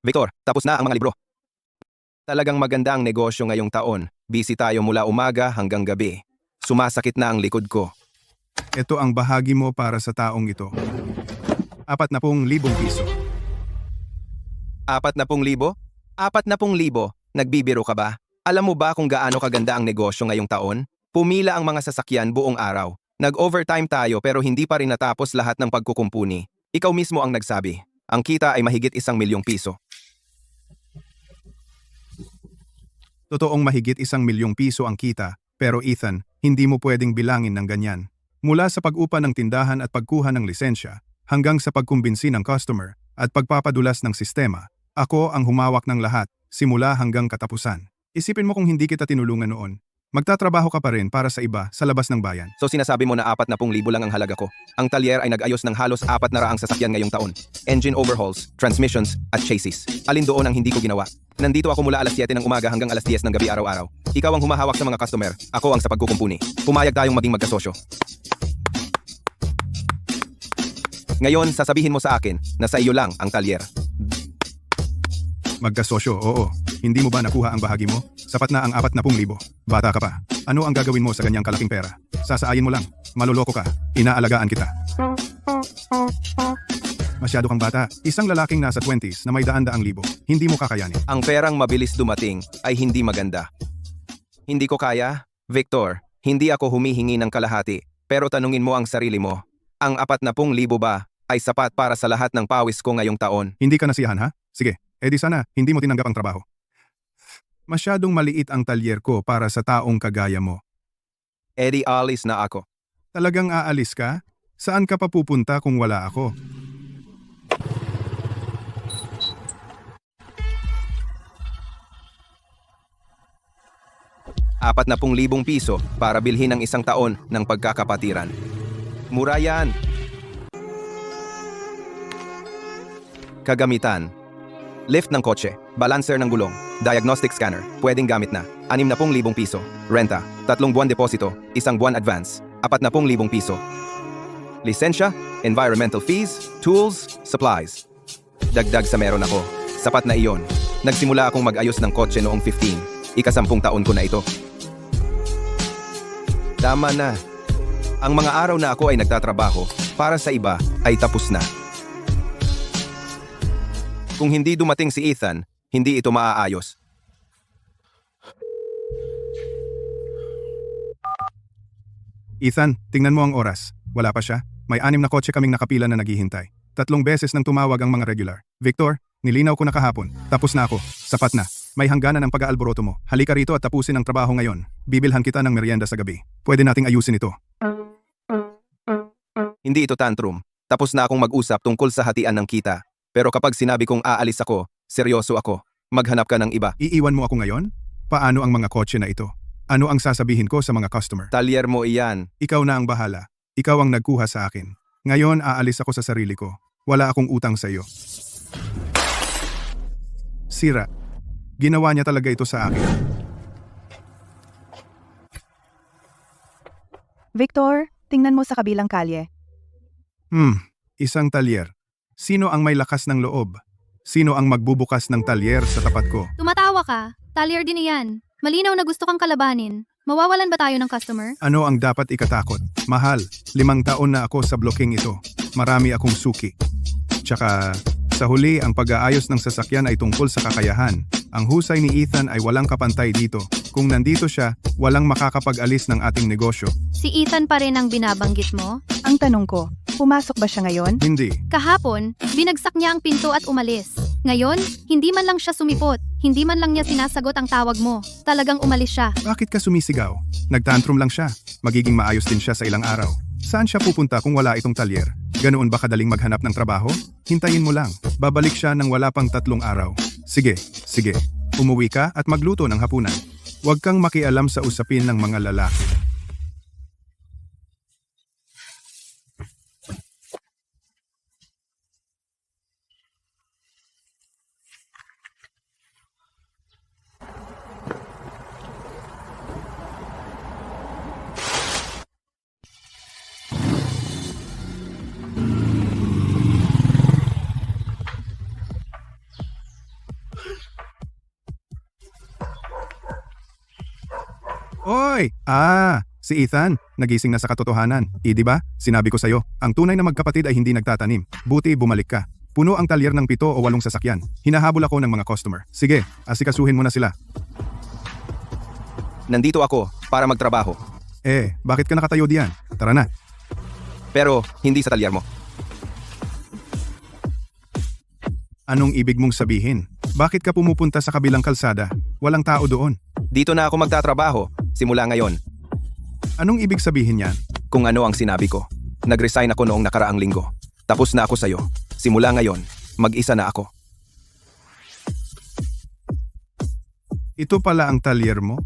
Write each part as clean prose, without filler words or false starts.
Victor, tapos na ang mga libro. Talagang maganda ang negosyo ngayong taon. Busy tayo mula umaga hanggang gabi. Sumasakit na ang likod ko. Ito ang bahagi mo para sa taong ito. 40,000 piso. 40,000? 40,000? Nagbibiro ka ba? Alam mo ba kung gaano kaganda ang negosyo ngayong taon? Pumila ang mga sasakyan buong araw. Nag-overtime tayo pero hindi pa rin natapos lahat ng pagkukumpuni. Ikaw mismo ang nagsabi. Ang kita ay mahigit 1,000,000 piso. Totoong mahigit 1,000,000 piso ang kita, pero Ethan, hindi mo pwedeng bilangin ng ganyan. Mula sa pag-upa ng tindahan at pagkuha ng lisensya, hanggang sa pagkumbinsi ng customer at pagpapadulas ng sistema, ako ang humawak ng lahat, simula hanggang katapusan. Isipin mo kung hindi kita tinulungan noon. Magtatrabaho ka pa rin para sa iba sa labas ng bayan. So sinasabi mo na 40,000 lang ang halaga ko. Ang talyer ay nag-ayos ng halos 400 sasakyan ngayong taon. Engine overhauls, transmissions, at chassis. Alin doon ang hindi ko ginawa? Nandito ako mula alas 7 ng umaga hanggang alas 10 ng gabi araw-araw. Ikaw ang humahawak sa mga customer, ako ang sa pagkukumpuni. Pumayag tayong maging magkasosyo. Ngayon, sasabihin mo sa akin na sa iyo lang ang talyer. Magkasosyo, oo. Hindi mo ba nakuha ang bahagi mo? Sapat na ang 40,000. Bata ka pa. Ano ang gagawin mo sa ganyang kalaking pera? Sasaayin mo lang. Maloloko ka. Inaalagaan kita. Masyado kang bata. Isang lalaking nasa 20s na may daan-daang libo. Hindi mo kakayanin. Ang perang mabilis dumating ay hindi maganda. Hindi ko kaya? Victor, hindi ako humihingi ng kalahati. Pero tanungin mo ang sarili mo. Ang 40,000 ba ay sapat para sa lahat ng pawis ko ngayong taon? Hindi ka nasiyahan, ha? Sige. Edi sana, hindi mo tinanggap ang trabaho. Masyadong maliit ang talyer ko para sa taong kagaya mo. Eddie, alis na ako. Talagang aalis ka? Saan ka pa pupunta kung wala ako? ₱40,000 para bilhin ang isang taon ng pagkakapatiran. Mura yan. Kagamitan. Lift ng kotse, balancer ng gulong, diagnostic scanner, pwedeng gamit na, ₱60,000. Renta, 3 buwan deposito, 1 buwan advance, ₱40,000. Lisensya, environmental fees, tools, supplies. Dagdag sa meron ako. Sapat na iyon. Nagsimula akong mag-ayos ng kotse noong 15. Ika-10 taon ko na ito. Tama na. Ang mga araw na ako ay nagtatrabaho, para sa iba, ay tapos na. Kung hindi dumating si Ethan, hindi ito maaayos. Ethan, tingnan mo ang oras. Wala pa siya. May 6 na kotse kaming nakapila na naghihintay. 3 beses nang tumawag ang mga regular. Victor, nilinaw ko na kahapon. Tapos na ako. Sapat na. May hangganan ang pag-aalboroto mo. Halika rito at tapusin ang trabaho ngayon. Bibilhan kita ng merienda sa gabi. Pwede nating ayusin ito. Hindi ito tantrum. Tapos na akong mag-usap tungkol sa hatian ng kita. Pero kapag sinabi kong aalis ako, seryoso ako. Maghanap ka ng iba. Iiwan mo ako ngayon? Paano ang mga kotse na ito? Ano ang sasabihin ko sa mga customer? Talyer mo iyan. Ikaw na ang bahala. Ikaw ang nagkuha sa akin. Ngayon aalis ako sa sarili ko. Wala akong utang sa iyo. Sira. Ginawa niya talaga ito sa akin. Victor, tingnan mo sa kabilang kalye. Isang talyer. Sino ang may lakas ng loob? Sino ang magbubukas ng talyer sa tapat ko? Tumatawa ka. Talyer din iyan. Malinaw na gusto kang kalabanin. Mawawalan ba tayo ng customer? Ano ang dapat ikatakot? Mahal, 5 taon na ako sa blocking ito. Marami akong suki. Tsaka, sa huli, ang pag-aayos ng sasakyan ay tungkol sa kakayahan. Ang husay ni Ethan ay walang kapantay dito. Kung nandito siya, walang makakapag-alis ng ating negosyo. Si Ethan pa rin ang binabanggit mo? Ang tanong ko, pumasok ba siya ngayon? Hindi. Kahapon, binagsak niya ang pinto at umalis. Ngayon, hindi man lang siya sumipot. Hindi man lang niya sinasagot ang tawag mo. Talagang umalis siya. Bakit ka sumisigaw? Nagtantrum lang siya. Magiging maayos din siya sa ilang araw. Saan siya pupunta kung wala itong talyer? Ganoon ba kadaling maghanap ng trabaho? Hintayin mo lang. Babalik siya ng wala pang 3 araw. Sige. Umuwi ka at magluto ng hapunan. Huwag kang makialam sa usapin ng mga lalaki. Oy! Si Ethan. Nagising na sa katotohanan. Di ba? Sinabi ko sa'yo, ang tunay na magkapatid ay hindi nagtatanim. Buti bumalik ka. Puno ang talyer ng 7 o 8 sasakyan. Hinahabol ako ng mga customer. Sige, asikasuhin mo na sila. Nandito ako para magtrabaho. Bakit ka nakatayo diyan? Tara na. Pero hindi sa talyer mo. Anong ibig mong sabihin? Bakit ka pumupunta sa kabilang kalsada? Walang tao doon. Dito na ako magtatrabaho, simula ngayon. Anong ibig sabihin yan? Kung ano ang sinabi ko. Nag-resign ako noong nakaraang linggo. Tapos na ako sa'yo. Simula ngayon, mag-isa na ako. Ito pala ang talyer mo?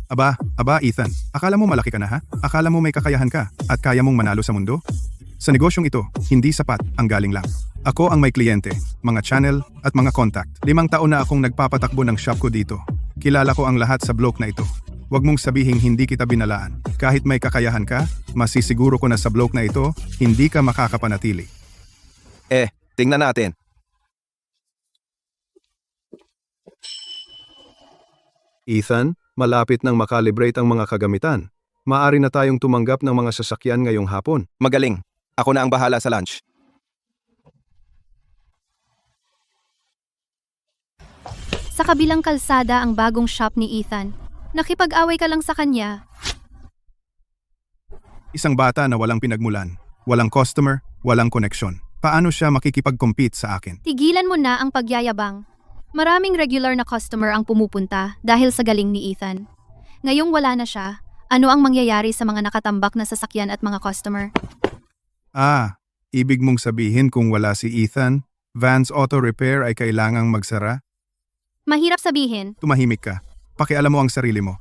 Aba, Ethan. Akala mo malaki ka na ha? Akala mo may kakayahan ka at kaya mong manalo sa mundo? Sa negosyong ito, hindi sapat ang galing lang. Ako ang may kliyente, mga channel at mga contact. 5 taon na akong nagpapatakbo ng shop ko dito. Kilala ko ang lahat sa block na ito. Huwag mong sabihing hindi kita binalaan. Kahit may kakayahan ka, masisiguro ko na sa block na ito, hindi ka makakapanatili. Tingnan natin. Ethan, malapit nang makalibrate ang mga kagamitan. Maaari na tayong tumanggap ng mga sasakyan ngayong hapon. Magaling. Ako na ang bahala sa lunch. Sa kabilang kalsada ang bagong shop ni Ethan. Nakipag-away ka lang sa kanya. Isang bata na walang pinagmulan, walang customer, walang koneksyon. Paano siya makikipag-compete sa akin? Tigilan mo na ang pagyayabang. Maraming regular na customer ang pumupunta dahil sa galing ni Ethan. Ngayong wala na siya, ano ang mangyayari sa mga nakatambak na sasakyan at mga customer? Ibig mong sabihin kung wala si Ethan, Vans Auto Repair ay kailangang magsara? Mahirap sabihin. Tumahimik ka. Pakialam mo ang sarili mo.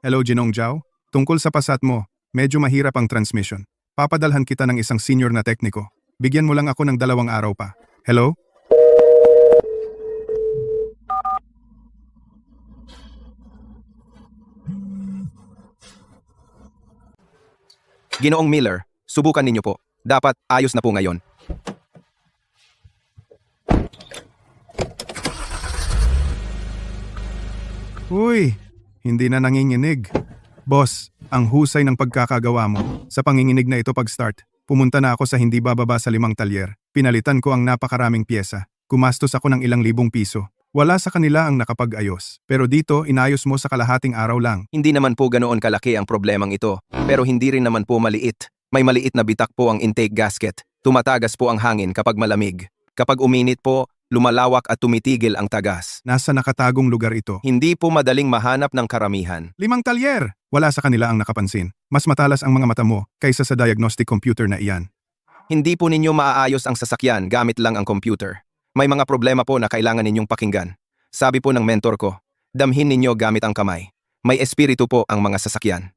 Hello, Jinong Zhao. Tungkol sa Passat mo, medyo mahirap ang transmission. Papadalhan kita ng isang senior na tekniko. Bigyan mo lang ako ng 2 araw pa. Hello? Ginoong Miller, subukan ninyo po. Dapat ayos na po ngayon. Uy, hindi na nanginginig. Boss, ang husay ng pagkakagawa mo. Sa panginginig na ito pag-start, pumunta na ako sa hindi bababa sa 5 talyer. Pinalitan ko ang napakaraming pyesa. Kumastos ako ng ilang libong piso. Wala sa kanila ang nakapag-ayos. Pero dito, inayos mo sa kalahating araw lang. Hindi naman po ganoon kalaki ang problemang ito. Pero hindi rin naman po maliit. May maliit na bitak po ang intake gasket. Tumatagas po ang hangin kapag malamig. Kapag uminit po, lumalawak at tumitigil ang tagas. Nasa nakatagong lugar ito. Hindi po madaling mahanap ng karamihan. 5 talyer! Wala sa kanila ang nakapansin. Mas matalas ang mga mata mo kaysa sa diagnostic computer na iyan. Hindi po ninyo maaayos ang sasakyan gamit lang ang computer. May mga problema po na kailangan ninyong pakinggan. Sabi po ng mentor ko, damhin ninyo gamit ang kamay. May espiritu po ang mga sasakyan.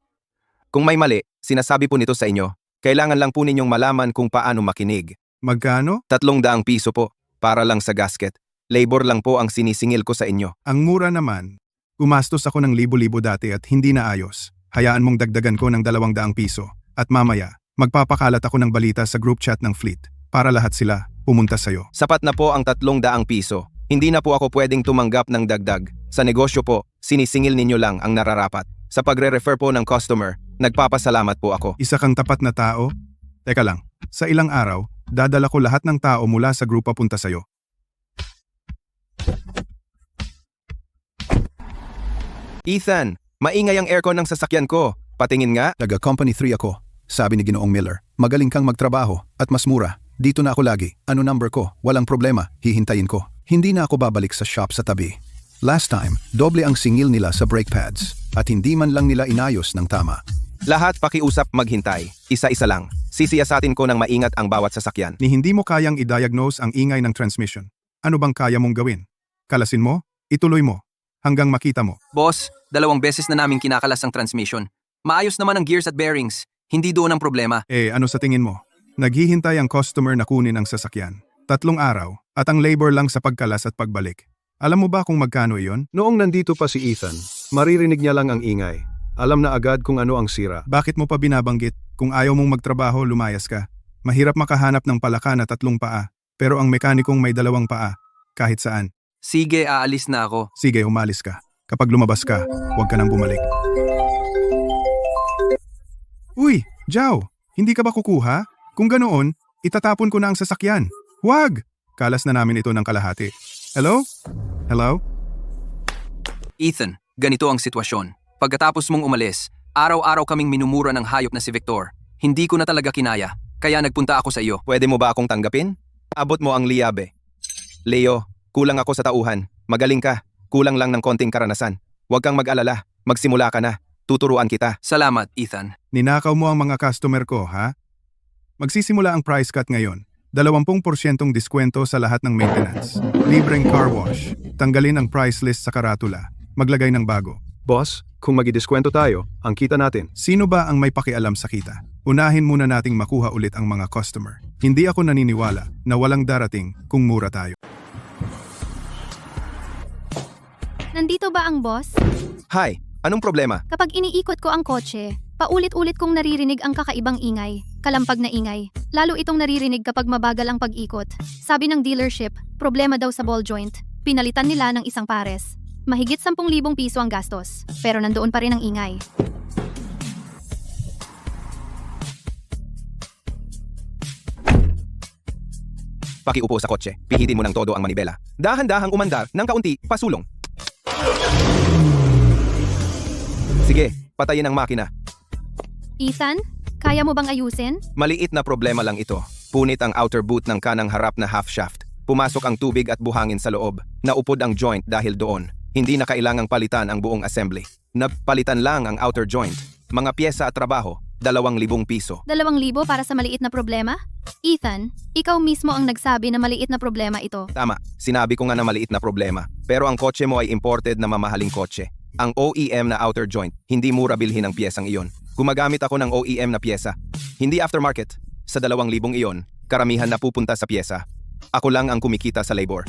Kung may mali, sinasabi po nito sa inyo, kailangan lang po ninyong malaman kung paano makinig. Magkano? 300 piso po, para lang sa gasket. Labor lang po ang sinisingil ko sa inyo. Ang mura naman. Gumastos ako ng libo-libo dati at hindi naayos. Hayaan mong dagdagan ko ng 200 piso. At mamaya, magpapakalat ako ng balita sa group chat ng fleet para lahat sila pumunta sa'yo. Sapat na po ang 300 piso. Hindi na po ako pwedeng tumanggap ng dagdag. Sa negosyo po, sinisingil ninyo lang ang nararapat. Sa pagre-refer po ng customer, nagpapasalamat po ako. Isa kang tapat na tao? Teka lang, sa ilang araw, dadala ko lahat ng tao mula sa grupo papunta sa'yo. Ethan, maingay ang aircon ng sasakyan ko. Patingin nga. Taga Company 3 ako. Sabi ni Ginoong Miller, magaling kang magtrabaho at mas mura. Dito na ako lagi. Ano number ko? Walang problema. Hihintayin ko. Hindi na ako babalik sa shop sa tabi. Last time, doble ang singil nila sa brake pads at hindi man lang nila inayos ng tama. Lahat pakiusap maghintay. Isa-isa lang. Sisiyasatin ko ng maingat ang bawat sasakyan. Ni hindi mo kayang i-diagnose ang ingay ng transmission. Ano bang kaya mong gawin? Kalasin mo? Ituloy mo. Hanggang makita mo. Boss, 2 beses na namin kinakalas ang transmission. Maayos naman ang gears at bearings. Hindi doon ang problema. Ano sa tingin mo? Naghihintay ang customer na kunin ang sasakyan. 3 araw at ang labor lang sa pagkalas at pagbalik. Alam mo ba kung magkano iyon? Noong nandito pa si Ethan, maririnig niya lang ang ingay. Alam na agad kung ano ang sira. Bakit mo pa binabanggit? Kung ayaw mong magtrabaho, lumayas ka. Mahirap makahanap ng palaka na 3 paa, pero ang mekanikong may 2 paa, kahit saan. Sige, aalis na ako. Sige, umalis ka. Kapag lumabas ka, huwag ka nang bumalik. Uy, Jao, hindi ka ba kukuha? Kung ganoon, itatapon ko na ang sasakyan. Huwag! Kalas na namin ito ng kalahati. Hello? Hello? Ethan, ganito ang sitwasyon. Pagkatapos mong umalis, araw-araw kaming minumura ng hayop na si Victor. Hindi ko na talaga kinaya, kaya nagpunta ako sa iyo. Pwede mo ba akong tanggapin? Abot mo ang liyabe. Leo, kulang ako sa tauhan. Magaling ka. Kulang lang ng konting karanasan. Huwag kang mag-alala. Magsimula ka na. Tuturuan kita. Salamat, Ethan. Ninakaw mo ang mga customer ko, ha? Magsisimula ang price cut ngayon. 20% diskwento sa lahat ng maintenance. Libreng car wash. Tanggalin ang price list sa karatula. Maglagay ng bago. Boss, kung magidiskwento tayo, ang kita natin. Sino ba ang may pakialam sa kita? Unahin muna nating makuha ulit ang mga customer. Hindi ako naniniwala na walang darating kung mura tayo. Nandito ba ang boss? Hi, anong problema? Kapag iniikot ko ang kotse, paulit-ulit kong naririnig ang kakaibang ingay, kalampag na ingay. Lalo itong naririnig kapag mabagal ang pag-ikot. Sabi ng dealership, problema daw sa ball joint. Pinalitan nila ng isang pares. Mahigit 10,000 piso ang gastos, pero nandoon pa rin ang ingay. Pakiupo sa kotse. Pihitin mo ng todo ang manibela. Dahan-dahang umandar ng kaunti, pasulong. Sige, patayin ang makina. Ethan, kaya mo bang ayusin? Maliit na problema lang ito. Punit ang outer boot ng kanang harap na half shaft. Pumasok ang tubig at buhangin sa loob. Naupod ang joint dahil doon. Hindi na kailangang palitan ang buong assembly. Napalitan lang ang outer joint. Mga pyesa at trabaho, 2,000 piso. 2,000 para sa maliit na problema? Ethan, ikaw mismo ang nagsabi na maliit na problema ito. Tama, sinabi ko nga na maliit na problema. Pero ang kotse mo ay imported na mamahaling kotse. Ang OEM na outer joint, hindi mura bilhin ang piyesang iyon. Gumagamit ako ng OEM na piyesa. Hindi aftermarket. Sa 2,000 iyon, karamihan na pupunta sa piyesa. Ako lang ang kumikita sa labor.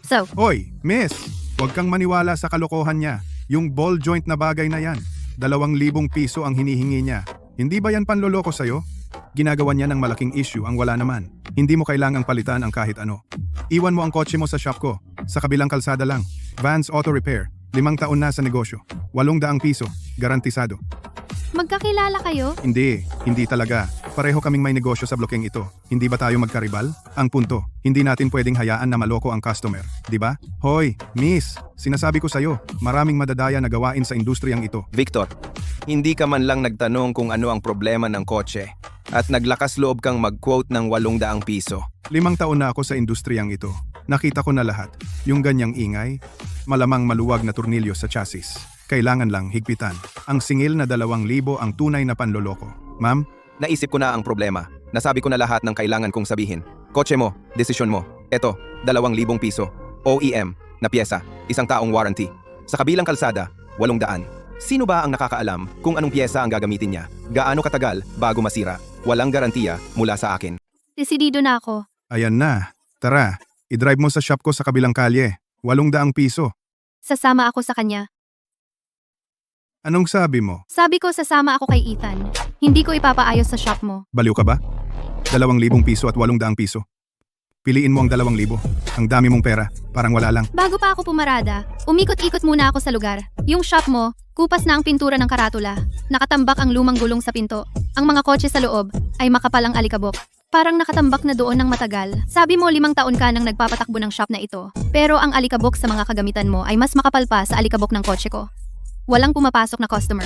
So, Hoy, miss! Huwag kang maniwala sa kalokohan niya. Yung ball joint na bagay na yan. 2,000 piso ang hinihingi niya. Hindi ba yan panloloko sa'yo? Ginagawa niya ng malaking issue ang wala naman. Hindi mo kailangang palitan ang kahit ano. Iwan mo ang kotse mo sa shop ko. Sa kabilang kalsada lang. Vans Auto Repair. 5 taon na sa negosyo. 800 piso. Garantisado. magkakilala kayo? Hindi talaga. Pareho kaming may negosyo sa blokeng ito. Hindi ba tayo magkaribal? Ang punto, hindi natin pwedeng hayaan na maloko ang customer. Di ba? Hoy, miss, sinasabi ko sa'yo, maraming madadaya na gawain sa industriyang ito. Victor, hindi ka man lang nagtanong kung ano ang problema ng kotse at naglakas loob kang mag-quote ng 800 piso. 5 taon na ako sa industriyang ito. Nakita ko na lahat. Yung ganyang ingay, malamang maluwag na turnilyo sa chassis. Kailangan lang higpitan. Ang singil na 2,000 ang tunay na panloloko. Ma'am, Naisip ko na ang problema. Nasabi ko na lahat ng kailangan kong sabihin. Kotse mo, desisyon mo. Eto, 2,000 piso. OEM, na pyesa, 1 taong warranty. Sa kabilang kalsada, 800. Sino ba ang nakakaalam kung anong pyesa ang gagamitin niya? Gaano katagal bago masira? Walang garantiya mula sa akin. Desidido na ako. ayan na. Tara, i-drive mo sa shop ko sa kabilang kalye. 800 piso. Sasama ako sa kanya. Anong sabi mo? Sabi ko sasama ako kay Ethan. Hindi ko ipapaayos sa shop mo. Baliw ka ba? 2,000 piso at 800 piso. Piliin mo ang 2,000. Ang dami mong pera, parang wala lang. Bago pa ako pumarada, umikot-ikot muna ako sa lugar. Yung shop mo, kupas na ang pintura ng karatula. Nakatambak ang lumang gulong sa pinto. Ang mga kotse sa loob ay makapalang alikabok. Parang nakatambak na doon ng matagal. Sabi mo 5 taon ka nang nagpapatakbo ng shop na ito. Pero ang alikabok sa mga kagamitan mo ay mas makapal pa sa alikabok ng kotse ko. Walang pumapasok na customer.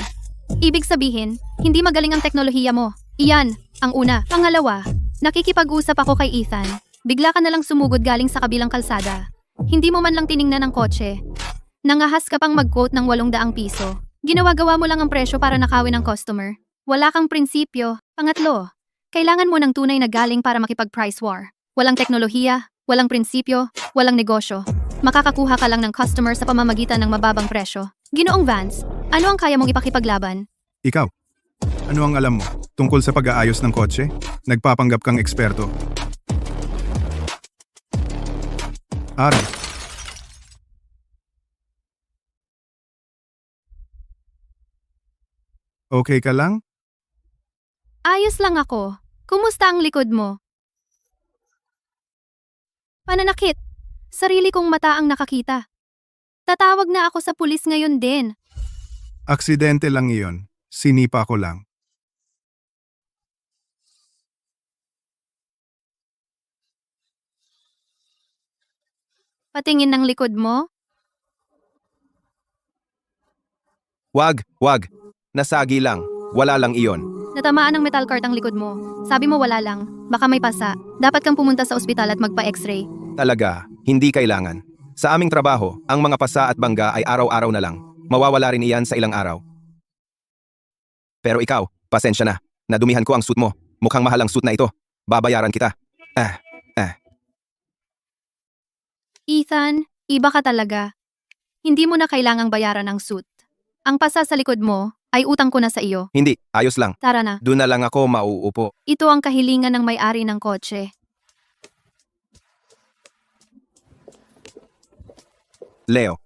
Ibig sabihin, hindi magaling ang teknolohiya mo. Iyan, ang una. Pangalawa, nakikipag-usap ako kay Ethan. Bigla ka nalang sumugod galing sa kabilang kalsada. Hindi mo man lang tiningnan ang kotse. Nangahas ka pang mag-quote ng 800 piso. Ginawa-gawa mo lang ang presyo para nakawin ang customer. Wala kang prinsipyo. Pangatlo, kailangan mo ng tunay na galing para makipag-price war. Walang teknolohiya, walang prinsipyo, walang negosyo. Makakakuha ka lang ng customer sa pamamagitan ng mababang presyo. Ginoong Vance, ano ang kaya mong ipakipaglaban? Ikaw, ano ang alam mo tungkol sa pag-aayos ng kotse? Nagpapanggap kang eksperto. Aral. Okay ka lang? Ayos lang ako. Kumusta ang likod mo? Pananakit. Sarili kong mata ang nakakita. Tatawag na ako sa pulis ngayon din. Aksidente lang iyon. Sinipa ko lang. Patingin ng likod mo. Wag, wag. Nasagi lang. Wala lang iyon. Natamaan ng metal cart ang likod mo. Sabi mo wala lang. Baka may pasa. Dapat kang pumunta sa ospital at magpa-x-ray. Talaga, hindi kailangan. Sa aming trabaho, ang mga pasa at bangga ay araw-araw na lang. Mawawala rin iyan sa ilang araw. Pero ikaw, pasensya na. Nadumihan ko ang suit mo. Mukhang mahal ang suit na ito. Babayaran kita. Ethan, iba ka talaga. Hindi mo na kailangang bayaran ang suit. Ang pasa sa likod mo ay utang ko na sa iyo. Hindi, ayos lang. Tara na. Doon na lang ako mauupo. Ito ang kahilingan ng may-ari ng kotse. Leo,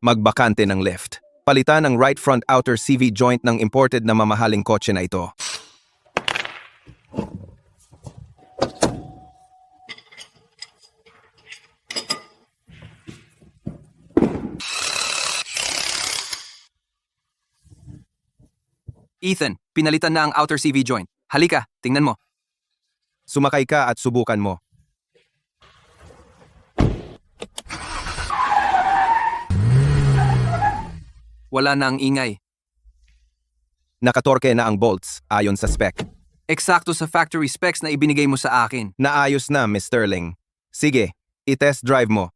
magbakante ng lift. Palitan ang right front outer CV joint ng imported na mamahaling kotse na ito. Ethan, pinalitan na ang outer CV joint. Halika, tingnan mo. Sumakay ka at subukan mo. Wala na ang ingay. Nakatorke na ang bolts ayon sa spec. Eksakto sa factory specs na ibinigay mo sa akin. Naayos na, Miss Sterling. Sige, i-test drive mo.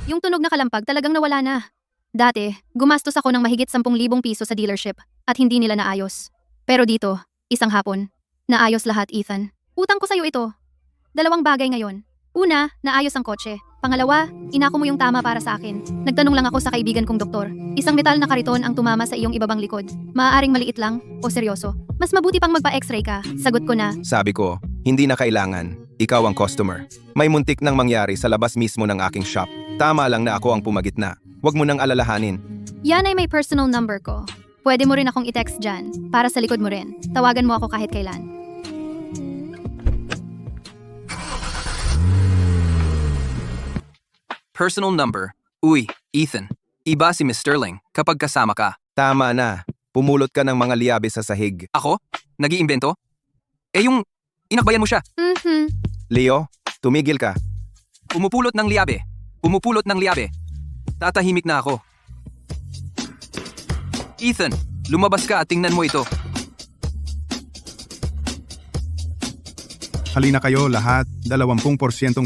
Yung tunog na kalampag talagang nawala na. Dati, gumastos ako ng mahigit 10,000 piso sa dealership at hindi nila naayos. Pero dito, isang hapon, naayos lahat, Ethan. Utang ko sa'yo ito. 2 bagay ngayon. Una, naayos ang kotse. Pangalawa, inako mo yung tama para sa akin. Nagtanong lang ako sa kaibigan kong doktor. Isang metal na kariton ang tumama sa iyong ibabang likod. Maaaring maliit lang o seryoso. Mas mabuti pang magpa-x-ray ka. Sagot ko na. Sabi ko, hindi na kailangan. Ikaw ang customer. May muntik nang mangyari sa labas mismo ng aking shop. Tama lang na ako ang pumagitna. Huwag mo nang alalahanin. Yan ay may personal number ko. Pwede mo rin akong i-text dyan. Para sa likod mo rin. Tawagan mo ako kahit kailan. Personal number. Uy, Ethan. Iba si Miss Sterling kapag kasama ka. Tama na. Pumulot ka ng mga liabe sa sahig. Ako? Nag-iimbento? Yung inakbayan mo siya. Leo, tumigil ka. Pumupulot ng liabe. Pumupulot ng liabe. Tatahimik na ako. Ethan, lumabas ka at tingnan mo ito. Halina kayo lahat, 20%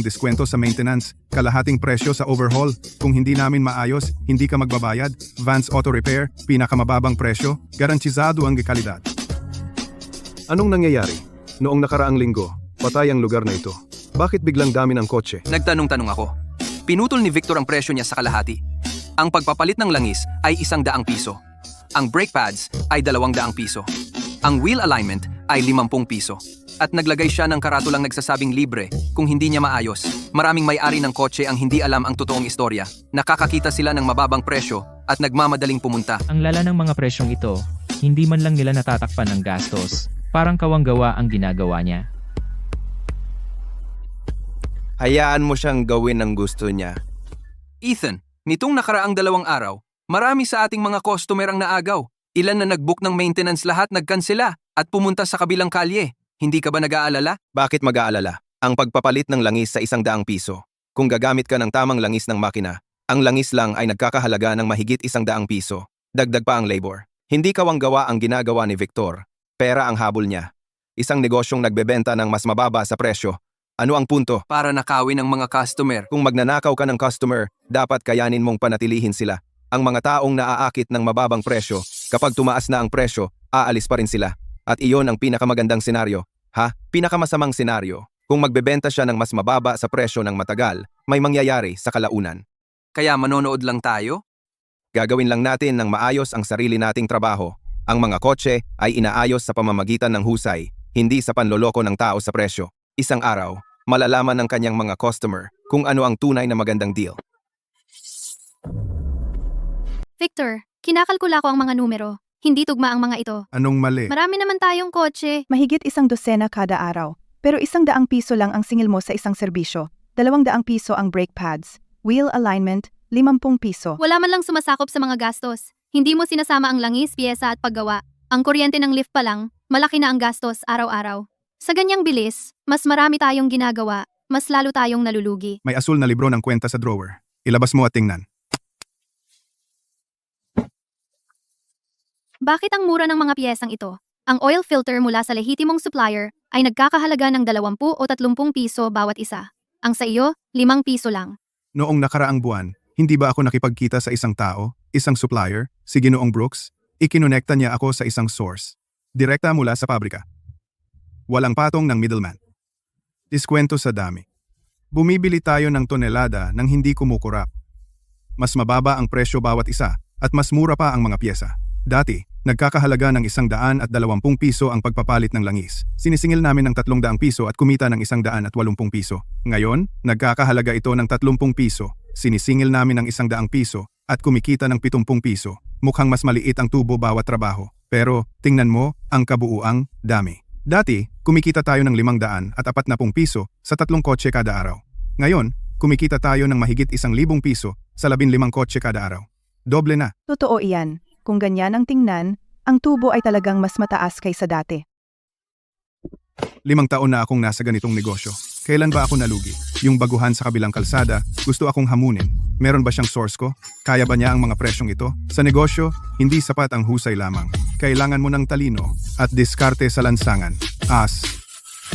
diskwento sa maintenance, kalahating presyo sa overhaul. Kung hindi namin maayos, hindi ka magbabayad. Vance Auto Repair, pinakamababang presyo, garantizado ang kalidad. Anong nangyayari? Noong nakaraang linggo, patay ang lugar na ito. Bakit biglang dami ng kotse? Nagtanong-tanong ako. Pinutol ni Victor ang presyo niya sa kalahati. Ang pagpapalit ng langis ay 100 piso. Ang brake pads ay 200 piso. Ang wheel alignment ay 50 piso. At naglagay siya ng karatulang nagsasabing libre kung hindi niya maayos. Maraming may-ari ng kotse ang hindi alam ang totoong istorya. Nakakakita sila ng mababang presyo at nagmamadaling pumunta. Ang lala ng mga presyong ito, hindi man lang nila natatakpan ng gastos. Parang kawang-gawa ang ginagawa niya. Hayaan mo siyang gawin ang gusto niya. Ethan, nitong nakaraang 2 araw, marami sa ating mga customer ang naagaw. Ilan na nag-book ng maintenance lahat nagkansela at pumunta sa kabilang kalye. Hindi ka ba nag-aalala? Bakit mag-aalala? Ang pagpapalit ng langis sa 100 piso. Kung gagamit ka ng tamang langis ng makina, ang langis lang ay nagkakahalaga ng mahigit 100 piso. Dagdag pa ang labor. Hindi kawang-gawa ang ginagawa ni Victor. Pera ang habol niya. Isang negosyong nagbebenta ng mas mababa sa presyo. Ano ang punto? Para nakawin ang mga customer. Kung magnanakaw ka ng customer, dapat kayanin mong panatilihin sila. Ang mga taong naaakit ng mababang presyo, kapag tumaas na ang presyo, aalis pa rin sila. At iyon ang pinakamagandang senaryo. Pinakamasamang senaryo. Kung magbebenta siya ng mas mababa sa presyo ng matagal, may mangyayari sa kalaunan. Kaya manonood lang tayo? Gagawin lang natin ng maayos ang sarili nating trabaho. Ang mga kotse ay inaayos sa pamamagitan ng husay, hindi sa panloloko ng tao sa presyo. Isang araw, malalaman ng kanyang mga customer kung ano ang tunay na magandang deal. Victor, kinakalkula ko ang mga numero. Hindi tugma ang mga ito. Anong mali? Marami naman tayong kotse. Mahigit 12 kada araw. Pero 100 piso lang ang singil mo sa isang serbisyo. 200 piso ang brake pads, wheel alignment, 50 piso. Wala man lang sumasakop sa mga gastos. Hindi mo sinasama ang langis, piyesa at paggawa. Ang kuryente ng lift pa lang, malaki na ang gastos araw-araw. Sa ganyang bilis, mas marami tayong ginagawa, mas lalo tayong nalulugi. May asul na libro ng kwenta sa drawer. Ilabas mo at tingnan. Bakit ang mura ng mga piyesang ito? Ang oil filter mula sa lehitimong supplier ay nagkakahalaga ng 20 o 30 piso bawat isa. Ang sa iyo, 5 piso lang. Noong nakaraang buwan, hindi ba ako nakipagkita sa isang tao, isang supplier, si Ginoong Brooks? Ikinonekta niya ako sa isang source. Direkta mula sa pabrika. Walang patong ng middleman. Diskwento sa dami. Bumibili tayo ng tonelada ng hindi kumukurap. Mas mababa ang presyo bawat isa at mas mura pa ang mga pyesa. Dati, nagkakahalaga ng 120 piso ang pagpapalit ng langis. Sinisingil namin ng 300 piso at kumita ng 180 piso. Ngayon, nagkakahalaga ito ng 30 piso. Sinisingil namin ng 100 piso at kumikita ng 70 piso. Mukhang mas maliit ang tubo bawat trabaho. Pero, tingnan mo, ang kabuuang dami. Dati, kumikita tayo ng 500 at 40 piso sa 3 kotse kada araw. Ngayon, kumikita tayo ng mahigit 1,000 piso sa 15 kotse kada araw. Doble na. Totoo iyan. Kung ganyan ang tingnan, ang tubo ay talagang mas mataas kaysa dati. 5 taon na akong nasa ganitong negosyo. Kailan ba ako nalugi? Yung baguhan sa kabilang kalsada, gusto akong hamunin. Meron ba siyang source ko? Kaya ba niya ang mga presyong ito? Sa negosyo, hindi sapat ang husay lamang. Kailangan mo ng talino at diskarte sa lansangan.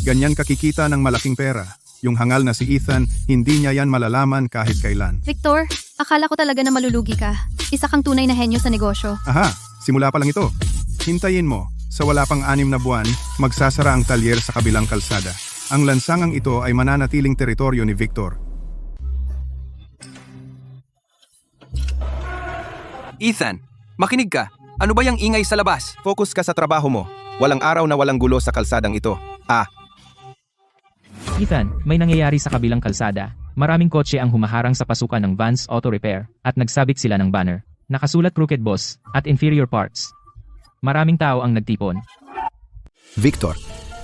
Ganyan kakikita ng malaking pera. Yung hangal na si Ethan, hindi niya yan malalaman kahit kailan. Victor, akala ko talaga na malulugi ka. Isa kang tunay na henyo sa negosyo. Aha, simula pa lang ito. Hintayin mo, sa wala pang 6 na buwan, magsasara ang talyer sa kabilang kalsada. Ang lansangang ito ay mananatiling teritoryo ni Victor. Ethan, makinig ka. Ano ba yung ingay sa labas? Focus ka sa trabaho mo. Walang araw na walang gulo sa kalsadang ito. Ethan, may nangyayari sa kabilang kalsada. Maraming kotse ang humaharang sa pasukan ng Vance Auto Repair at nagsabit sila ng banner. Nakasulat Crooked Boss at Inferior Parts. Maraming tao ang nagtipon. Victor,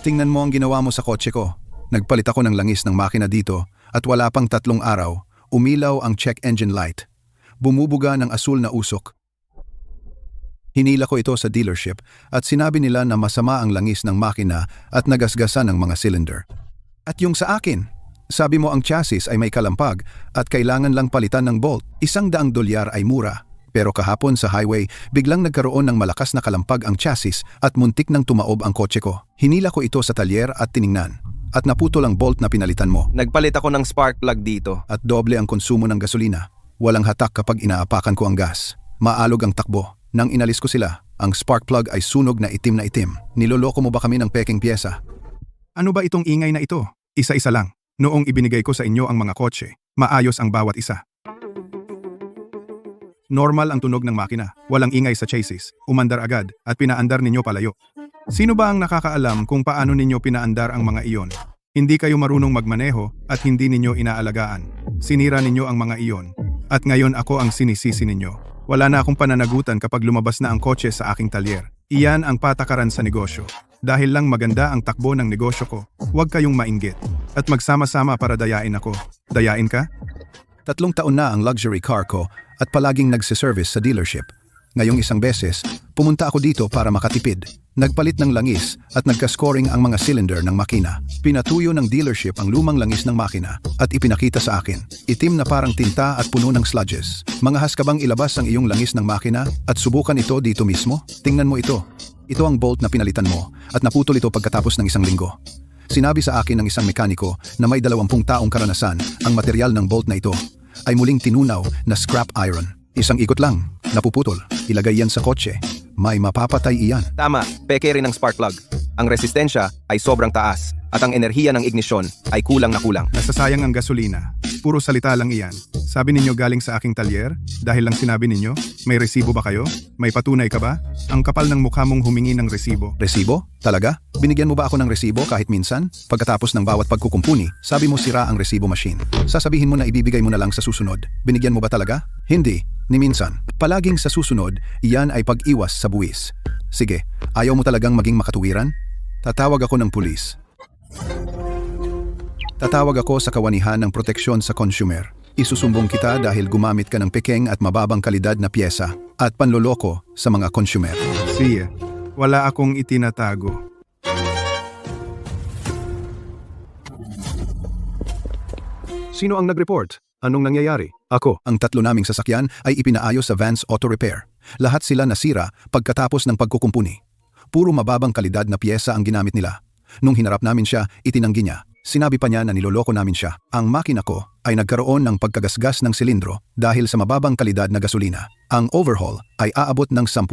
tingnan mo ang ginawa mo sa kotse ko. Nagpalit ako ng langis ng makina dito at wala pang 3 araw, umilaw ang check engine light. Bumubuga ng asul na usok. Hinila ko ito sa dealership at sinabi nila na masama ang langis ng makina at nagasgasan ng mga cylinder. At yung sa akin, sabi mo ang chassis ay may kalampag at kailangan lang palitan ng bolt. $100 ay mura. Pero kahapon sa highway, biglang nagkaroon ng malakas na kalampag ang chassis at muntik nang tumaob ang kotse ko. Hinila ko ito sa talyer at tiningnan. At naputol ang bolt na pinalitan mo. Nagpalit ako ng spark plug dito. At doble ang konsumo ng gasolina. Walang hatak kapag inaapakan ko ang gas. Maalog ang takbo. Nang inalis ko sila, ang spark plug ay sunog na itim. Niloloko mo ba kami ng peking pyesa? Ano ba itong ingay na ito? Isa-isa lang. Noong ibinigay ko sa inyo ang mga kotse, maayos ang bawat isa. Normal ang tunog ng makina. Walang ingay sa chassis. Umandar agad at pinaandar ninyo palayo. Sino ba ang nakakaalam kung paano ninyo pinaandar ang mga iyon? Hindi kayo marunong magmaneho at hindi ninyo inaalagaan. Sinira ninyo ang mga iyon. At ngayon ako ang sinisisi ninyo. Wala na akong pananagutan kapag lumabas na ang kotse sa aking talyer. Iyan ang patakaran sa negosyo. Dahil lang maganda ang takbo ng negosyo ko, huwag kayong mainggit. At magsama-sama para dayain ako. Dayain ka? 3 taon na ang luxury car ko at palaging nagsiservice sa dealership. Ngayong isang beses, pumunta ako dito para makatipid. Nagpalit ng langis at nagka-scoring ang mga cylinder ng makina. Pinatuyo ng dealership ang lumang langis ng makina at ipinakita sa akin. Itim na parang tinta at puno ng sludges. Mangahas ka bang ilabas ang iyong langis ng makina at subukan ito dito mismo? Tingnan mo ito. Ito ang bolt na pinalitan mo at naputol ito pagkatapos ng 1 linggo. Sinabi sa akin ng isang mekaniko na may 20 taong karanasan ang material ng bolt na ito ay muling tinunaw na scrap iron. Isang ikot lang, napuputol. Ilagay yan sa kotse. May mapapatay iyan. Tama, peke rin ang spark plug. Ang resistensya ay sobrang taas at ang enerhiya ng ignisyon ay kulang na kulang. Nasasayang ang gasolina. Puro salita lang iyan. Sabi ninyo galing sa aking talyer? Dahil lang sinabi ninyo? May resibo ba kayo? May patunay ka ba? Ang kapal ng mukha mong humingi ng resibo. Resibo? Talaga? Binigyan mo ba ako ng resibo kahit minsan? Pagkatapos ng bawat pagkukumpuni, sabi mo sira ang resibo machine. Sasabihin mo na ibibigay mo na lang sa susunod. Binigyan mo ba talaga? Hindi, ni minsan. Palaging sa susunod, iyan ay pag-iwas sa buwis. Sige, ayaw mo talagang maging makatuwiran? Tatawag ako ng pulis. Tatawag ako sa kawanihan ng proteksyon sa consumer. Isusumbong kita dahil gumamit ka ng pekeng at mababang kalidad na piyesa at panloloko sa mga consumer. Si, wala akong itinatago. Sino ang nag-report? Anong nangyayari? Ako. Ang tatlo naming sasakyan ay ipinaayos sa Vance Auto Repair. Lahat sila nasira pagkatapos ng pagkukumpuni. Puro mababang kalidad na piyesa ang ginamit nila. Nung hinarap namin siya, itinanggi niya. Sinabi pa niya na niloloko namin siya. Ang makina ko ay nagkaroon ng pagkagasgas ng silindro dahil sa mababang kalidad na gasolina. Ang overhaul ay aabot ng 10,000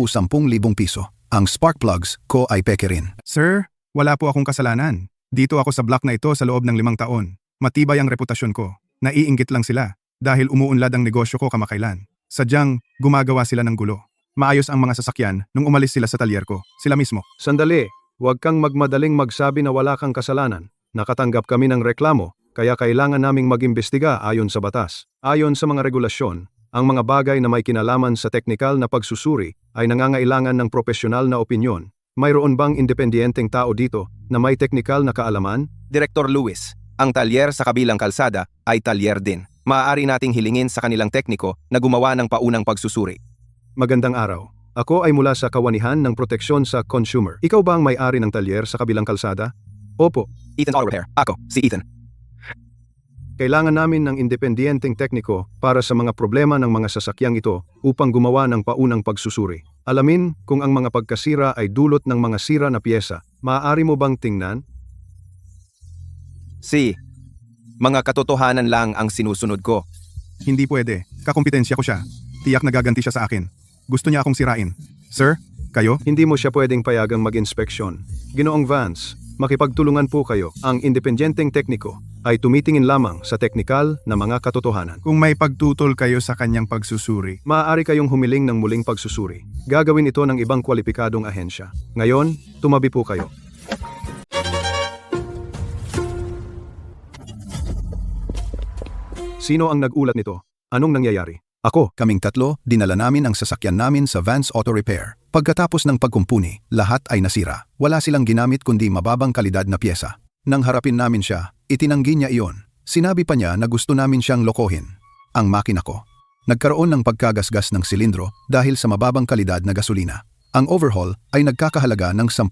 piso. Ang spark plugs ko ay peke rin. Sir, wala po akong kasalanan. Dito ako sa block na ito sa loob ng 5 taon. Matibay ang reputasyon ko. Naiinggit lang sila dahil umuunlad ang negosyo ko kamakailan. Sadyang gumagawa sila ng gulo. Maayos ang mga sasakyan nung umalis sila sa talyer ko. Sila mismo. Sandali, huwag kang magmadaling magsabi na wala kang kasalanan. Nakatanggap kami ng reklamo, kaya kailangan naming mag-imbestiga ayon sa batas. Ayon sa mga regulasyon, ang mga bagay na may kinalaman sa teknikal na pagsusuri ay nangangailangan ng propesyonal na opinyon. Mayroon bang independenteng tao dito na may teknikal na kaalaman? Director Lewis, ang talyer sa kabilang kalsada ay talyer din. Maaari nating hilingin sa kanilang tekniko na gumawa ng paunang pagsusuri. Magandang araw. Ako ay mula sa kawanihan ng proteksyon sa consumer. Ikaw ba ang may-ari ng talyer sa kabilang kalsada? Opo. Ethan Auto Repair. Ako, si Ethan. Kailangan namin ng independenteng tekniko para sa mga problema ng mga sasakyang ito upang gumawa ng paunang pagsusuri. Alamin kung ang mga pagkasira ay dulot ng mga sira na piyesa. Maaari mo bang tingnan? Mga katotohanan lang ang sinusunod ko. Hindi pwede. Kakumpetensya ko siya. Tiyak na gaganti siya sa akin. Gusto niya akong sirain. Sir, kayo? Hindi mo siya pwedeng payagang mag-inspeksyon. Ginoong Vance, makipagtulungan po kayo. Ang independenteng tekniko ay tumitingin lamang sa teknikal na mga katotohanan. Kung may pagtutol kayo sa kanyang pagsusuri, Maaari kayong humiling ng muling pagsusuri. Gagawin ito ng ibang kwalipikadong ahensya. Ngayon, tumabi po kayo. Sino ang nag-ulat nito? Anong nangyayari? Ako. Kaming tatlo, dinala namin ang sasakyan namin sa Vance Auto Repair. Pagkatapos ng pagkumpuni, lahat ay nasira. Wala silang ginamit kundi mababang kalidad na piyesa. Nang harapin namin siya, itinanggi niya iyon. Sinabi pa niya na gusto namin siyang lokohin. Ang makina ko. Nagkaroon ng pagkagasgas ng silindro dahil sa mababang kalidad na gasolina. Ang overhaul ay nagkakahalaga ng 10,000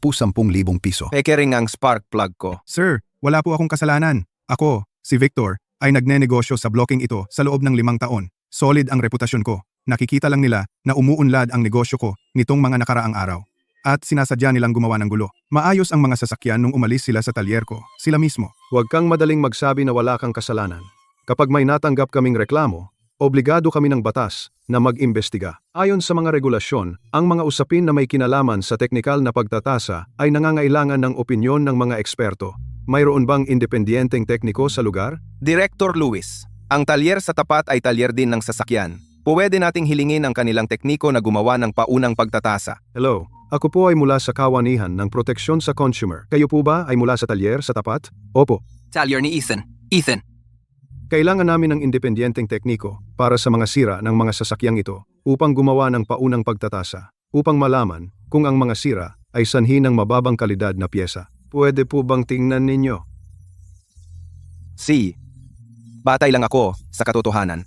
piso. Peke ring ang spark plug ko. Sir, wala po akong kasalanan. Ako, si Victor, ay nagnenegosyo sa blocking ito sa loob ng 5 taon. Solid ang reputasyon ko. Nakikita lang nila na umuunlad ang negosyo ko nitong mga nakaraang araw. At sinasadya nilang gumawa ng gulo. Maayos ang mga sasakyan nung umalis sila sa talyer ko. Sila mismo. Huwag kang madaling magsabi na wala kang kasalanan. Kapag may natanggap kaming reklamo, obligado kami ng batas na mag-imbestiga. Ayon sa mga regulasyon, ang mga usapin na may kinalaman sa teknikal na pagtatasa ay nangangailangan ng opinyon ng mga eksperto. Mayroon bang independenteng tekniko sa lugar? Director Lewis, ang talyer sa tapat ay talyer din ng sasakyan. Pwede nating hilingin ang kanilang tekniko na gumawa ng paunang pagtatasa. Hello, ako po ay mula sa kawanihan ng proteksyon sa consumer. Kayo po ba ay mula sa talyer sa tapat? Opo. Talyer ni Ethan. Ethan, Kailangan namin ng independenteng tekniko para sa mga sira ng mga sasakyang ito upang gumawa ng paunang pagtatasa, upang malaman kung ang mga sira ay sanhi ng mababang kalidad na piyesa. Pwede po bang tingnan ninyo? Batay lang ako sa katotohanan.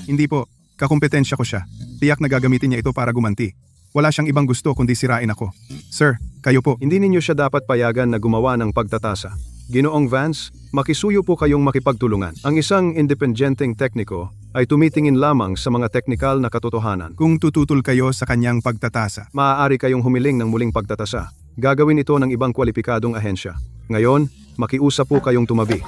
Hindi po. Kakumpetensya ko siya. Tiyak na gagamitin niya ito para gumanti. Wala siyang ibang gusto kundi sirain ako. Sir, kayo po. Hindi ninyo siya dapat payagan na gumawa ng pagtatasa. Ginoong Vance, makisuyo po kayong makipagtulungan. Ang isang independenteng tekniko ay tumitingin lamang sa mga teknikal na katotohanan. Kung tututol kayo sa kanyang pagtatasa, Maaari kayong humiling ng muling pagtatasa. Gagawin ito ng ibang kwalipikadong ahensya. Ngayon, makiusap po kayong tumabi.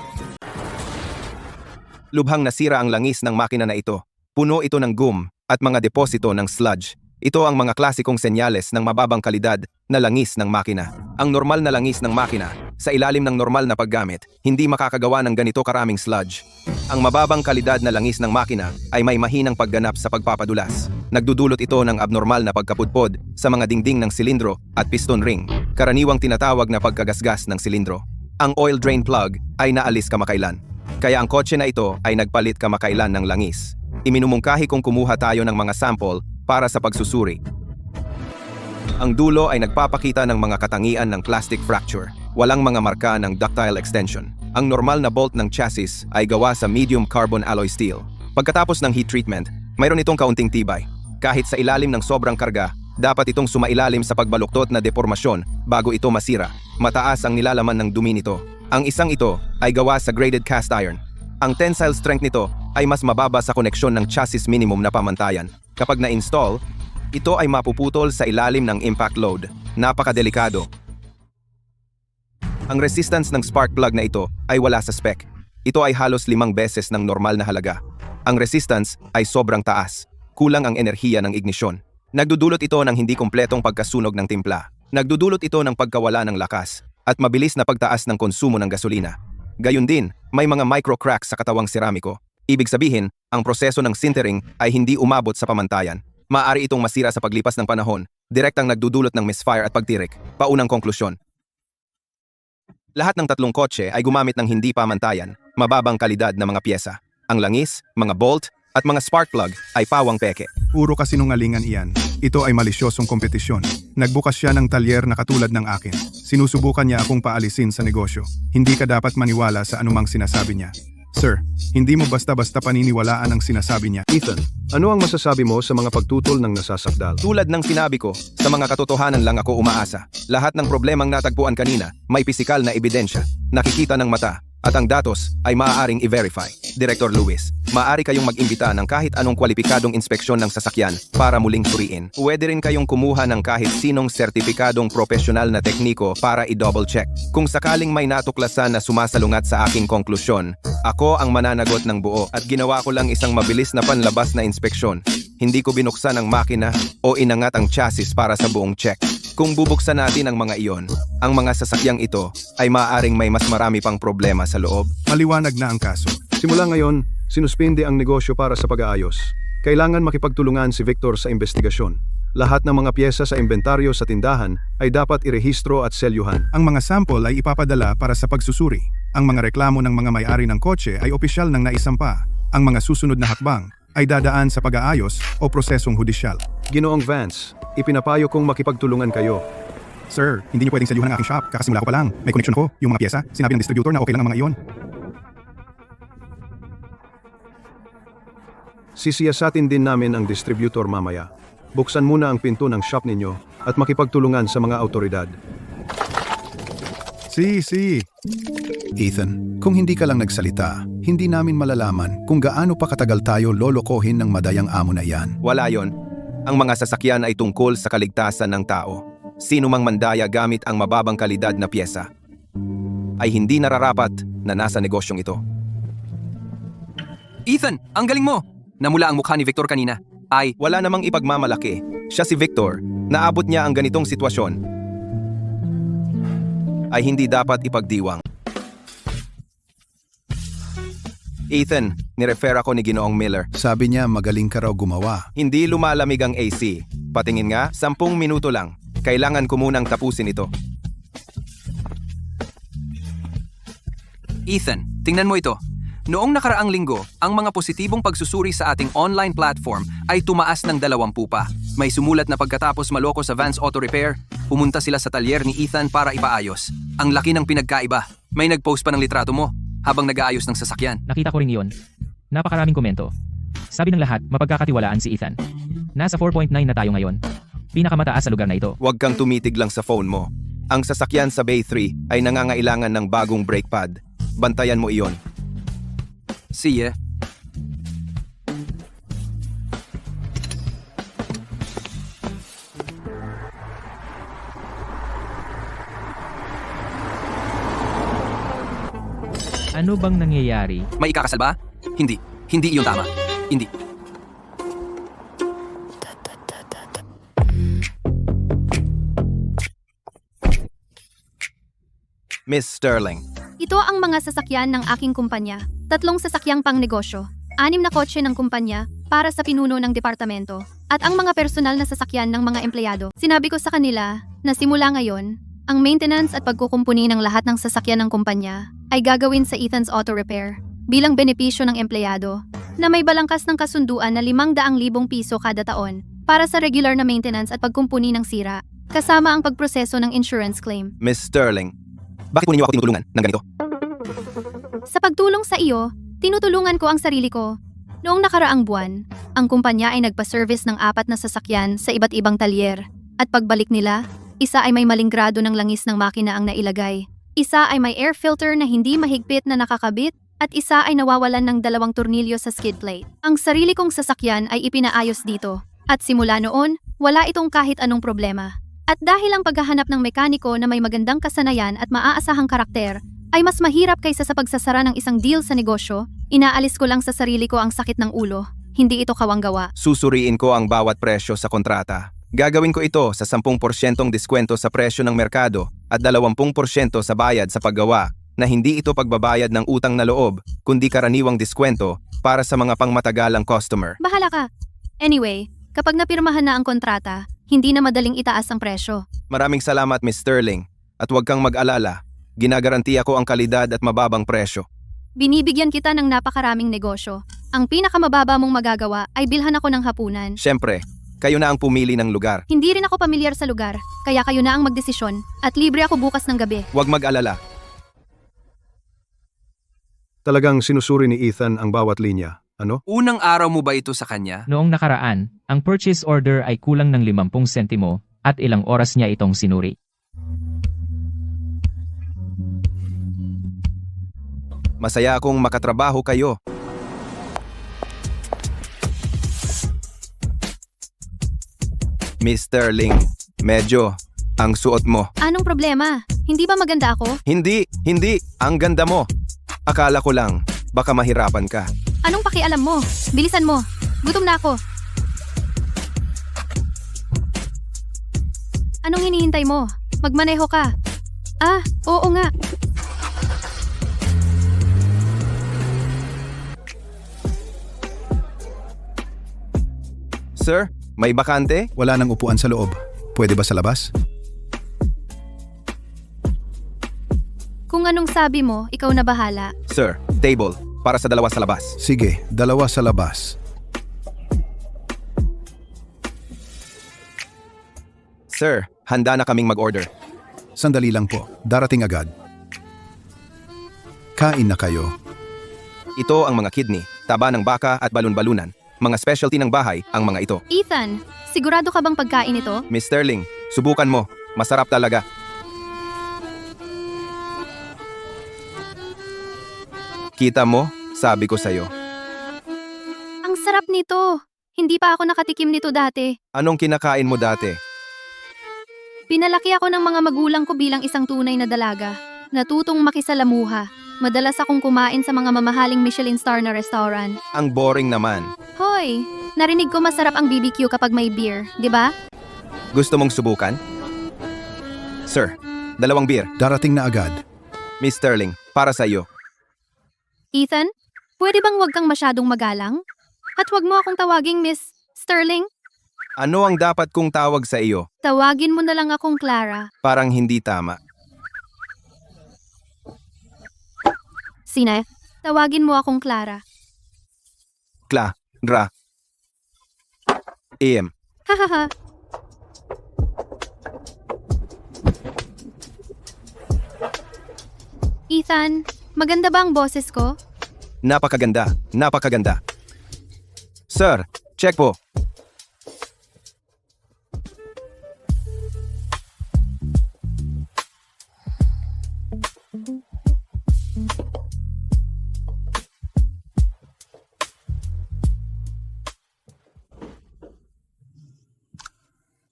Lubhang nasira ang langis ng makina na ito. Puno ito ng gum at mga deposito ng sludge. Ito ang mga klasikong senyales ng mababang kalidad na langis ng makina. Ang normal na langis ng makina, sa ilalim ng normal na paggamit, hindi makakagawa ng ganito karaming sludge. Ang mababang kalidad na langis ng makina ay may mahinang pagganap sa pagpapadulas. Nagdudulot ito ng abnormal na pagkapudpod sa mga dingding ng silindro at piston ring, karaniwang tinatawag na pagkagasgas ng silindro. Ang oil drain plug ay naalis kamakailan. Kaya ang kotse na ito ay nagpalit kamakailan ng langis. Iminumungkahi kong kumuha tayo ng mga sample para sa pagsusuri. Ang dulo ay nagpapakita ng mga katangian ng plastic fracture. walang mga marka ng ductile extension. Ang normal na bolt ng chassis ay gawa sa medium carbon alloy steel. Pagkatapos ng heat treatment, mayroon itong kaunting tibay. Kahit sa ilalim ng sobrang karga, dapat itong sumailalim sa pagbaluktot na depormasyon bago ito masira. Mataas ang nilalaman ng dumi nito. Ang isang ito ay gawa sa graded cast iron. Ang tensile strength nito ay mas mababa sa koneksyon ng chassis minimum na pamantayan. Kapag na-install, ito ay mapuputol sa ilalim ng impact load. Napakadelikado. Ang resistance ng spark plug na ito ay wala sa spec. Ito ay halos 5 beses ng normal na halaga. Ang resistance ay sobrang taas. Kulang ang enerhiya ng ignisyon. Nagdudulot ito ng hindi kumpletong pagkasunog ng timpla. Nagdudulot ito ng pagkawala ng lakas at mabilis na pagtaas ng konsumo ng gasolina. Gayun din, may mga micro-cracks sa katawang seramiko. Ibig sabihin, ang proseso ng sintering ay hindi umabot sa pamantayan. Maaari itong masira sa paglipas ng panahon, direktang nagdudulot ng misfire at pagtirik. Paunang konklusyon. Lahat ng 3 kotse ay gumamit ng hindi pamantayan, mababang kalidad na mga pyesa. Ang langis, mga bolt, at mga spark plug ay pawang peke. Puro kasinungalingan iyan. Ito ay malisyosong kompetisyon. Nagbukas siya ng talyer na katulad ng akin. Sinusubukan niya akong paalisin sa negosyo. Hindi ka dapat maniwala sa anumang sinasabi niya. Sir, hindi mo basta-basta paniniwalaan ang sinasabi niya. Ethan, ano ang masasabi mo sa mga pagtutol ng nasasakdal? Tulad ng sinabi ko, sa mga katotohanan lang ako umaasa. Lahat ng problemang natagpuan kanina, may pisikal na ebidensya, nakikita ng mata, at ang datos ay maaaring i-verify. Director Lewis, maaari kayong mag-imbita ng kahit anong kwalipikadong inspeksyon ng sasakyan para muling suriin. Pwede rin kayong kumuha ng kahit sinong sertipikadong profesional na tekniko para i-double check. Kung sakaling may natuklasan na sumasalungat sa aking konklusyon, ako ang mananagot ng buo at ginawa ko lang isang mabilis na panlabas na inspeksyon. Hindi ko binuksan ang makina o inangat ang chassis para sa buong check. Kung bubuksan natin ang mga iyon, ang mga sasakyang ito ay maaaring may mas marami pang problema sa loob. Maliwanag na ang kaso. Simula ngayon, sinuspinde ang negosyo para sa pag-aayos. Kailangan makipagtulungan si Victor sa investigasyon. Lahat ng mga pyesa sa inventaryo sa tindahan ay dapat irehistro at selyuhan. Ang mga sample ay ipapadala para sa pagsusuri. Ang mga reklamo ng mga may-ari ng kotse ay opisyal ng naisampa. Ang mga susunod na hakbang ay dadaan sa pag-aayos o prosesong hudisyal. Ginoong Vance, ipinapayo kong makipagtulungan kayo. Sir, hindi niyo pwedeng selyuhan ang aking shop. Kakasimula ko pa lang. May connection ko. Yung mga pyesa, sinabi ng distributor na okay lang ang mga iyon. Sisiyasatin din namin ang distributor mamaya. Buksan muna ang pinto ng shop ninyo at makipagtulungan sa mga autoridad. Si. Ethan, kung hindi ka lang nagsalita, hindi namin malalaman kung gaano pa katagal tayo lolokohin ng madayang amo na yan. Wala yon. Ang mga sasakyan ay tungkol sa kaligtasan ng tao. Sino mang mandaya gamit ang mababang kalidad na pyesa ay hindi nararapat na nasa negosyong ito. Ethan, ang galing mo! Namula ang mukha ni Victor kanina. Wala namang ipagmamalaki. Siya si Victor. Naabot niya ang ganitong sitwasyon ay hindi dapat ipagdiwang. Ethan, nirefer ako ni Ginoong Miller. Sabi niya magaling ka raw gumawa. Hindi lumalamig ang AC. Patingin nga, 10 minuto lang. Kailangan ko munang tapusin ito. Ethan, tingnan mo ito. Noong nakaraang linggo, ang mga positibong pagsusuri sa ating online platform ay tumaas ng 20 pa. May sumulat na pagkatapos maloko sa Vance Auto Repair, pumunta sila sa talyer ni Ethan para ipaayos. Ang laki ng pinagkaiba. May nag-post pa ng litrato mo habang nag-aayos ng sasakyan. Nakita ko rin iyon. Napakaraming komento. Sabi ng lahat, mapagkakatiwalaan si Ethan. Nasa 4.9 na tayo ngayon. Pinakamataas sa lugar na ito. Huwag kang tumitig lang sa phone mo. Ang sasakyan sa Bay 3 ay nangangailangan ng bagong brake pad. Bantayan mo iyon. See ya. Ano bang nangyayari? May ikakasal ba? Hindi. Hindi iyon tama. Hindi. Miss Sterling, Ito ang mga sasakyan ng aking kumpanya. 3 sasakyang pang negosyo. 6 na kotse ng kumpanya para sa pinuno ng departamento. At ang mga personal na sasakyan ng mga empleyado. Sinabi ko sa kanila na simula ngayon, ang maintenance at pagkukumpuni ng lahat ng sasakyan ng kumpanya ay gagawin sa Ethan's Auto Repair bilang benepisyo ng empleyado na may balangkas ng kasunduan na 500,000 piso kada taon para sa regular na maintenance at pagkumpuni ng sira kasama ang pagproseso ng insurance claim. Miss Sterling, Bakit mo ninyo ako tinutulungan ng ganito? Sa pagtulong sa iyo, tinutulungan ko ang sarili ko. Noong nakaraang buwan, ang kumpanya ay nagpa-service ng 4 na sasakyan sa iba't ibang talyer. At pagbalik nila, isa ay may maling grado ng langis ng makina ang nailagay. Isa ay may air filter na hindi mahigpit na nakakabit at isa ay nawawalan ng 2 tornilyo sa skid plate. Ang sarili kong sasakyan ay ipinaayos dito. At simula noon, wala itong kahit anong problema. At dahil ang paghahanap ng mekaniko na may magandang kasanayan at maaasahang karakter ay mas mahirap kaysa sa pagsasara ng isang deal sa negosyo, inaalis ko lang sa sarili ko ang sakit ng ulo. Hindi ito kawanggawa. Susuriin ko ang bawat presyo sa kontrata. Gagawin ko ito sa 10% diskwento sa presyo ng merkado at 20% sa bayad sa paggawa na hindi ito pagbabayad ng utang na loob kundi karaniwang diskwento para sa mga pangmatagalang customer. Bahala ka. Anyway, kapag napirmahan na ang kontrata, hindi na madaling itaas ang presyo. Maraming salamat, Miss Sterling. At huwag kang mag-alala. Ginagarantiya ko ang kalidad at mababang presyo. Binibigyan kita ng napakaraming negosyo. Ang pinakamababa mong magagawa ay bilhan ako ng hapunan. Siyempre, kayo na ang pumili ng lugar. Hindi rin ako pamilyar sa lugar, kaya kayo na ang magdesisyon at libre ako bukas ng gabi. Huwag mag-alala. Talagang sinusuri ni Ethan ang bawat linya. Ano? Unang araw mo ba ito sa kanya? Noong nakaraan, ang purchase order ay kulang ng 50 sentimo at ilang oras niya itong sinuri. Masaya akong makatrabaho kayo. Miss Sterling, medyo ang suot mo. Anong problema? Hindi ba maganda ako? Hindi. Ang ganda mo. Akala ko lang, baka mahirapan ka. Anong pakialam mo? Bilisan mo. Gutom na ako. Anong hinihintay mo? Magmaneho ka. Ah, oo nga. Sir, may bakante? Wala nang upuan sa loob. Pwede ba sa labas? Kung anong sabi mo, ikaw na bahala. Sir, table. Para sa 2 sa labas. Sige, 2 sa labas. Sir, handa na kaming mag-order. Sandali lang po. Darating agad. Kain na kayo. Ito ang mga kidney, taba ng baka at balon-balunan. Mga specialty ng bahay ang mga ito. Ethan, sigurado ka bang pagkain ito? Miss Sterling, subukan mo. Masarap talaga. Kita mo? Sabi ko sa'yo. Ang sarap nito. Hindi pa ako nakatikim nito dati. Anong kinakain mo dati? Pinalaki ako ng mga magulang ko bilang isang tunay na dalaga. Natutong makisalamuha. Madalas akong kumain sa mga mamahaling Michelin star na restaurant. Ang boring naman. Hoy, narinig ko masarap ang BBQ kapag may beer, di ba? Gusto mong subukan? Sir, 2 beer. Darating na agad. Miss Sterling, para sa iyo. Ethan, pwede bang wag kang masyadong magalang? At wag mo akong tawaging Miss Sterling? Ano ang dapat kong tawag sa iyo? Tawagin mo na lang akong Clara. Parang hindi tama. Sine, tawagin mo akong Clara. Clara. AM. Hahaha. Ethan, maganda ba ang boses ko? Napakaganda. Sir, check po.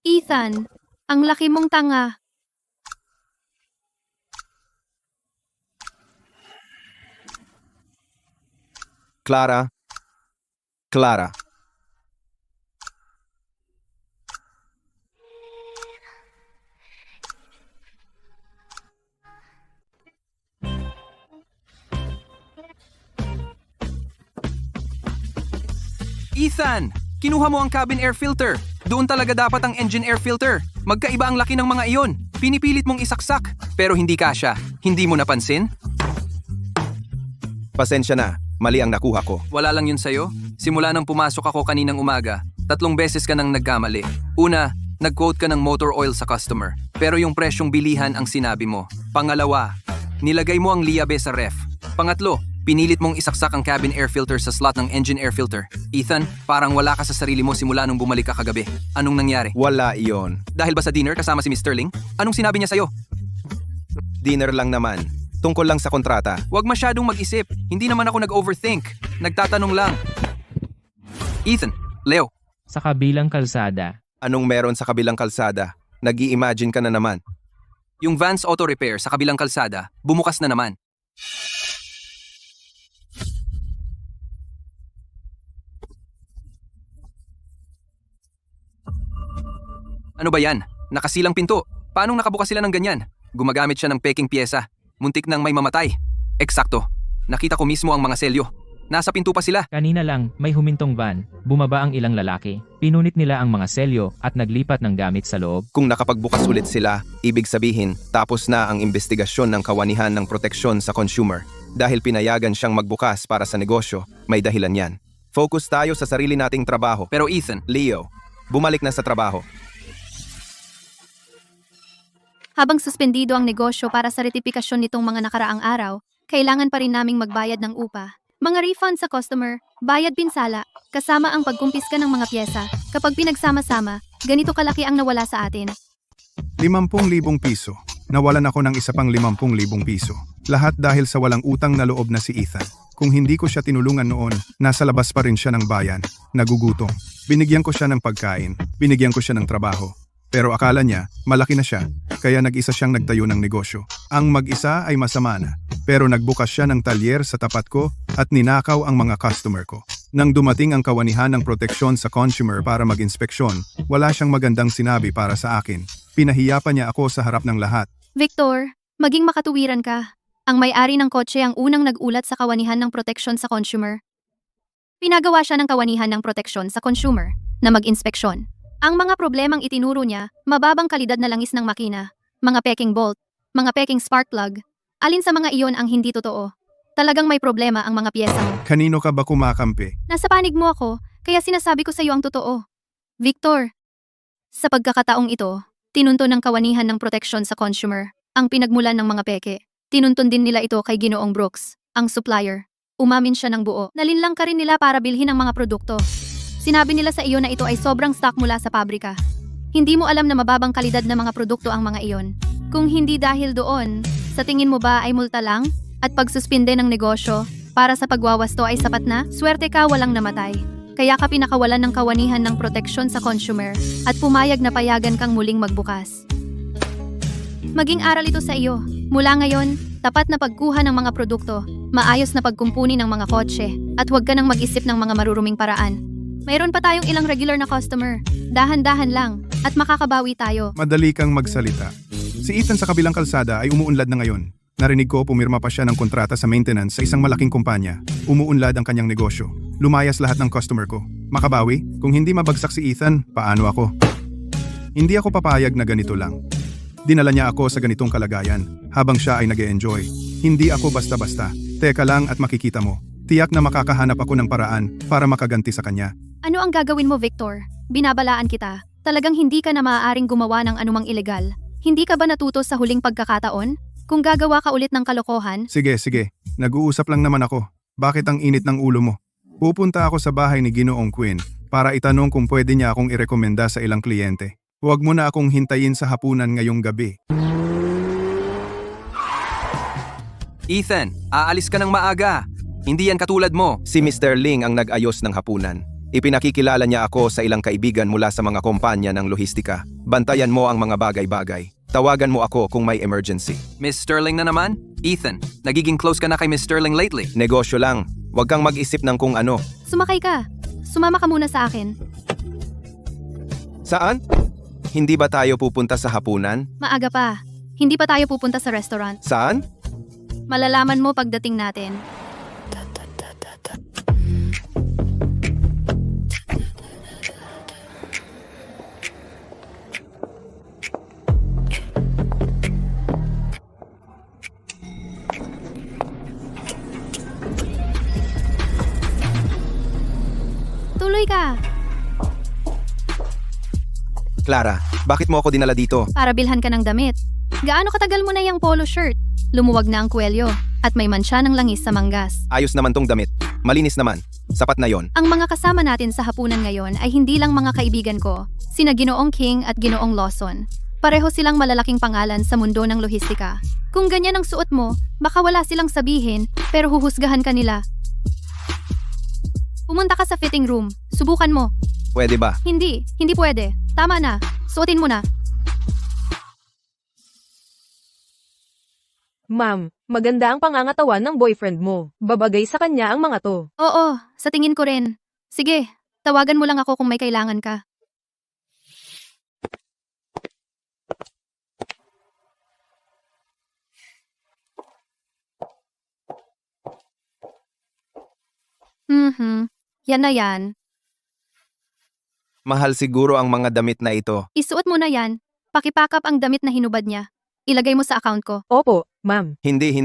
Ethan, ang laki mong tanga. Clara. Ethan! Kinuha mo ang cabin air filter. Doon talaga dapat ang engine air filter. Magkaiba ang laki ng mga iyon. Pinipilit mong isaksak, pero hindi kasya. Hindi mo napansin? Pasensya na. Mali ang nakuha ko. Wala lang yun sa'yo. Simula nang pumasok ako kaninang umaga, 3 beses ka nang nagkamali. Una, nag-quote ka ng motor oil sa customer. Pero yung presyong bilihan ang sinabi mo. Pangalawa, nilagay mo ang liabe sa ref. Pangatlo, pinilit mong isaksak ang cabin air filter sa slot ng engine air filter. Ethan, parang wala ka sa sarili mo simula nung bumalik ka kagabi. Anong nangyari? Wala iyon. Dahil ba sa dinner kasama si Miss Sterling? Anong sinabi niya sa'yo? Dinner lang naman. Tungkol lang sa kontrata. Huwag masyadong mag-isip. Hindi naman ako nag-overthink. Nagtatanong lang. Ethan, Leo, Sa kabilang kalsada, Anong meron sa kabilang kalsada? Nag-i-imagine ka na naman. yung Vance Auto Repair sa kabilang kalsada, bumukas na naman. Ano ba yan? Nakasilang pinto. Paanong nakabukas sila ng ganyan? Gumagamit siya ng peking pyesa. Muntik nang may mamatay. Eksakto. Nakita ko mismo ang mga selyo. Nasa pinto pa sila. kanina lang may humintong van, bumaba ang ilang lalaki, pinunit nila ang mga selyo at naglipat ng gamit sa loob. Kung nakapagbukas ulit sila, ibig sabihin, tapos na ang investigasyon ng kawanihan ng proteksyon sa consumer. Dahil pinayagan siyang magbukas para sa negosyo, may dahilan yan. Focus tayo sa sarili nating trabaho. Pero Ethan, Leo, bumalik na sa trabaho. Habang suspendido ang negosyo para sa retipikasyon nitong mga nakaraang araw, kailangan pa rin naming magbayad ng upa. Mga refund sa customer, bayad pinsala, kasama ang pagkumpiska ng mga pyesa. Kapag pinagsama-sama, ganito kalaki ang nawala sa atin. 50,000 piso. Nawalan ako ng isa pang 50,000 piso. Lahat dahil sa walang utang na loob na si Ethan. Kung hindi ko siya tinulungan noon, nasa labas pa rin siya ng bayan, nagugutom. Binigyan ko siya ng pagkain, binigyan ko siya ng trabaho. Pero akala niya, malaki na siya, kaya nag-isa siyang nagtayo ng negosyo. Ang mag-isa ay masama na, pero nagbukas siya ng talyer sa tapat ko at ninakaw ang mga customer ko. Nang dumating ang kawanihan ng proteksyon sa consumer para mag-inspeksyon, wala siyang magandang sinabi para sa akin. Pinahiya pa niya ako sa harap ng lahat. Victor, maging makatuwiran ka. Ang may-ari ng kotse ang unang nag-ulat sa kawanihan ng proteksyon sa consumer. Pinagawa siya ng kawanihan ng proteksyon sa consumer na mag-inspeksyon. Ang mga problemang itinuro niya, mababang kalidad na langis ng makina, mga peking bolt, mga peking spark plug. Alin sa mga iyon ang hindi totoo? Talagang may problema ang mga piyesa mo. Kanino ka ba kumakampi? Nasa panig mo ako, kaya sinasabi ko sa iyo ang totoo. Victor, sa pagkakataong ito, tinunto ng kawanihan ng proteksyon sa consumer ang pinagmulan ng mga peke. Tinunton din nila ito kay Ginoong Brooks, ang supplier. Umamin siya ng buo. Nalinlang ka rin nila para bilhin ang mga produkto. Sinabi nila sa iyo na ito ay sobrang stock mula sa pabrika. Hindi mo alam na mababang kalidad na mga produkto ang mga iyon. Kung hindi dahil doon, sa tingin mo ba ay multa lang? At pagsuspinde ng negosyo para sa pagwawasto ay sapat na? Swerte ka walang namatay. Kaya ka pinakawalan ng kawanihan ng proteksyon sa consumer at pumayag na payagan kang muling magbukas. Maging aral ito sa iyo. Mula ngayon, tapat na pagkuha ng mga produkto, maayos na pagkumpuni ng mga kotse, at huwag ka nang mag-isip ng mga maruruming paraan. Mayroon pa tayong ilang regular na customer. Dahan-dahan lang at makakabawi tayo. Madali kang magsalita. Si Ethan sa kabilang kalsada ay umuunlad na ngayon. Narinig ko pumirma pa siya ng kontrata sa maintenance sa isang malaking kumpanya. Umuunlad ang kanyang negosyo. Lumayas lahat ng customer ko. Makabawi? Kung hindi mabagsak si Ethan, paano ako? Hindi ako papayag na ganito lang. Dinala niya ako sa ganitong kalagayan habang siya ay nag-e-enjoy. Hindi ako basta-basta. Teka lang at makikita mo. Tiyak na makakahanap ako ng paraan para makaganti sa kanya. Ano ang gagawin mo, Victor? Binabalaan kita. Talagang hindi ka na maaaring gumawa ng anumang ilegal. Hindi ka ba natuto sa huling pagkakataon? Kung gagawa ka ulit ng kalokohan? Sige. Nag-uusap lang naman ako. Bakit ang init ng ulo mo? Pupunta ako sa bahay ni Ginoong Quinn para itanong kung pwede niya akong irekomenda sa ilang kliyente. Huwag mo na akong hintayin sa hapunan ngayong gabi. Ethan, aalis ka ng maaga. Hindi yan katulad mo. Si Mr. Ling ang nag-ayos ng hapunan. Ipinakikilala niya ako sa ilang kaibigan mula sa mga kumpanya ng lohistika. Bantayan mo ang mga bagay-bagay. Tawagan mo ako kung may emergency. Miss Sterling na naman? Ethan, nagiging close ka na kay Miss Sterling lately. Negosyo lang. Huwag kang mag-isip ng kung ano. Sumakay ka. Sumama ka muna sa akin. Saan? Hindi ba tayo pupunta sa hapunan? Maaga pa. Hindi pa tayo pupunta sa restaurant. Saan? Malalaman mo pagdating natin. Tuloy ka. Clara, bakit mo ako dinala dito? Para bilhan ka ng damit. Gaano katagal mo na yung polo shirt? lumuwag na ang kwelyo, at may mansya ng langis sa manggas. Ayos naman tong damit. Malinis naman. Sapat na yon. Ang mga kasama natin sa hapunan ngayon ay hindi lang mga kaibigan ko, sina Ginoong King at Ginoong Lawson. Pareho silang malalaking pangalan sa mundo ng lohistika. Kung ganyan ang suot mo, baka wala silang sabihin, pero huhusgahan ka nila. Pumunta ka sa fitting room. Subukan mo. Pwede ba? Hindi pwede. Tama na. Suotin mo na. Ma'am, maganda ang pangangatawan ng boyfriend mo. Babagay sa kanya ang mga to. Oo, sa tingin ko rin. Sige, tawagan mo lang ako kung may kailangan ka. Yan na yan. Mahal siguro ang mga damit na ito. Isuot mo na yan. Pakipakap ang damit na hinubad niya. Ilagay mo sa account ko. Opo, ma'am. Hindi.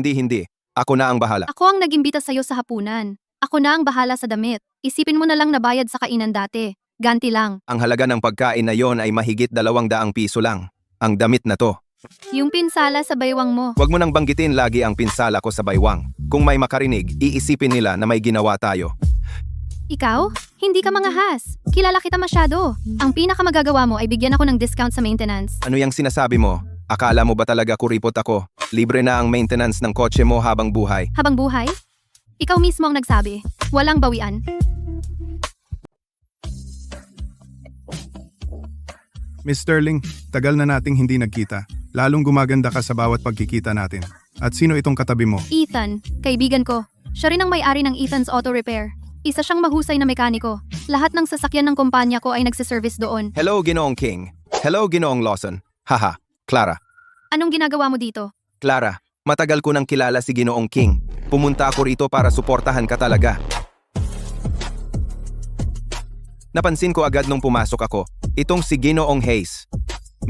Ako na ang bahala. Ako ang nag-imbita sa'yo sa hapunan. Ako na ang bahala sa damit. Isipin mo na lang na bayad sa kainan dati. Ganti lang. Ang halaga ng pagkain na yon ay mahigit 200 piso lang. Ang damit na to. Yung pinsala sa baywang mo. Huwag mo nang banggitin lagi ang pinsala ko sa baywang. Kung may makarinig, iisipin nila na may ginawa tayo. Ikaw? Hindi ka mangahas. Kilala kita masyado. Ang pinakamagagawa mo ay bigyan ako ng discount sa maintenance. Ano yung sinasabi mo? Akala mo ba talaga kuripot ako? Libre na ang maintenance ng kotse mo habang buhay. Habang buhay? Ikaw mismo ang nagsabi. Walang bawian. Miss Sterling, tagal na nating hindi nagkita. Lalong gumaganda ka sa bawat pagkikita natin. At sino itong katabi mo? Ethan, kaibigan ko. Siya rin ang may-ari ng Ethan's Auto Repair. Isa siyang mahusay na mekaniko. Lahat ng sasakyan ng kumpanya ko ay nagsiservice doon. Hello, Ginoong King. Hello, Ginoong Lawson. Haha, Clara. Anong ginagawa mo dito? Clara, matagal ko nang kilala si Ginoong King. Pumunta ako rito para suportahan ka talaga. Napansin ko agad nung pumasok ako, itong si Ginoong Hayes.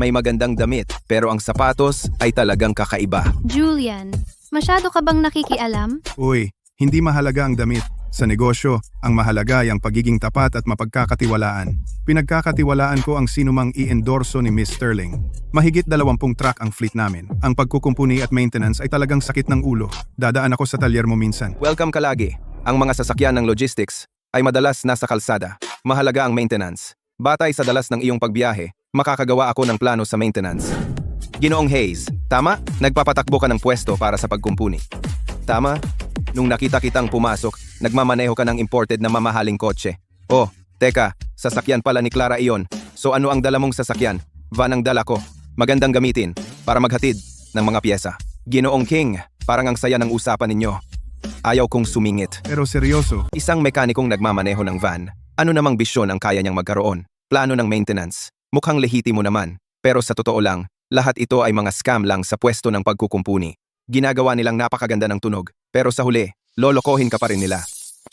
May magandang damit, pero ang sapatos ay talagang kakaiba. Julian, masyado ka bang nakikialam? Uy, hindi mahalaga ang damit. Sa negosyo, ang mahalaga ay ang pagiging tapat at mapagkakatiwalaan. Pinagkakatiwalaan ko ang sinumang i-endorso ni Miss Sterling. Mahigit 20 truck ang fleet namin. Ang pagkukumpuni at maintenance ay talagang sakit ng ulo. Dadaan ako sa talyer mo minsan. Welcome ka lagi. Ang mga sasakyan ng logistics ay madalas nasa kalsada. Mahalaga ang maintenance. Batay sa dalas ng iyong pagbiyahe, makakagawa ako ng plano sa maintenance. Ginoong Hayes, tama? Nagpapatakbo ka ng pwesto para sa pagkumpuni. Tama? Nung nakita kitang pumasok, nagmamaneho ka ng imported na mamahaling kotse. Oh, teka, sasakyan pala ni Clara iyon. So ano ang dala mong sasakyan? Van ang dala ko. Magandang gamitin para maghatid ng mga pyesa. Ginoong King, parang ang saya ng usapan ninyo. Ayaw kong sumingit. Pero seryoso, Isang mekanikong nagmamaneho ng van. Ano namang bisyon ang kaya niyang magkaroon? Plano ng maintenance. Mukhang lehitimo naman. Pero sa totoo lang, lahat ito ay mga scam lang sa pwesto ng pagkukumpuni. Ginagawa nilang napakaganda ng tunog, pero sa huli, lolokohin ka pa rin nila.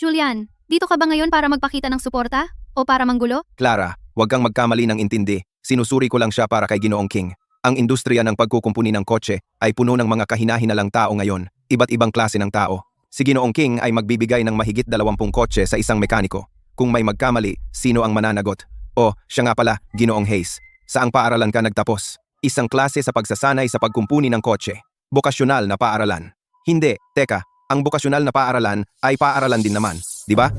Julian, dito ka ba ngayon para magpakita ng suporta? O para manggulo? Clara, huwag kang magkamali ng intindi. Sinusuri ko lang siya para kay Ginoong King. Ang industriya ng pagkukumpuni ng kotse ay puno ng mga kahina-hinalang tao ngayon, iba't ibang klase ng tao. Si Ginoong King ay magbibigay ng mahigit 20 kotse sa isang mekaniko. Kung may magkamali, sino ang mananagot? O, siya nga pala, Ginoong Hayes. Saang paaralan ka nagtapos? Isang klase sa pagsasanay sa pagkumpuni ng kotse. Bokasyonal na paaralan. Hindi, teka, ang bokasyonal na paaralan ay paaralan din naman, di ba?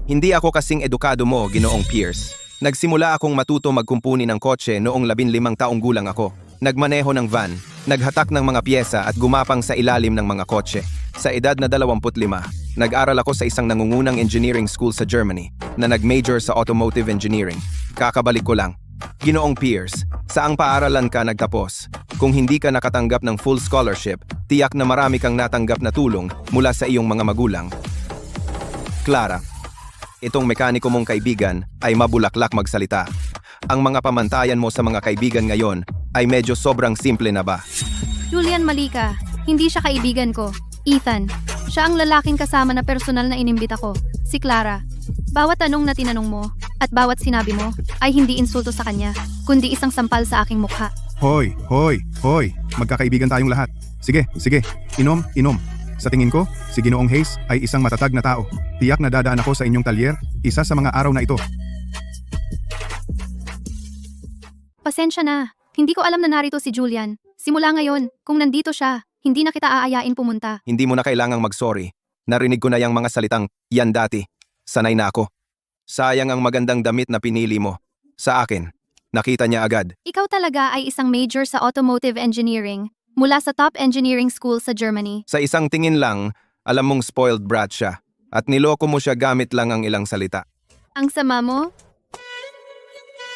Hindi ako kasing edukado mo, Ginoong Pierce. Nagsimula akong matuto magkumpuni ng kotse noong 15 taong gulang ako. Nagmaneho ng van, naghatak ng mga pyesa at gumapang sa ilalim ng mga kotse. Sa edad na 25, nag-aral ako sa isang nangungunang engineering school sa Germany na nag-major sa automotive engineering. Kakabalik ko lang. Ginoong Pierce, saang paaralan ka nagtapos? Kung hindi ka nakatanggap ng full scholarship, tiyak na marami kang natanggap na tulong mula sa iyong mga magulang. Clara, itong mekaniko mong kaibigan ay mabulaklak magsalita. Ang mga pamantayan mo sa mga kaibigan ngayon ay medyo sobrang simple na ba? Julian, mali ka. Hindi siya kaibigan ko. Ethan, siya ang lalaking kasama na personal na inimbita ko. Si Clara. Bawat tanong na tinanong mo at bawat sinabi mo ay hindi insulto sa kanya, kundi isang sampal sa aking mukha. hoy. Magkakaibigan tayong lahat. Sige, inom. Sa tingin ko, si Ginoong Hayes ay isang matatag na tao. Tiyak na dadaan ako sa inyong talyer, isa sa mga araw na ito. Pasensya na. Hindi ko alam na narito si Julian. Simula ngayon, kung nandito siya, hindi na kita aayain pumunta. Hindi mo na kailangang mag-sorry. Narinig ko na yung mga salitang, yan dati. Sanay na ako. Sayang ang magandang damit na pinili mo. Sa akin, nakita niya agad. Ikaw talaga ay isang major sa automotive engineering mula sa top engineering school sa Germany. Sa isang tingin lang, alam mong spoiled brat siya. At niloko mo siya gamit lang ang ilang salita. Ang sama mo?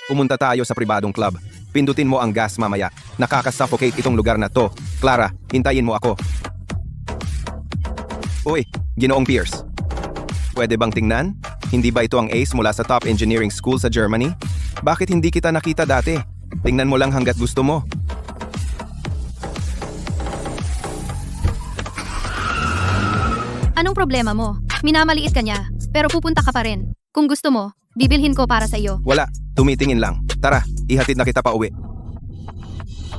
Pumunta tayo sa pribadong club. Pindutin mo ang gas mamaya. Nakakasuffocate itong lugar na to. Clara, hintayin mo ako. Uy, Ginoong Pierce. Pwede bang tingnan? Hindi ba ito ang ace mula sa top engineering school sa Germany? Bakit hindi kita nakita dati? Tingnan mo lang hanggat gusto mo. Anong problema mo? Minamaliit ka niya, pero pupunta ka pa rin. Kung gusto mo, bibilhin ko para sa iyo. Wala, tumitingin lang. Tara, ihatid na kita pa uwi.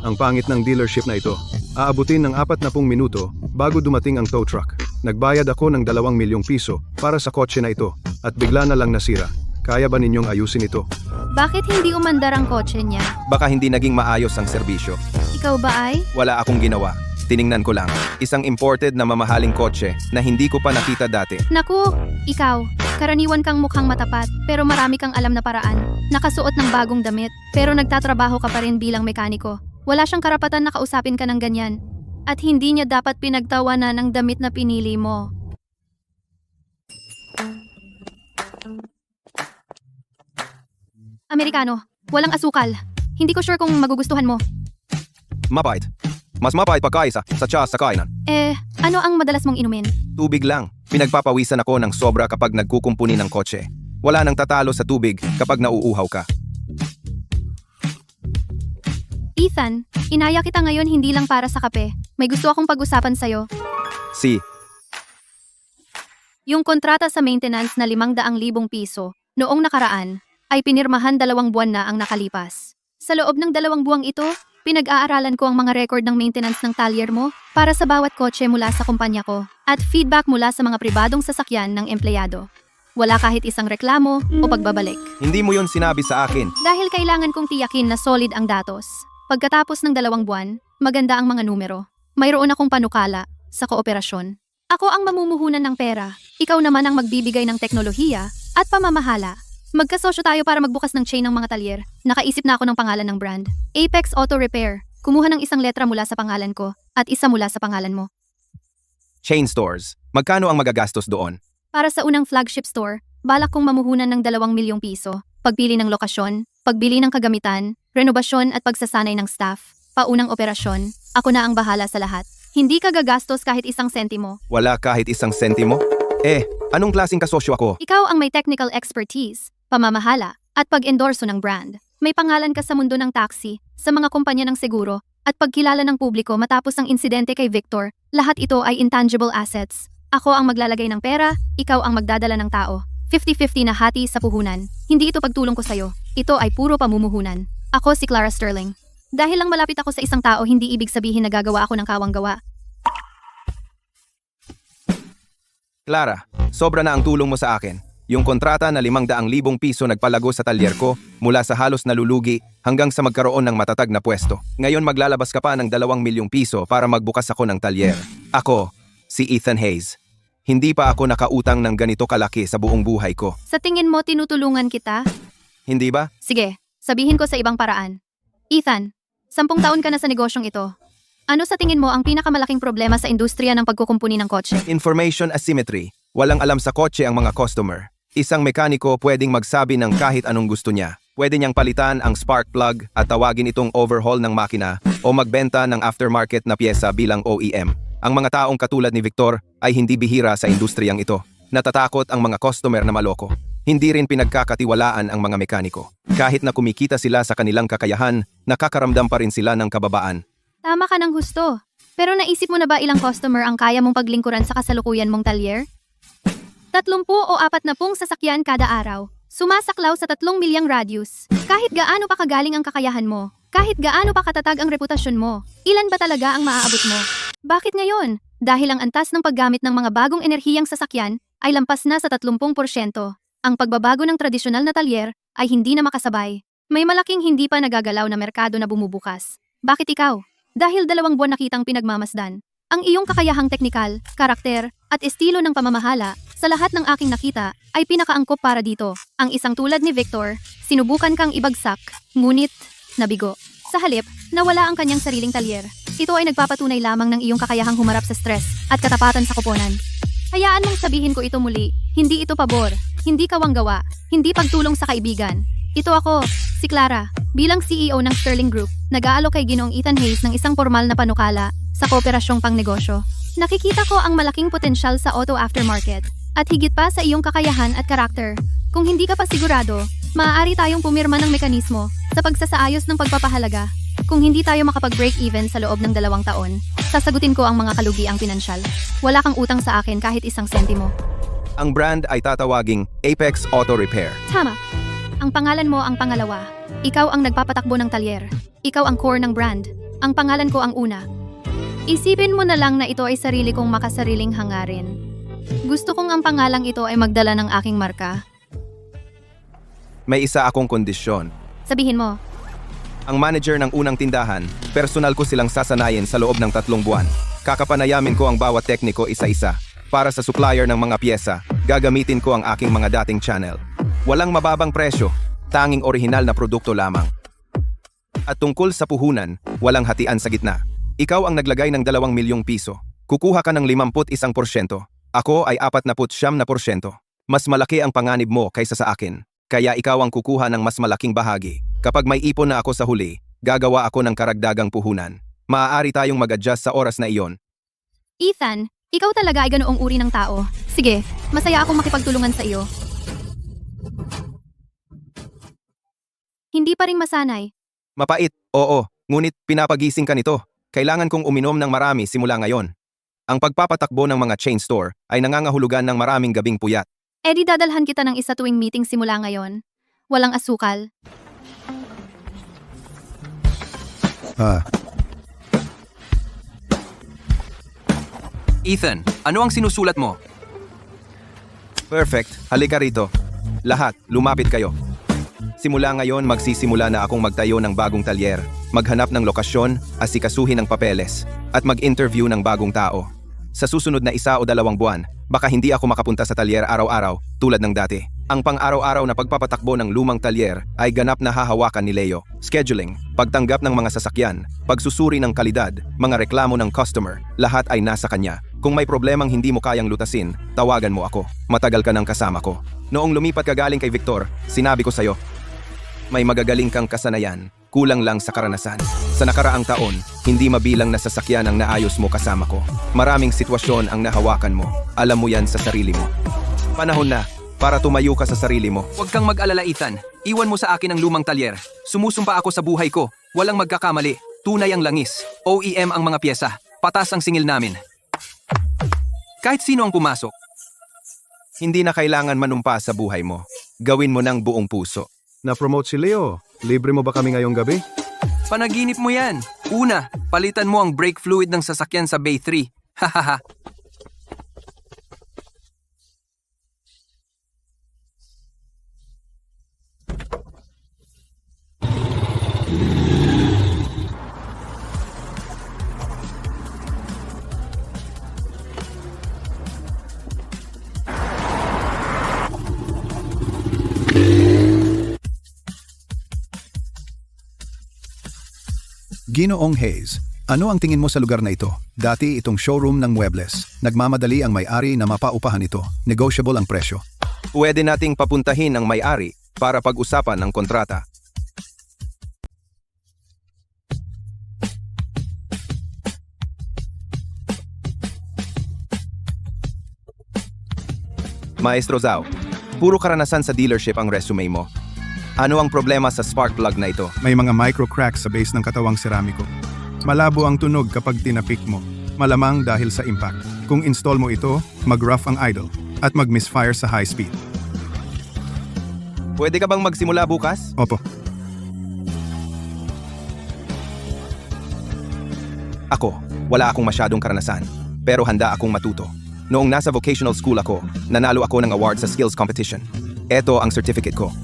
Ang pangit ng dealership na ito. Aabutin ng 40 minuto bago dumating ang tow truck. Nagbayad ako ng 2 milyong piso para sa kotse na ito at bigla na lang nasira. Kaya ba ninyong ayusin ito? Bakit hindi umandar ang kotse niya? Baka hindi naging maayos ang serbisyo. Ikaw ba ay? Wala akong ginawa. Tiningnan ko lang. Isang imported na mamahaling kotse na hindi ko pa nakita dati. Naku, ikaw. Karaniwan kang mukhang matapat, pero marami kang alam na paraan. Nakasuot ng bagong damit, pero nagtatrabaho ka pa rin bilang mekaniko. Wala siyang karapatan na kausapin ka ng ganyan. At hindi niya dapat pinagtawanan ng damit na pinili mo. Amerikano, walang asukal. Hindi ko sure kung magugustuhan mo. Mapait. Mas mapait pa kaysa sa tsa sa kainan. Ano ang madalas mong inumin? Tubig lang. Pinagpapawisan ako ng sobra kapag nagkukumpuni ng kotse. Wala nang tatalo sa tubig kapag nauuhaw ka. Ethan, inaya kita ngayon hindi lang para sa kape. May gusto akong pag-usapan sa'yo. Si, Yung kontrata sa maintenance na 500,000 piso noong nakaraan ay pinirmahan 2 buwan na ang nakalipas. Sa loob ng 2 buwang ito, pinag-aaralan ko ang mga record ng maintenance ng talyer mo para sa bawat kotse mula sa kumpanya ko at feedback mula sa mga pribadong sasakyan ng empleyado. Wala kahit isang reklamo o pagbabalik. hindi mo yon sinabi sa akin. Dahil kailangan kong tiyakin na solid ang datos. Pagkatapos ng 2 buwan, maganda ang mga numero. Mayroon akong panukala sa kooperasyon. Ako ang mamumuhunan ng pera. Ikaw naman ang magbibigay ng teknolohiya at pamamahala. Magkasosyo tayo para magbukas ng chain ng mga talyer. Nakaisip na ako ng pangalan ng brand. Apex Auto Repair. Kumuha ng isang letra mula sa pangalan ko at isa mula sa pangalan mo. Chain stores. Magkano ang magagastos doon? Para sa unang flagship store, balak kong mamuhunan ng 2 milyong piso. Pagpili ng lokasyon, pagbili ng kagamitan, renobasyon at pagsasanay ng staff. Paunang operasyon, ako na ang bahala sa lahat. Hindi ka gagastos kahit isang sentimo. Wala kahit isang sentimo? Anong klaseng kasosyo ako? Ikaw ang may technical expertise, pamamahala, at pag-endorso ng brand. May pangalan ka sa mundo ng taxi, sa mga kumpanya ng seguro, at pagkilala ng publiko matapos ang insidente kay Victor. Lahat ito ay intangible assets. Ako ang maglalagay ng pera, ikaw ang magdadala ng tao. 50-50 na hati sa puhunan. Hindi ito pagtulong ko sa'yo. Ito ay puro pamumuhunan. Ako si Clara Sterling. Dahil lang malapit ako sa isang tao, hindi ibig sabihin na gagawa ako ng kawang gawa. Clara, sobra na ang tulong mo sa akin. Yung kontrata na 500,000 piso nagpalago sa talyer ko mula sa halos nalulugi hanggang sa magkaroon ng matatag na pwesto. Ngayon maglalabas ka pa ng 2 milyong piso para magbukas ako ng talyer. Ako, si Ethan Hayes. Hindi pa ako nakautang ng ganito kalaki sa buong buhay ko. Sa tingin mo tinutulungan kita? Hindi ba? Sige, sabihin ko sa ibang paraan. Ethan, 10 taon ka na sa negosyong ito. Ano sa tingin mo ang pinakamalaking problema sa industriya ng pagkukumpuni ng kotse? Information asymmetry. Walang alam sa kotse ang mga customer. Isang mekaniko pwedeng magsabi ng kahit anong gusto niya. Pwede niyang palitan ang spark plug at tawagin itong overhaul ng makina o magbenta ng aftermarket na pyesa bilang OEM. Ang mga taong katulad ni Victor ay hindi bihira sa industriyang ito. Natatakot ang mga customer na maloko. Hindi rin pinagkakatiwalaan ang mga mekaniko. Kahit na kumikita sila sa kanilang kakayahan, nakakaramdam pa rin sila ng kababaan. Tama ka ng husto. Pero naisip mo na ba ilang customer ang kaya mong paglingkuran sa kasalukuyan mong talyer? 30 o 40 sasakyan kada araw. Sumasaklaw sa 3 milyang radius. Kahit gaano pa kagaling ang kakayahan mo, kahit gaano pa katatag ang reputasyon mo, ilan ba talaga ang maaabot mo? Bakit ngayon? Dahil ang antas ng paggamit ng mga bagong enerhiyang sasakyan ay lampas na sa 30%. Ang pagbabago ng tradisyonal na talyer ay hindi na makasabay. May malaking hindi pa nagagalaw na merkado na bumubukas. Bakit ikaw? Dahil 2 buwan nakitang pinagmamasdan. Ang iyong kakayahang teknikal, karakter, at estilo ng pamamahala, sa lahat ng aking nakita, ay pinakaangkop para dito. Ang isang tulad ni Victor, sinubukan kang ibagsak, ngunit, nabigo. Sa halip, nawala ang kanyang sariling talyer. Ito ay nagpapatunay lamang ng iyong kakayahang humarap sa stress at katapatan sa koponan. Hayaan mong sabihin ko ito muli, hindi ito pabor, hindi kawanggawa, hindi pagtulong sa kaibigan. Ito ako, si Clara, bilang CEO ng Sterling Group, nag-aalok kay Ginoong Ethan Hayes ng isang formal na panukala sa kooperasyong pangnegosyo. Nakikita ko ang malaking potensyal sa auto aftermarket at higit pa sa iyong kakayahan at karakter. Kung hindi ka pa sigurado, maaari tayong pumirma ng mekanismo sa pagsasaayos ng pagpapahalaga. Kung hindi tayo makapag-break even sa loob ng 2 taon, sasagutin ko ang mga kalugiang pinansyal. Wala kang utang sa akin kahit 1 sentimo. Ang brand ay tatawaging Apex Auto Repair. Tama. Ang pangalan mo ang pangalawa. Ikaw ang nagpapatakbo ng talyer. Ikaw ang core ng brand. Ang pangalan ko ang una. Isipin mo na lang na ito ay sarili kong makasariling hangarin. Gusto kong ang pangalang ito ay magdala ng aking marka. May isa akong kondisyon. Sabihin mo, Ang manager ng unang tindahan, personal ko silang sasanayin sa loob ng 3 buwan. Kakapanayamin ko ang bawat tekniko isa-isa. Para sa supplier ng mga pyesa, gagamitin ko ang aking mga dating channel. Walang mababang presyo, tanging orihinal na produkto lamang. At tungkol sa puhunan, walang hatian sa gitna. Ikaw ang naglagay ng 2 milyong piso. Kukuha ka ng 51%. Ako ay 49%. Mas malaki ang panganib mo kaysa sa akin. Kaya ikaw ang kukuha ng mas malaking bahagi. Kapag may ipon na ako sa huli, gagawa ako ng karagdagang puhunan. Maaari tayong mag-adjust sa oras na iyon. Ethan, ikaw talaga ay ganoong uri ng tao. Sige, masaya akong makipagtulungan sa iyo. Hindi pa rin masanay. Mapait, oo, ngunit pinapagising ka nito. Kailangan kong uminom ng marami simula ngayon. Ang pagpapatakbo ng mga chain store ay nangangahulugan ng maraming gabing puyat. Di dadalhan kita ng isa tuwing meeting simula ngayon. Walang asukal. Ethan, ano ang sinusulat mo? Perfect, halika rito. Lahat, lumapit kayo. Simula ngayon, magsisimula na akong magtayo ng bagong talyer, maghanap ng lokasyon, asikasuhin ng papeles, at mag-interview ng bagong tao. Sa susunod na 1 o 2 buwan, baka hindi ako makapunta sa talyer araw-araw tulad ng dati. Ang pang-araw-araw na pagpapatakbo ng lumang talyer ay ganap na hahawakan ni Leo. Scheduling, pagtanggap ng mga sasakyan, pagsusuri ng kalidad, mga reklamo ng customer, lahat ay nasa kanya. Kung may problemang hindi mo kayang lutasin, tawagan mo ako. Matagal ka nang kasama ko. Noong lumipat ka galing kay Victor, sinabi ko sa'yo, may magagaling kang kasanayan, kulang lang sa karanasan. Sa nakaraang taon, hindi mabilang na sasakyan ang naayos mo kasama ko. Maraming sitwasyon ang nahawakan mo. Alam mo yan sa sarili mo. Panahon na para tumayo ka sa sarili mo. Huwag kang mag-alala, Ethan. Iwan mo sa akin ang lumang talyer. Sumusumpa ako sa buhay ko. Walang magkakamali. Tunay ang langis. OEM ang mga pyesa. Patas ang singil namin. Kahit sino ang pumasok. Hindi na kailangan manumpa sa buhay mo. Gawin mo ng buong puso. Na-promote si Leo. Libre mo ba kami ngayong gabi? Panaginip mo yan. Una, palitan mo ang brake fluid ng sasakyan sa Bay 3. Hahaha. Ginoong Hayes, ano ang tingin mo sa lugar na ito? Dati itong showroom ng muebles. Nagmamadali ang may-ari na mapaupahan ito. Negotiable ang presyo. Pwede nating papuntahin ang may-ari para pag-usapan ng kontrata. Maestro Zhao, puro karanasan sa dealership ang resume mo. Ano ang problema sa spark plug na ito? May mga micro cracks sa base ng katawang seramiko. Malabo ang tunog kapag tinapik mo. Malamang dahil sa impact. Kung install mo ito, mag-rough ang idle at mag-misfire sa high speed. Pwede ka bang magsimula bukas? Opo. Ako, wala akong masyadong karanasan, pero handa akong matuto. Noong nasa vocational school ako, nanalo ako ng award sa skills competition. Ito ang certificate ko.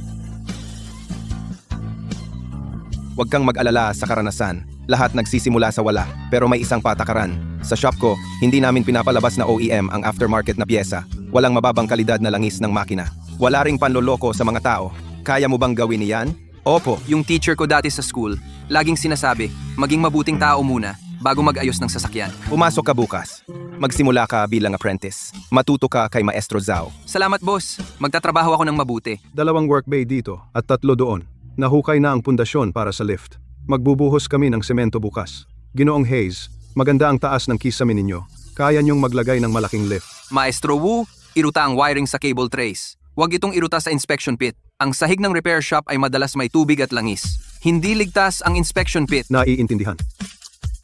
Huwag kang mag-alala sa karanasan. Lahat nagsisimula sa wala, pero may isang patakaran. Sa shop ko, hindi namin pinapalabas na OEM ang aftermarket na pyesa. Walang mababang kalidad na langis ng makina. Wala ring panloloko sa mga tao. Kaya mo bang gawin iyan? Opo. Yung teacher ko dati sa school, laging sinasabi, maging mabuting tao muna bago mag-ayos ng sasakyan. Pumasok ka bukas. Magsimula ka bilang apprentice. Matuto ka kay Maestro Zhao. Salamat boss, magtatrabaho ako ng mabuti. 2 work bay dito at 3 doon. Nahukay na ang pundasyon para sa lift. Magbubuhos kami ng semento bukas. Ginoong Hayes, maganda ang taas ng kisame ninyo. Kaya niyong maglagay ng malaking lift. Maestro Wu, iruta ang wiring sa cable trays. Huwag itong iruta sa inspection pit. Ang sahig ng repair shop ay madalas may tubig at langis. Hindi ligtas ang inspection pit. Naiintindihan.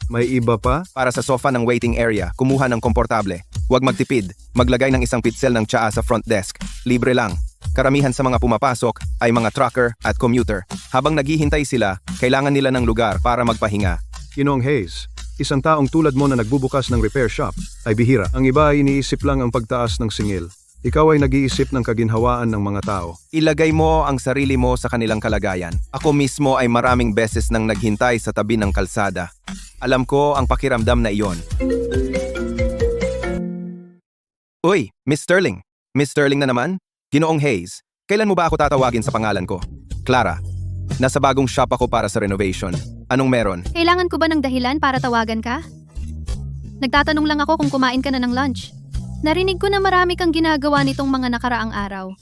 May iba pa? Para sa sofa ng waiting area, kumuha ng komportable. Huwag magtipid. Maglagay ng isang pitsel ng tsaa sa front desk. Libre lang. Karamihan sa mga pumapasok ay mga trucker at commuter. Habang naghihintay sila, kailangan nila ng lugar para magpahinga. Ginoong Hayes, isang taong tulad mo na nagbubukas ng repair shop ay bihira. Ang iba ay iniisip lang ang pagtaas ng singil. Ikaw ay nag-iisip ng kaginhawaan ng mga tao. Ilagay mo ang sarili mo sa kanilang kalagayan. Ako mismo ay maraming beses nang naghintay sa tabi ng kalsada. Alam ko ang pakiramdam na iyon. Uy, Miss Sterling. Miss Sterling na naman? Ginoong Hayes, kailan mo ba ako tatawagin sa pangalan ko? Clara, nasa bagong shop ako para sa renovation. Anong meron? Kailangan ko ba ng dahilan para tawagan ka? Nagtatanong lang ako kung kumain ka na ng lunch. Narinig ko na marami kang ginagawa nitong mga nakaraang araw.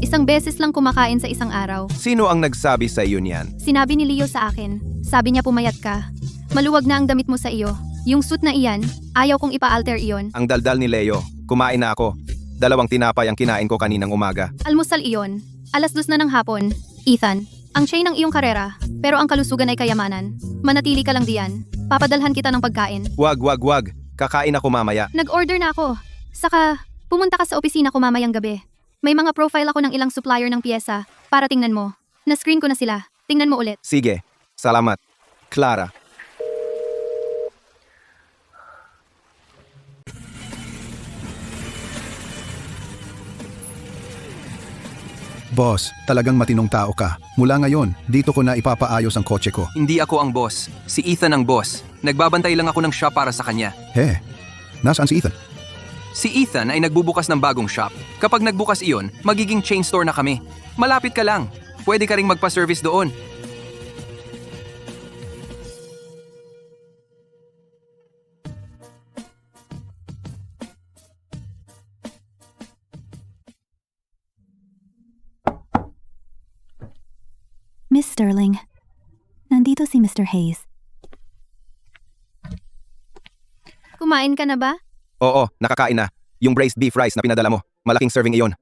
Isang beses lang kumakain sa isang araw. Sino ang nagsabi sa iyo niyan? Sinabi ni Leo sa akin. Sabi niya pumayat ka. Maluwag na ang damit mo sa iyo. Yung suit na iyan, ayaw kong ipa-alter iyon. Ang daldal ni Leo. Kumain na ako. 2 tinapay ang kinain ko kaninang umaga. Almusal iyon. 2:00 na ng hapon. Ethan, ang chain ng iyong karera, pero ang kalusugan ay kayamanan. Manatili ka lang diyan. Papadalhan kita ng pagkain. Wag. Kakain ako mamaya. Nag-order na ako. Saka, pumunta ka sa opisina ko mamayang gabi. May mga profile ako ng ilang supplier ng piyesa para tingnan mo. Na-screen ko na sila. Tingnan mo ulit. Sige. Salamat. Clara. Boss, talagang matinong tao ka. Mula ngayon, dito ko na ipapaayos ang kotse ko. Hindi ako ang boss, si Ethan ang boss. Nagbabantay lang ako ng shop para sa kanya. He, nasaan si Ethan? Si Ethan ay nagbubukas ng bagong shop. Kapag nagbukas iyon, magiging chain store na kami. Malapit ka lang. Pwede ka ring magpa-service doon. Miss Sterling, nandito si Mr. Hayes. Kumain ka na ba? Oo, nakakain na. Yung braised beef rice na pinadala mo. Malaking serving iyon.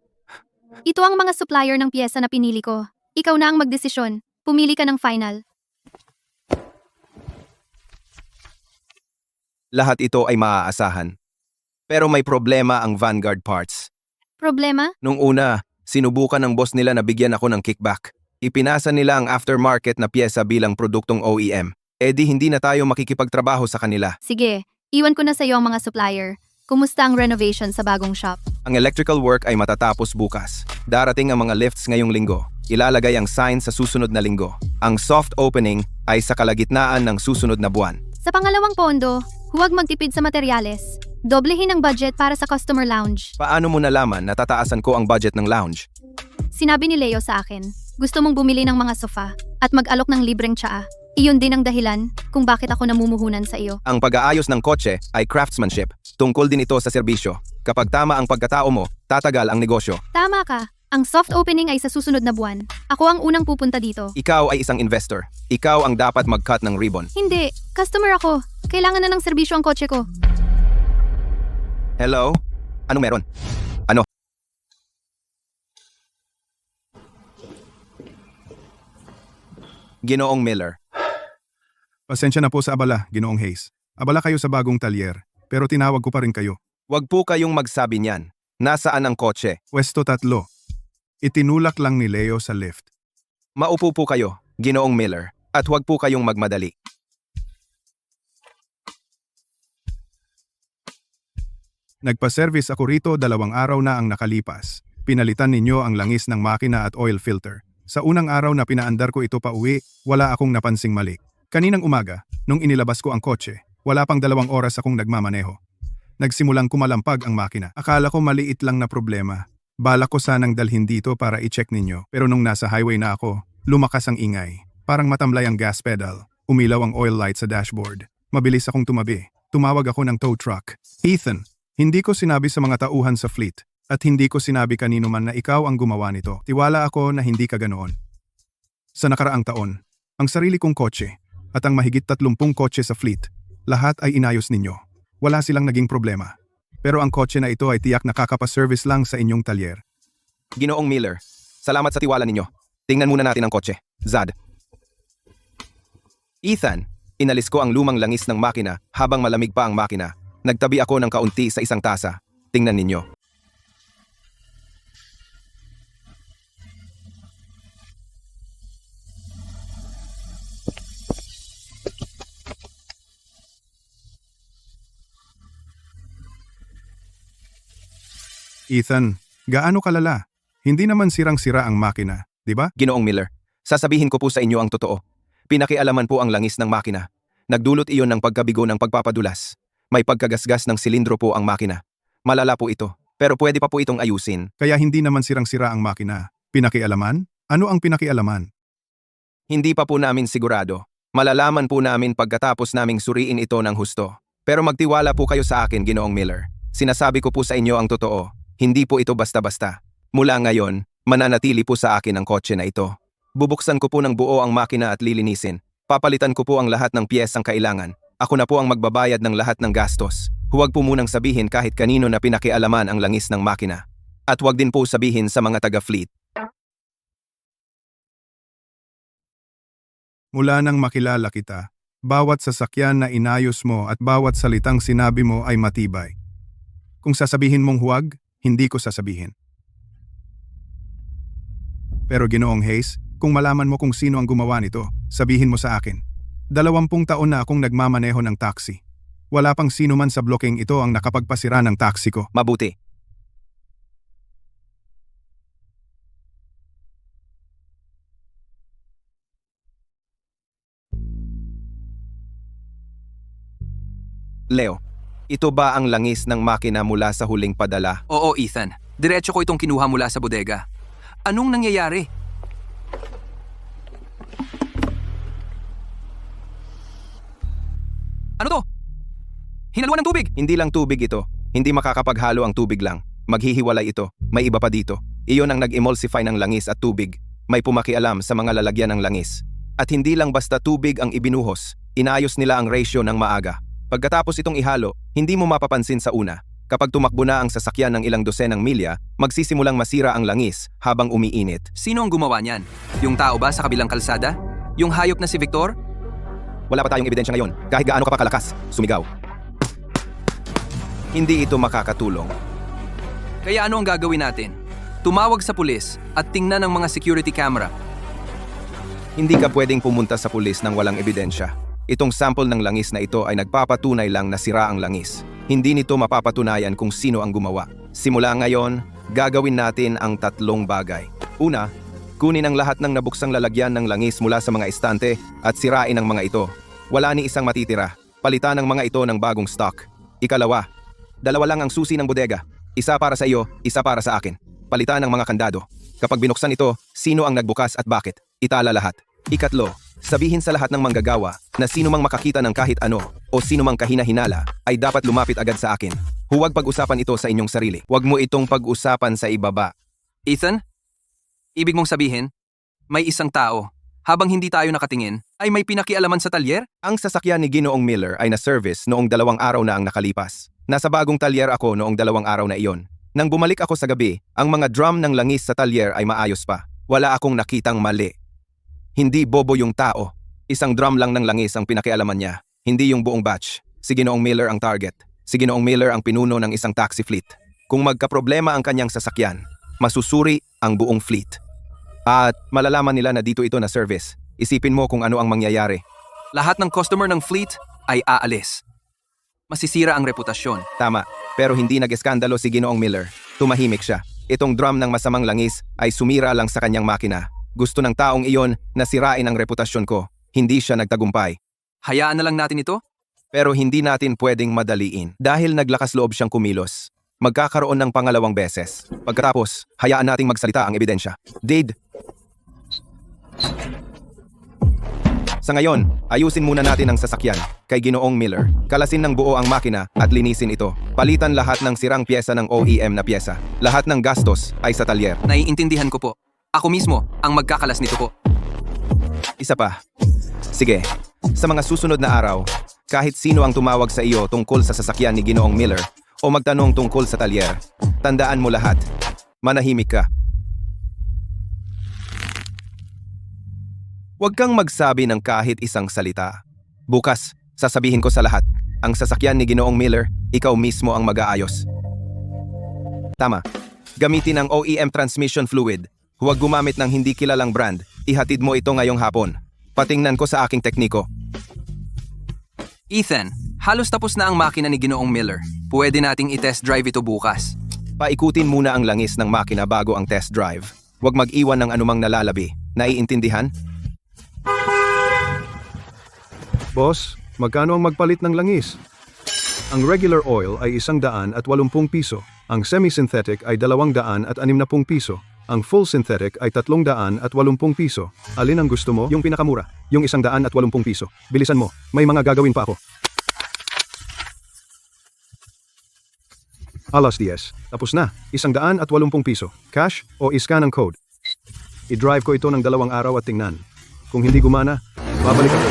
Ito ang mga supplier ng piyesa na pinili ko. Ikaw na ang magdesisyon. Pumili ka ng final. Lahat ito ay maaasahan. Pero may problema ang Vanguard Parts. Problema? Nung una, sinubukan ng boss nila na bigyan ako ng kickback. Ipinasa nila ang aftermarket na pyesa bilang produktong OEM. E di hindi na tayo makikipagtrabaho sa kanila. Sige, iwan ko na sa iyo ang mga supplier. Kumusta ang renovation sa bagong shop? Ang electrical work ay matatapos bukas. Darating ang mga lifts ngayong linggo. Ilalagay ang sign sa susunod na linggo. Ang soft opening ay sa kalagitnaan ng susunod na buwan. Sa pangalawang pondo, huwag magtipid sa materyales. Doblehin ang budget para sa customer lounge. Paano mo nalaman na tataasan ko ang budget ng lounge? Sinabi ni Leo sa akin, gusto mong bumili ng mga sofa at mag-alok ng libreng tsaa. Iyon din ang dahilan kung bakit ako namumuhunan sa iyo. Ang pag-aayos ng kotse ay craftsmanship. Tungkol din ito sa serbisyo. Kapag tama ang pagkatao mo, tatagal ang negosyo. Tama ka. Ang soft opening ay sa susunod na buwan. Ako ang unang pupunta dito. Ikaw ay isang investor. Ikaw ang dapat mag-cut ng ribbon. Hindi. Customer ako. Kailangan na ng serbisyo ang kotse ko. Hello? Anong meron? Ano? Ginoong Miller. Pasensya na po sa abala, Ginoong Hayes. Abala kayo sa bagong talyer, pero tinawag ko pa rin kayo. Huwag po kayong magsabi niyan. Nasaan ang kotse? Pwesto 3. Itinulak lang ni Leo sa lift. Maupo po kayo, Ginoong Miller, at huwag po kayong magmadali. Nagpa-service ako rito 2 araw na ang nakalipas. Pinalitan ninyo ang langis ng makina at oil filter. Sa unang araw na pinaandar ko ito pa uwi, wala akong napansing mali. Kaninang umaga, nung inilabas ko ang kotse, wala pang 2 oras akong nagmamaneho. Nagsimulang kumalampag ang makina. Akala ko maliit lang na problema. Balak ko sanang dalhin dito para i-check ninyo. Pero nung nasa highway na ako, lumakas ang ingay. Parang matamlay ang gas pedal. Umilaw ang oil light sa dashboard. Mabilis akong tumabi. Tumawag ako ng tow truck. Ethan, hindi ko sinabi sa mga tauhan sa fleet. At hindi ko sinabi kanino man na ikaw ang gumawa nito. Tiwala ako na hindi ka ganoon. Sa nakaraang taon, ang sarili kong kotse at ang mahigit 30 kotse sa fleet, lahat ay inayos ninyo. Wala silang naging problema. Pero ang kotse na ito ay tiyak nakakapaservice lang sa inyong talyer. Ginoong Miller, salamat sa tiwala ninyo. Tingnan muna natin ang kotse. Zad. Ethan, inalis ko ang lumang langis ng makina habang malamig pa ang makina. Nagtabi ako ng kaunti sa isang tasa. Tingnan ninyo. Ethan, gaano kalala? Hindi naman sirang-sira ang makina, di ba? Ginoong Miller, sasabihin ko po sa inyo ang totoo. Pinakialaman po ang langis ng makina. Nagdulot iyon ng pagkabigo ng pagpapadulas. May pagkagasgas ng silindro po ang makina. Malala po ito, pero pwede pa po itong ayusin. Kaya hindi naman sirang-sira ang makina. Pinakialaman? Ano ang pinakialaman? Hindi pa po namin sigurado. Malalaman po namin pagkatapos naming suriin ito ng husto. Pero magtiwala po kayo sa akin, Ginoong Miller. Sinasabi ko po sa inyo ang totoo. Hindi po ito basta-basta. Mula ngayon, mananatili po sa akin ang kotse na ito. Bubuksan ko po ng buo ang makina at lilinisin. Papalitan ko po ang lahat ng piyesang kailangan. Ako na po ang magbabayad ng lahat ng gastos. Huwag po munang sabihin kahit kanino na pinakialaman ang langis ng makina. At huwag din po sabihin sa mga taga-fleet. Mula nang makilala kita, bawat sasakyan na inayos mo at bawat salitang sinabi mo ay matibay. Kung sasabihin mong huwag, hindi ko sasabihin. Pero Ginoong Hayes, kung malaman mo kung sino ang gumawa nito, sabihin mo sa akin. 20 taon na akong nagmamaneho ng taxi. Wala pang sino man sa blocking ito ang nakapagpasira ng taxi ko. Mabuti. Leo, ito ba ang langis ng makina mula sa huling padala? Oo, Ethan. Diretso ko itong kinuha mula sa bodega. Anong nangyayari? Ano to? Hinaluan ng tubig! Hindi lang tubig ito. Hindi makakapaghalo ang tubig lang. Maghihiwalay ito. May iba pa dito. Iyon ang nag-emulsify ng langis at tubig. May pumakialam sa mga lalagyan ng langis. At hindi lang basta tubig ang ibinuhos. Inayos nila ang ratio ng maaga. Pagkatapos itong ihalo, hindi mo mapapansin sa una. Kapag tumakbo na ang sasakyan ng ilang dosenang milya, magsisimulang masira ang langis habang umiinit. Sino ang gumawa niyan? Yung tao ba sa kabilang kalsada? Yung hayop na si Victor? Wala pa tayong ebidensya ngayon, kahit gaano ka pa kalakas, sumigaw. Hindi ito makakatulong. Kaya ano ang gagawin natin? Tumawag sa pulis at tingnan ang mga security camera. Hindi ka pwedeng pumunta sa pulis nang walang ebidensya. Itong sample ng langis na ito ay nagpapatunay lang na sira ang langis. Hindi nito mapapatunayan kung sino ang gumawa. Simula ngayon, gagawin natin ang 3 bagay. Una, kunin ang lahat ng nabuksang lalagyan ng langis mula sa mga estante at sirain ang mga ito. Wala ni isang matitira. Palitan ang mga ito ng bagong stock. Ikalawa, 2 lang ang susi ng bodega. Isa para sa iyo, isa para sa akin. Palitan ang mga kandado. Kapag binuksan ito, sino ang nagbukas at bakit? Itala lahat. Ikatlo, sabihin sa lahat ng manggagawa na sino mang makakita ng kahit ano o sino mang kahina-hinala ay dapat lumapit agad sa akin. Huwag pag-usapan ito sa inyong sarili. Huwag mo itong pag-usapan sa ibaba. Ethan? Ibig mong sabihin, may isang tao, habang hindi tayo nakatingin, ay may pinakialaman sa talyer? Ang sasakyan ni Ginoong Miller ay na-service noong 2 araw na ang nakalipas. Nasa bagong talyer ako noong 2 araw na iyon. Nang bumalik ako sa gabi, ang mga drum ng langis sa talyer ay maayos pa. Wala akong nakitang mali. Hindi bobo yung tao. Isang drum lang ng langis ang pinakialaman niya. Hindi yung buong batch. Si Ginoong Miller ang target. Si Ginoong Miller ang pinuno ng isang taxi fleet. Kung magkaproblema ang kanyang sasakyan, masusuri ang buong fleet. At malalaman nila na dito ito na service. Isipin mo kung ano ang mangyayari. Lahat ng customer ng fleet ay aalis. Masisira ang reputasyon. Tama, pero hindi nag-eskandalo si Ginoong Miller. Tumahimik siya. Itong drum ng masamang langis ay sumira lang sa kanyang makina. Gusto ng taong iyon na sirain ang reputasyon ko. Hindi siya nagtagumpay. Hayaan na lang natin ito? Pero hindi natin pwedeng madaliin dahil naglakas loob siyang kumilos. Magkakaroon ng pangalawang beses. Pagkatapos, hayaan nating magsalita ang ebidensya. Dade. Sa ngayon, ayusin muna natin ang sasakyan kay Ginoong Miller. Kalasin ng buo ang makina at linisin ito. Palitan lahat ng sirang pyesa ng OEM na pyesa. Lahat ng gastos ay sa talyer. Naiintindihan ko po. Ako mismo ang magkakalas nito po. Isa pa. Sige, sa mga susunod na araw, kahit sino ang tumawag sa iyo tungkol sa sasakyan ni Ginoong Miller o magtanong tungkol sa talyer, tandaan mo lahat. Manahimik ka. Huwag kang magsabi ng kahit isang salita. Bukas, sasabihin ko sa lahat, ang sasakyan ni Ginoong Miller, ikaw mismo ang mag-aayos. Tama. Gamitin ang OEM transmission fluid. Huwag gumamit ng hindi kilalang brand. Ihatid mo ito ngayong hapon. Patingnan ko sa aking tekniko. Ethan, halos tapos na ang makina ni Ginoong Miller. Pwede nating i-test drive ito bukas. Paikutin muna ang langis ng makina bago ang test drive. Huwag mag-iwan ng anumang nalalabi. Naiintindihan? Boss, magkano ang magpalit ng langis? Ang regular oil ay 180 piso. Ang semi-synthetic ay 260 piso. Ang full synthetic ay 380 piso. Alin ang gusto mo? Yung pinakamura. Yung 180 piso. Bilisan mo. May mga gagawin pa ako. Alas 10. Tapos na. 180 piso. Cash o iscan ang code. I-drive ko ito ng 2 araw at tingnan. Kung hindi gumana, babalik ako.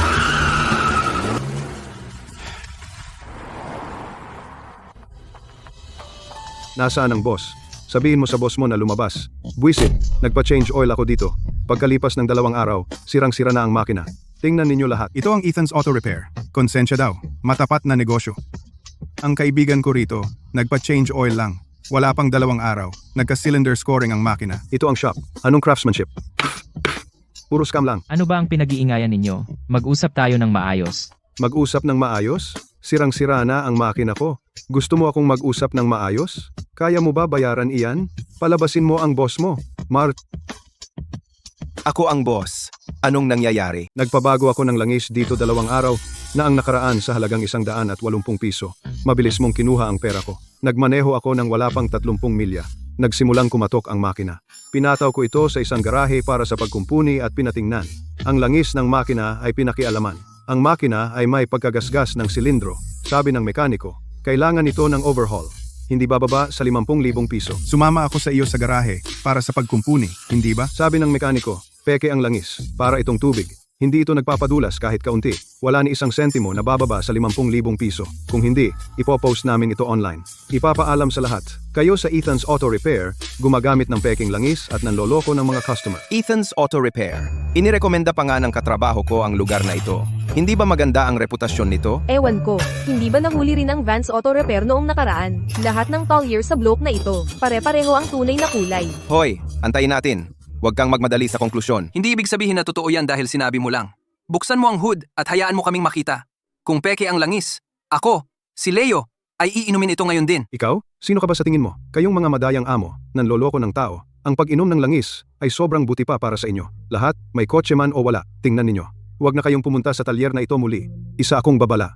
Nasaan ang boss? Sabihin mo sa boss mo na lumabas. Buisit, nagpa-change oil ako dito. Pagkalipas ng 2 araw, sirang-sira na ang makina. Tingnan ninyo lahat. Ito ang Ethan's Auto Repair. Konsensya daw. Matapat na negosyo. Ang kaibigan ko rito, nagpa-change oil lang. Wala pang 2 araw. Nagka-cylinder scoring ang makina. Ito ang shop. Anong craftsmanship? Puro scam lang. Ano ba ang pinag-iingayan ninyo? Mag-usap tayo ng maayos. Mag-usap ng maayos? Sirang-sira na ang makina ko. Gusto mo akong mag-usap ng maayos? Kaya mo ba bayaran iyan? Palabasin mo ang boss mo. Ako ang boss. Anong nangyayari? Nagpabago ako ng langis dito 2 araw na ang nakaraan sa halagang 180 piso. Mabilis mong kinuha ang pera ko. Nagmaneho ako ng wala pang 30 milya. Nagsimulang kumatok ang makina. Pinataw ko ito sa isang garahe para sa pagkumpuni at pinatingnan. Ang langis ng makina ay pinakialaman. Ang makina ay may pagkagasgas ng silindro. Sabi ng mekaniko, kailangan ito ng overhaul. Hindi bababa sa 50,000 piso. Sumama ako sa iyo sa garahe para sa pagkumpuni, hindi ba? Sabi ng mekaniko, peke ang langis, para itong tubig. Hindi ito nagpapadulas kahit kaunti. Wala ni 1 sentimo na bababa sa 50,000 piso. Kung hindi, ipopost namin ito online. Ipapaalam sa lahat. Kayo sa Ethan's Auto Repair, gumagamit ng peking langis at nanloloko ng mga customer. Ethan's Auto Repair. Inirekomenda pa nga ng katrabaho ko ang lugar na ito. Hindi ba maganda ang reputasyon nito? Ewan ko, hindi ba nahuli rin ang Vance Auto Repair noong nakaraan? Lahat ng Collier sa block na ito, pare-pareho ang tunay na kulay. Hoy, antayin natin. Huwag kang magmadali sa konklusyon. Hindi ibig sabihin na totoo yan dahil sinabi mo lang. Buksan mo ang hood at hayaan mo kaming makita. Kung peke ang langis, ako, si Leo, ay iinumin ito ngayon din. Ikaw? Sino ka ba sa tingin mo? Kayong mga madayang amo, nanloloko ng tao. Ang pag-inom ng langis ay sobrang buti pa para sa inyo. Lahat, may kotse man o wala, tingnan ninyo. Huwag na kayong pumunta sa talyer na ito muli. Isa akong babala.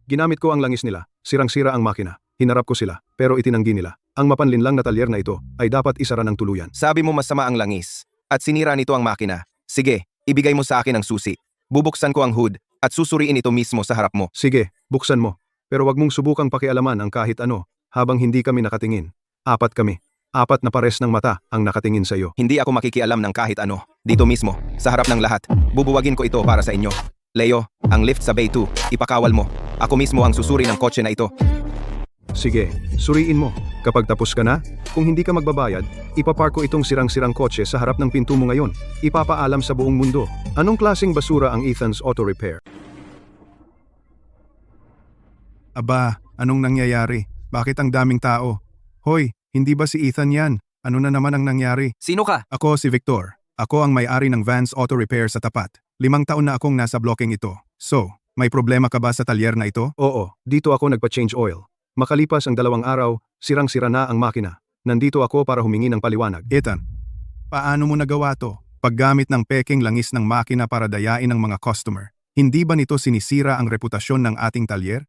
Ginamit ko ang langis nila. Sirang-sira ang makina. Hinarap ko sila, pero itinanggi nila. Ang mapanlinlang na talyer na ito ay dapat isara ng tuluyan. Sabi mo masama ang langis at sinira nito ang makina. Sige, ibigay mo sa akin ang susi. Bubuksan ko ang hood at susuriin ito mismo sa harap mo. Sige, buksan mo. Pero wag mong subukang pakialaman ang kahit ano habang hindi kami nakatingin. 4 kami. 4 na pares ng mata ang nakatingin sa iyo. Hindi ako makikialam ng kahit ano. Dito mismo, sa harap ng lahat. Bubuwagin ko ito para sa inyo. Leo, ang lift sa Bay 2, ipakawal mo. Ako mismo ang susuri ng kotse na ito. Sige, suriin mo. Kapag tapos ka na, kung hindi ka magbabayad, ipapark ko itong sirang-sirang kotse sa harap ng pinto mo ngayon. Ipapaalam sa buong mundo. Anong klaseng basura ang Ethan's Auto Repair? Aba, anong nangyayari? Bakit ang daming tao? Hoy, hindi ba si Ethan yan? Ano na naman ang nangyari? Sino ka? Ako si Victor. Ako ang may-ari ng Vance Auto Repair sa tapat. 5 taon na akong nasa blocking ito. So, may problema ka ba sa talyer na ito? Oo, dito ako nagpa-change oil. Makalipas ang 2 araw, sirang-sira na ang makina. Nandito ako para humingi ng paliwanag. Ethan, paano mo nagawa to? paggamit ng pekeng langis ng makina para dayain ang mga customer. Hindi ba nito sinisira ang reputasyon ng ating talyer?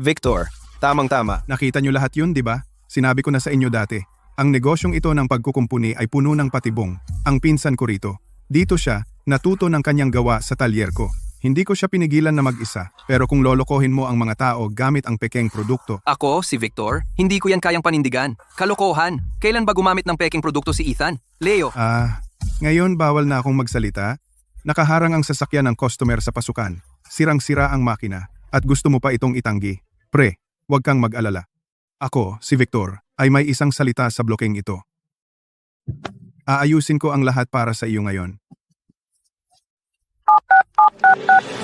Victor, tamang-tama. Nakita nyo lahat yun, di ba? Sinabi ko na sa inyo dati. Ang negosyong ito ng pagkukumpuni ay puno ng patibong. Ang pinsan ko rito. Dito siya, natuto ng kanyang gawa sa talyer ko. Hindi ko siya pinigilan na mag-isa, pero kung lolokohin mo ang mga tao gamit ang pekeng produkto, Ako, si Victor, hindi ko yan kayang panindigan. Kalokohan. Kailan ba gumamit ng peking produkto si Ethan? Leo, ngayon bawal na akong magsalita. Nakaharang ang sasakyan ng customer sa pasukan. Sirang-sira ang makina at gusto mo pa itong itanggi. Pre, huwag kang mag-alala. Ako, si Victor, ay may isang salita sa blokeng ito. Aayusin ko ang lahat para sa iyo ngayon.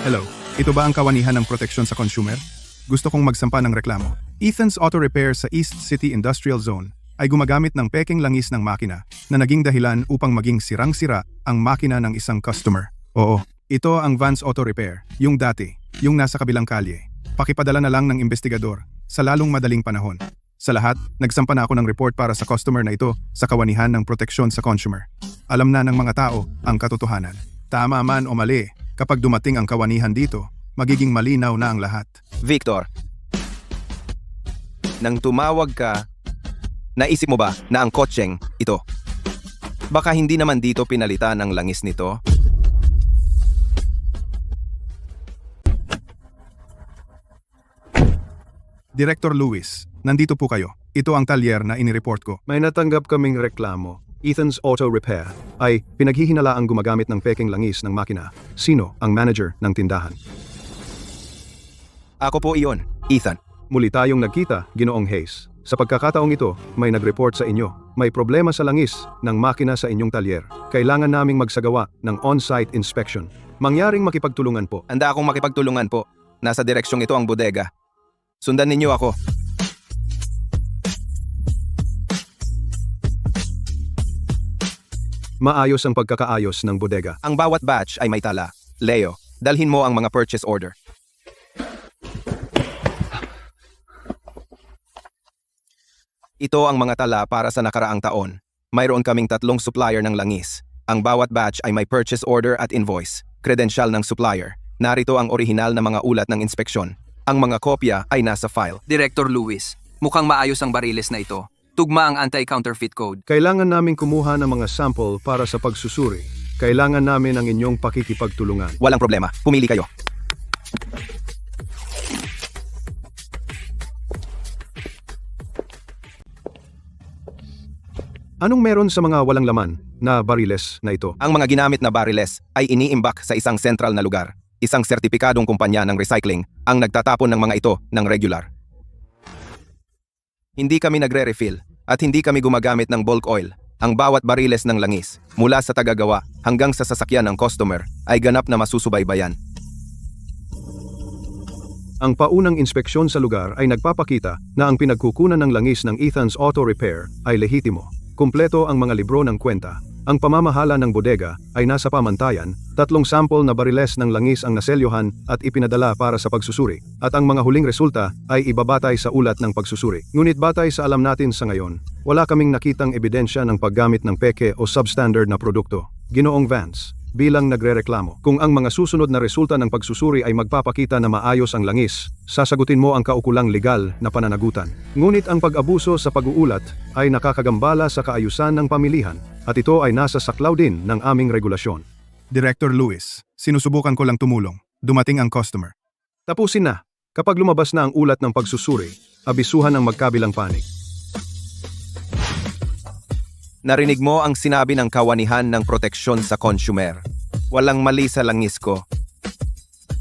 Hello, ito ba ang kawanihan ng proteksyon sa consumer? Gusto kong magsampa ng reklamo. Ethan's Auto Repair sa East City Industrial Zone ay gumagamit ng pekeng langis ng makina na naging dahilan upang maging sirang-sira ang makina ng isang customer. Oo, ito ang Vance Auto Repair, yung dati, yung nasa kabilang kalye. Pakipadala na lang ng investigador sa lalong madaling panahon. Sa lahat, nagsampa na ako ng report para sa customer na ito sa kawanihan ng proteksyon sa consumer. Alam na ng mga tao ang katotohanan. Tama man o mali, kapag dumating ang kawanihan dito, magiging malinaw na ang lahat. Victor, nang tumawag ka, naisip mo ba na ang kotseng ito? Baka hindi naman dito pinalitan ang langis nito? Director Lewis, nandito po kayo. Ito ang talyer na inireport ko. May natanggap kaming reklamo. Ethan's Auto Repair ay pinaghihinalaang gumagamit ng pekeng langis ng makina. Sino ang manager ng tindahan? Ako po iyon, Ethan. Muli tayong nagkita, Ginoong Hayes. Sa pagkakataong ito, may nag-report sa inyo. May problema sa langis ng makina sa inyong talyer. Kailangan naming magsagawa ng on-site inspection. Mangyaring makipagtulungan po. Handa akong makipagtulungan po. Nasa direksyong ito ang bodega. Sundan ninyo ako. Maayos ang pagkakaayos ng bodega. Ang bawat batch ay may tala. Leo, dalhin mo ang mga purchase order. Ito ang mga tala para sa nakaraang taon. Mayroon kaming 3 supplier ng langis. Ang bawat batch ay may purchase order at invoice, kredensyal ng supplier. Narito ang orihinal na mga ulat ng inspeksyon. Ang mga kopya ay nasa file. Director Lewis, mukhang maayos ang bariles na ito. Tugma ang anti-counterfeit code. Kailangan namin kumuha ng mga sample para sa pagsusuri. Kailangan namin ang inyong pakikipagtulungan. Walang problema. Pumili kayo. Anong meron sa mga walang laman na bariles na ito? Ang mga ginamit na bariles ay iniimbak sa isang sentral na lugar. Isang sertipikadong kumpanya ng recycling ang nagtatapon ng mga ito ng regular. Hindi kami nagre-refill at hindi kami gumagamit ng bulk oil. Ang bawat bariles ng langis, mula sa tagagawa hanggang sa sasakyan ng customer, ay ganap na masusubaybayan. Ang paunang inspeksyon sa lugar ay nagpapakita na ang pinagkukunan ng langis ng Ethan's Auto Repair ay lehitimo. Kumpleto ang mga libro ng kwenta. Ang pamamahala ng bodega ay nasa pamantayan, 3 sample na bariles ng langis ang naselyohan at ipinadala para sa pagsusuri, at ang mga huling resulta ay ibabatay sa ulat ng pagsusuri. Ngunit batay sa alam natin sa ngayon, wala kaming nakitang ebidensya ng paggamit ng peke o substandard na produkto. Ginoong Vance, bilang nagrereklamo, kung ang mga susunod na resulta ng pagsusuri ay magpapakita na maayos ang langis, sasagutin mo ang kaukulang legal na pananagutan. Ngunit ang pag-abuso sa pag-uulat ay nakakagambala sa kaayusan ng pamilihan, at ito ay nasa saklaw din ng aming regulasyon. Director Lewis, sinusubukan ko lang tumulong. Dumating ang customer. Tapusin na. Kapag lumabas na ang ulat ng pagsusuri, abisuhan ng magkabilang panig. Narinig mo ang sinabi ng kawanihan ng proteksyon sa consumer. Walang mali sa langis ko.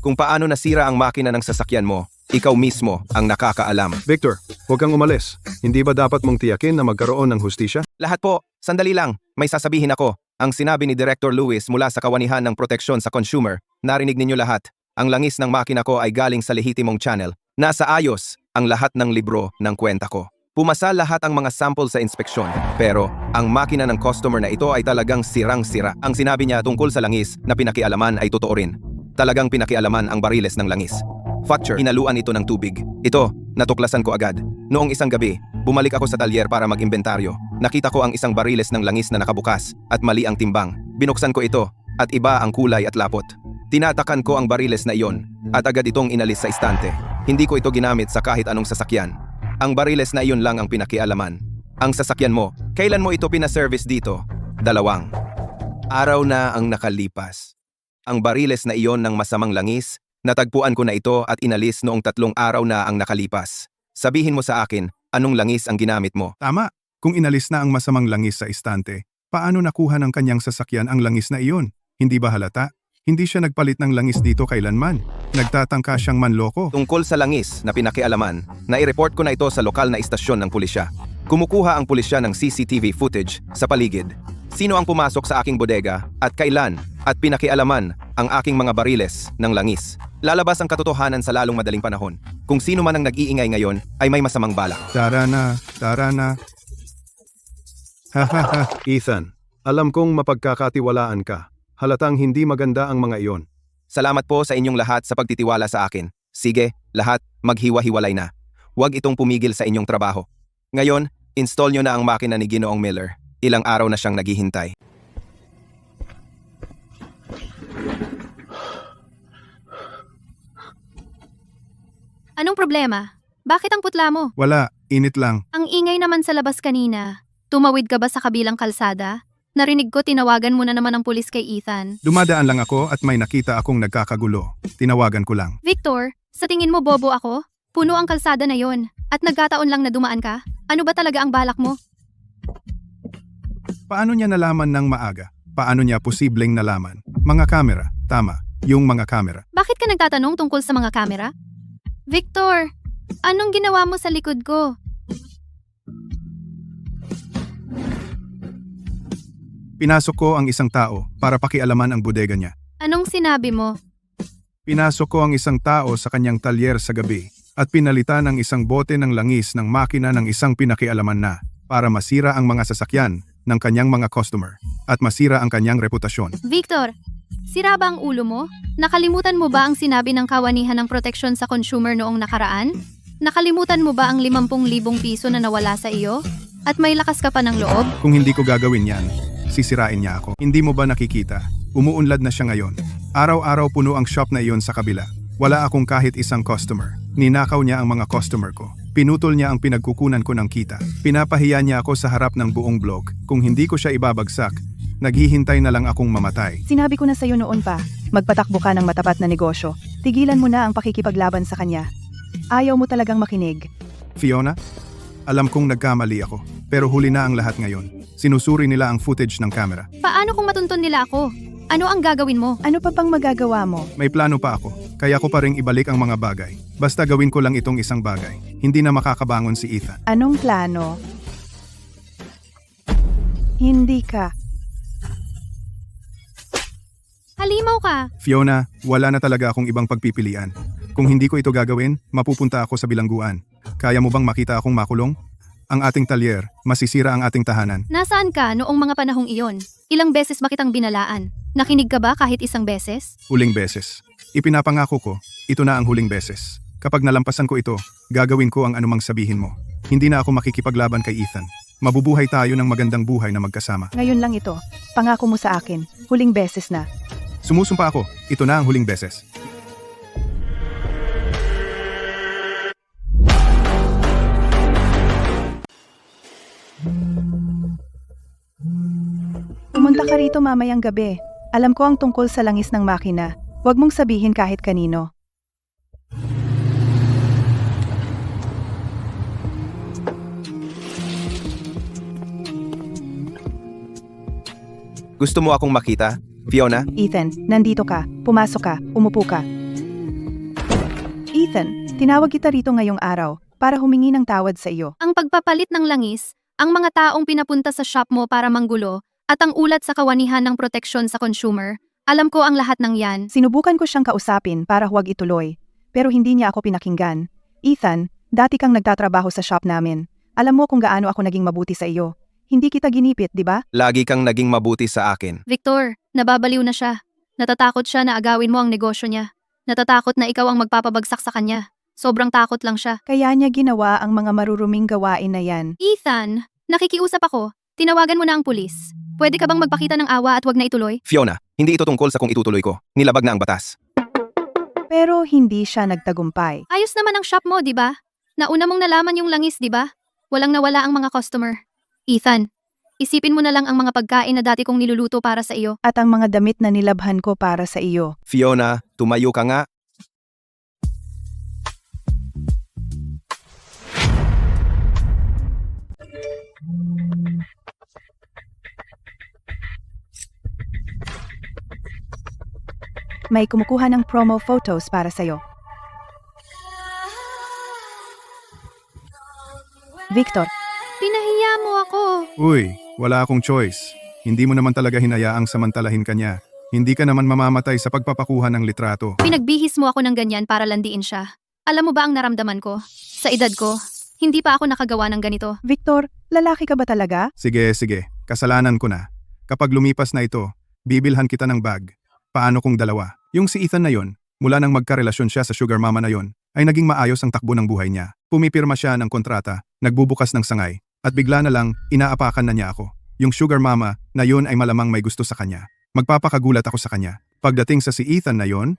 Kung paano nasira ang makina ng sasakyan mo, ikaw mismo ang nakakaalam. Victor, huwag kang umalis. Hindi ba dapat mong tiyakin na magkaroon ng hustisya? Lahat po, sandali lang, may sasabihin ako. Ang sinabi ni Director Lewis mula sa kawanihan ng proteksyon sa consumer, narinig ninyo lahat. Ang langis ng makina ko ay galing sa lehitimong channel. Nasa ayos ang lahat ng libro ng kwenta ko. Pumasa lahat ang mga sample sa inspeksyon. Pero, ang makina ng customer na ito ay talagang sirang-sira. Ang sinabi niya tungkol sa langis na pinakialaman ay totoo rin. Talagang pinakialaman ang bariles ng langis. Facture, hinaluan ito ng tubig. Ito, natuklasan ko agad. Noong isang gabi, bumalik ako sa talyer para mag-imbentaryo. nakita ko ang isang bariles ng langis na nakabukas at mali ang timbang. Binuksan ko ito at iba ang kulay at lapot. Tinatakan ko ang bariles na iyon at agad itong inalis sa istante. Hindi ko ito ginamit sa kahit anong sasakyan. Ang bariles na iyon lang ang pinakialaman. Ang sasakyan mo, kailan mo ito pinaservice dito? 2 araw na ang nakalipas. Ang bariles na iyon ng masamang langis, natagpuan ko na ito at inalis noong 3 araw na ang nakalipas. Sabihin mo sa akin, anong langis ang ginamit mo? Tama, kung inalis na ang masamang langis sa istante, paano nakuha ng kanyang sasakyan ang langis na iyon? Hindi ba halata? Hindi siya nagpalit ng langis dito kailanman. Nagtatangka siyang manloko. Tungkol sa langis na pinakialaman, nai-report ko na ito sa lokal na istasyon ng pulisya. Kumukuha ang pulisya ng CCTV footage sa paligid. Sino ang pumasok sa aking bodega at kailan at pinakialaman ang aking mga bariles ng langis. Lalabas ang katotohanan sa lalong madaling panahon. Kung sino man ang nag-iingay ngayon ay may masamang balak. Tara na. Hahaha. Ethan, alam kong mapagkakatiwalaan ka. Halatang hindi maganda ang mga iyon. Salamat po sa inyong lahat sa pagtitiwala sa akin. Sige, lahat, maghiwa-hiwalay na. Huwag itong pumigil sa inyong trabaho. Ngayon, install nyo na ang makina ni Ginoong Miller. Ilang araw na siyang naghihintay. Anong problema? Bakit ang putla mo? Wala, init lang. Ang ingay naman sa labas kanina. Tumawid ka ba sa kabilang kalsada? Narinig ko tinawagan mo na naman ang pulis kay Ethan. Dumadaan lang ako at may nakita akong nagkakagulo. Tinawagan ko lang. Victor, sa tingin mo bobo ako? Puno ang kalsada na yon. At nagkataon lang na dumaan ka? Ano ba talaga ang balak mo? Paano niya nalaman ng maaga? Paano niya posibleng nalaman? Mga kamera, tama, yung mga kamera. Bakit ka nagtatanong tungkol sa mga kamera? Victor, anong ginawa mo sa likod ko? Pinasok ko ang isang tao para pakialaman ang bodega niya. Anong sinabi mo? Pinasok ko ang isang tao sa kanyang talyer sa gabi at pinalitan ang isang bote ng langis ng makina ng isang pinakialaman na para masira ang mga sasakyan ng kanyang mga customer at masira ang kanyang reputasyon. Victor, sira ba ang ulo mo? Nakalimutan mo ba ang sinabi ng kawanihan ng proteksyon sa consumer noong nakaraan? Nakalimutan mo ba ang 50,000 piso na nawala sa iyo? At may lakas ka pa ng loob? Kung hindi ko gagawin yan, sisirain niya ako. Hindi mo ba nakikita? Umuunlad na siya ngayon. Araw-araw puno ang shop na iyon sa kabila. Wala akong kahit isang customer. Ninakaw niya ang mga customer ko. Pinutol niya ang pinagkukunan ko ng kita. Pinapahiya niya ako sa harap ng buong blog. Kung hindi ko siya ibabagsak, naghihintay na lang akong mamatay. Sinabi ko na sa'yo noon pa, magpatakbo ka ng matapat na negosyo. Tigilan mo na ang pakikipaglaban sa kanya. Ayaw mo talagang makinig. Fiona, alam kong nagkamali ako, pero huli na ang lahat ngayon. Sinusuri nila ang footage ng camera. Paano kung matunton nila ako? Ano ang gagawin mo? Ano pa pang magagawa mo? May plano pa ako, kaya ko pa ring ibalik ang mga bagay. Basta gawin ko lang itong isang bagay. Hindi na makakabangon si Ethan. Anong plano? Hindi ka. Halimaw ka. Fiona, wala na talaga akong ibang pagpipilian. Kung hindi ko ito gagawin, mapupunta ako sa bilangguan. Kaya mo bang makita akong makulong? Ang ating talyer, masisira ang ating tahanan. Nasaan ka noong mga panahong iyon? Ilang beses ba kitang binalaan? Nakinig ka ba kahit isang beses? Huling beses. Ipinapangako ko, ito na ang huling beses. Kapag nalampasan ko ito, gagawin ko ang anumang sabihin mo. Hindi na ako makikipaglaban kay Ethan. Mabubuhay tayo ng magandang buhay na magkasama. Ngayon lang ito. Pangako mo sa akin. Huling beses na. Sumusumpa ako, ito na ang huling beses. Pumunta ka rito mamayang gabi. Alam ko ang tungkol sa langis ng makina. Huwag mong sabihin kahit kanino. Gusto mo akong makita, Fiona? Ethan, nandito ka. Pumasok ka. Umupo ka. Ethan, tinawag kita rito ngayong araw para humingi ng tawad sa iyo. Ang pagpapalit ng langis, ang mga taong pinapunta sa shop mo para manggulo, at ang ulat sa kawanihan ng proteksyon sa consumer, alam ko ang lahat ng yan. Sinubukan ko siyang kausapin para huwag ituloy, pero hindi niya ako pinakinggan. Ethan, dati kang nagtatrabaho sa shop namin. Alam mo kung gaano ako naging mabuti sa iyo. Hindi kita ginipit, di ba? Lagi kang naging mabuti sa akin. Victor, nababaliw na siya. Natatakot siya na agawin mo ang negosyo niya. Natatakot na ikaw ang magpapabagsak sa kanya. Sobrang takot lang siya. Kaya niya ginawa ang mga maruruming gawain na yan. Ethan, Nakikiusap ako. Tinawagan mo na ang pulis. Pwede ka bang magpakita ng awa at wag na ituloy? Fiona, hindi ito tungkol sa kung itutuloy ko. Nilabag na ang batas. Pero hindi siya nagtagumpay. Ayos naman ang shop mo, di ba? Nauna mong nalaman yung langis, di ba? Walang nawala ang mga customer. Ethan, isipin mo na lang ang mga pagkain na dati kong niluluto para sa iyo. At ang mga damit na nilabhan ko para sa iyo. Fiona, tumayo ka nga. May kumukuha ng promo photos para sa iyo. Victor, Pinahiya mo ako. Uy, wala akong choice. Hindi mo naman talaga hinayaang samantalahin ka niya. Hindi ka naman mamamatay sa pagpapakuha ng litrato. Pinagbihis mo ako ng ganyan para landiin siya. Alam mo ba ang naramdaman ko? Sa edad ko, hindi pa ako nakagawa ng ganito. Victor, lalaki ka ba talaga? Sige, kasalanan ko na. Kapag lumipas na ito, bibilhan kita ng bag. Paano kung dalawa? Yung si Ethan na yon, mula nang magkarelasyon siya sa sugar mama na yon, ay naging maayos ang takbo ng buhay niya. Pumipirma siya ng kontrata, nagbubukas ng sangay, at bigla na lang, inaapakan na niya ako. Yung sugar mama na yon ay malamang may gusto sa kanya. Magpapakagulat ako sa kanya. Pagdating sa si Ethan na yon,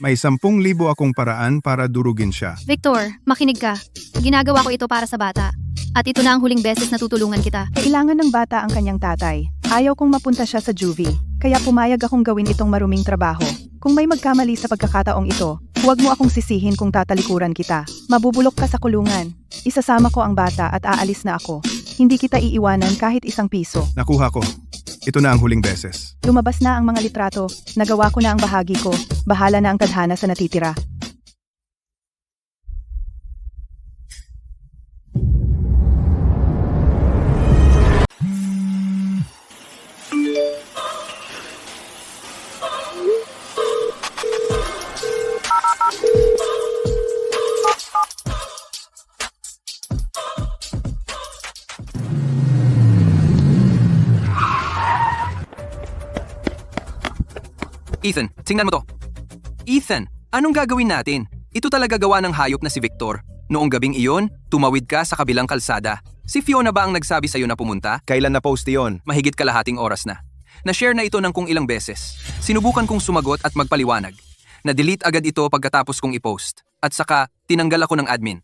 may 10,000 akong paraan para durugin siya. Victor, makinig ka. Ginagawa ko ito para sa bata. At ito na ang huling beses na tutulungan kita. Kailangan ng bata ang kanyang tatay. Ayaw kong mapunta siya sa juvie. Kaya pumayag akong gawin itong maruming trabaho. Kung may magkamali sa pagkakataong ito, huwag mo akong sisihin kung tatalikuran kita. Mabubulok ka sa kulungan. Isasama ko ang bata at aalis na ako. Hindi kita iiwanan kahit 1 piso. Nakuha ko. Ito na ang huling beses. Lumabas na ang mga litrato. Nagawa ko na ang bahagi ko. Bahala na ang tadhana sa natitira. Ethan, tingnan mo to. Ethan, anong gagawin natin? Ito talaga gawa ng hayop na si Victor. Noong gabing iyon, tumawid ka sa kabilang kalsada. Si Fiona ba ang nagsabi sa'yo na pumunta? Kailan na post yon? Mahigit kalahating oras na. Na-share na ito ng kung ilang beses. Sinubukan kong sumagot at magpaliwanag. Na-delete agad ito pagkatapos kong i-post. At saka, tinanggal ako ng admin.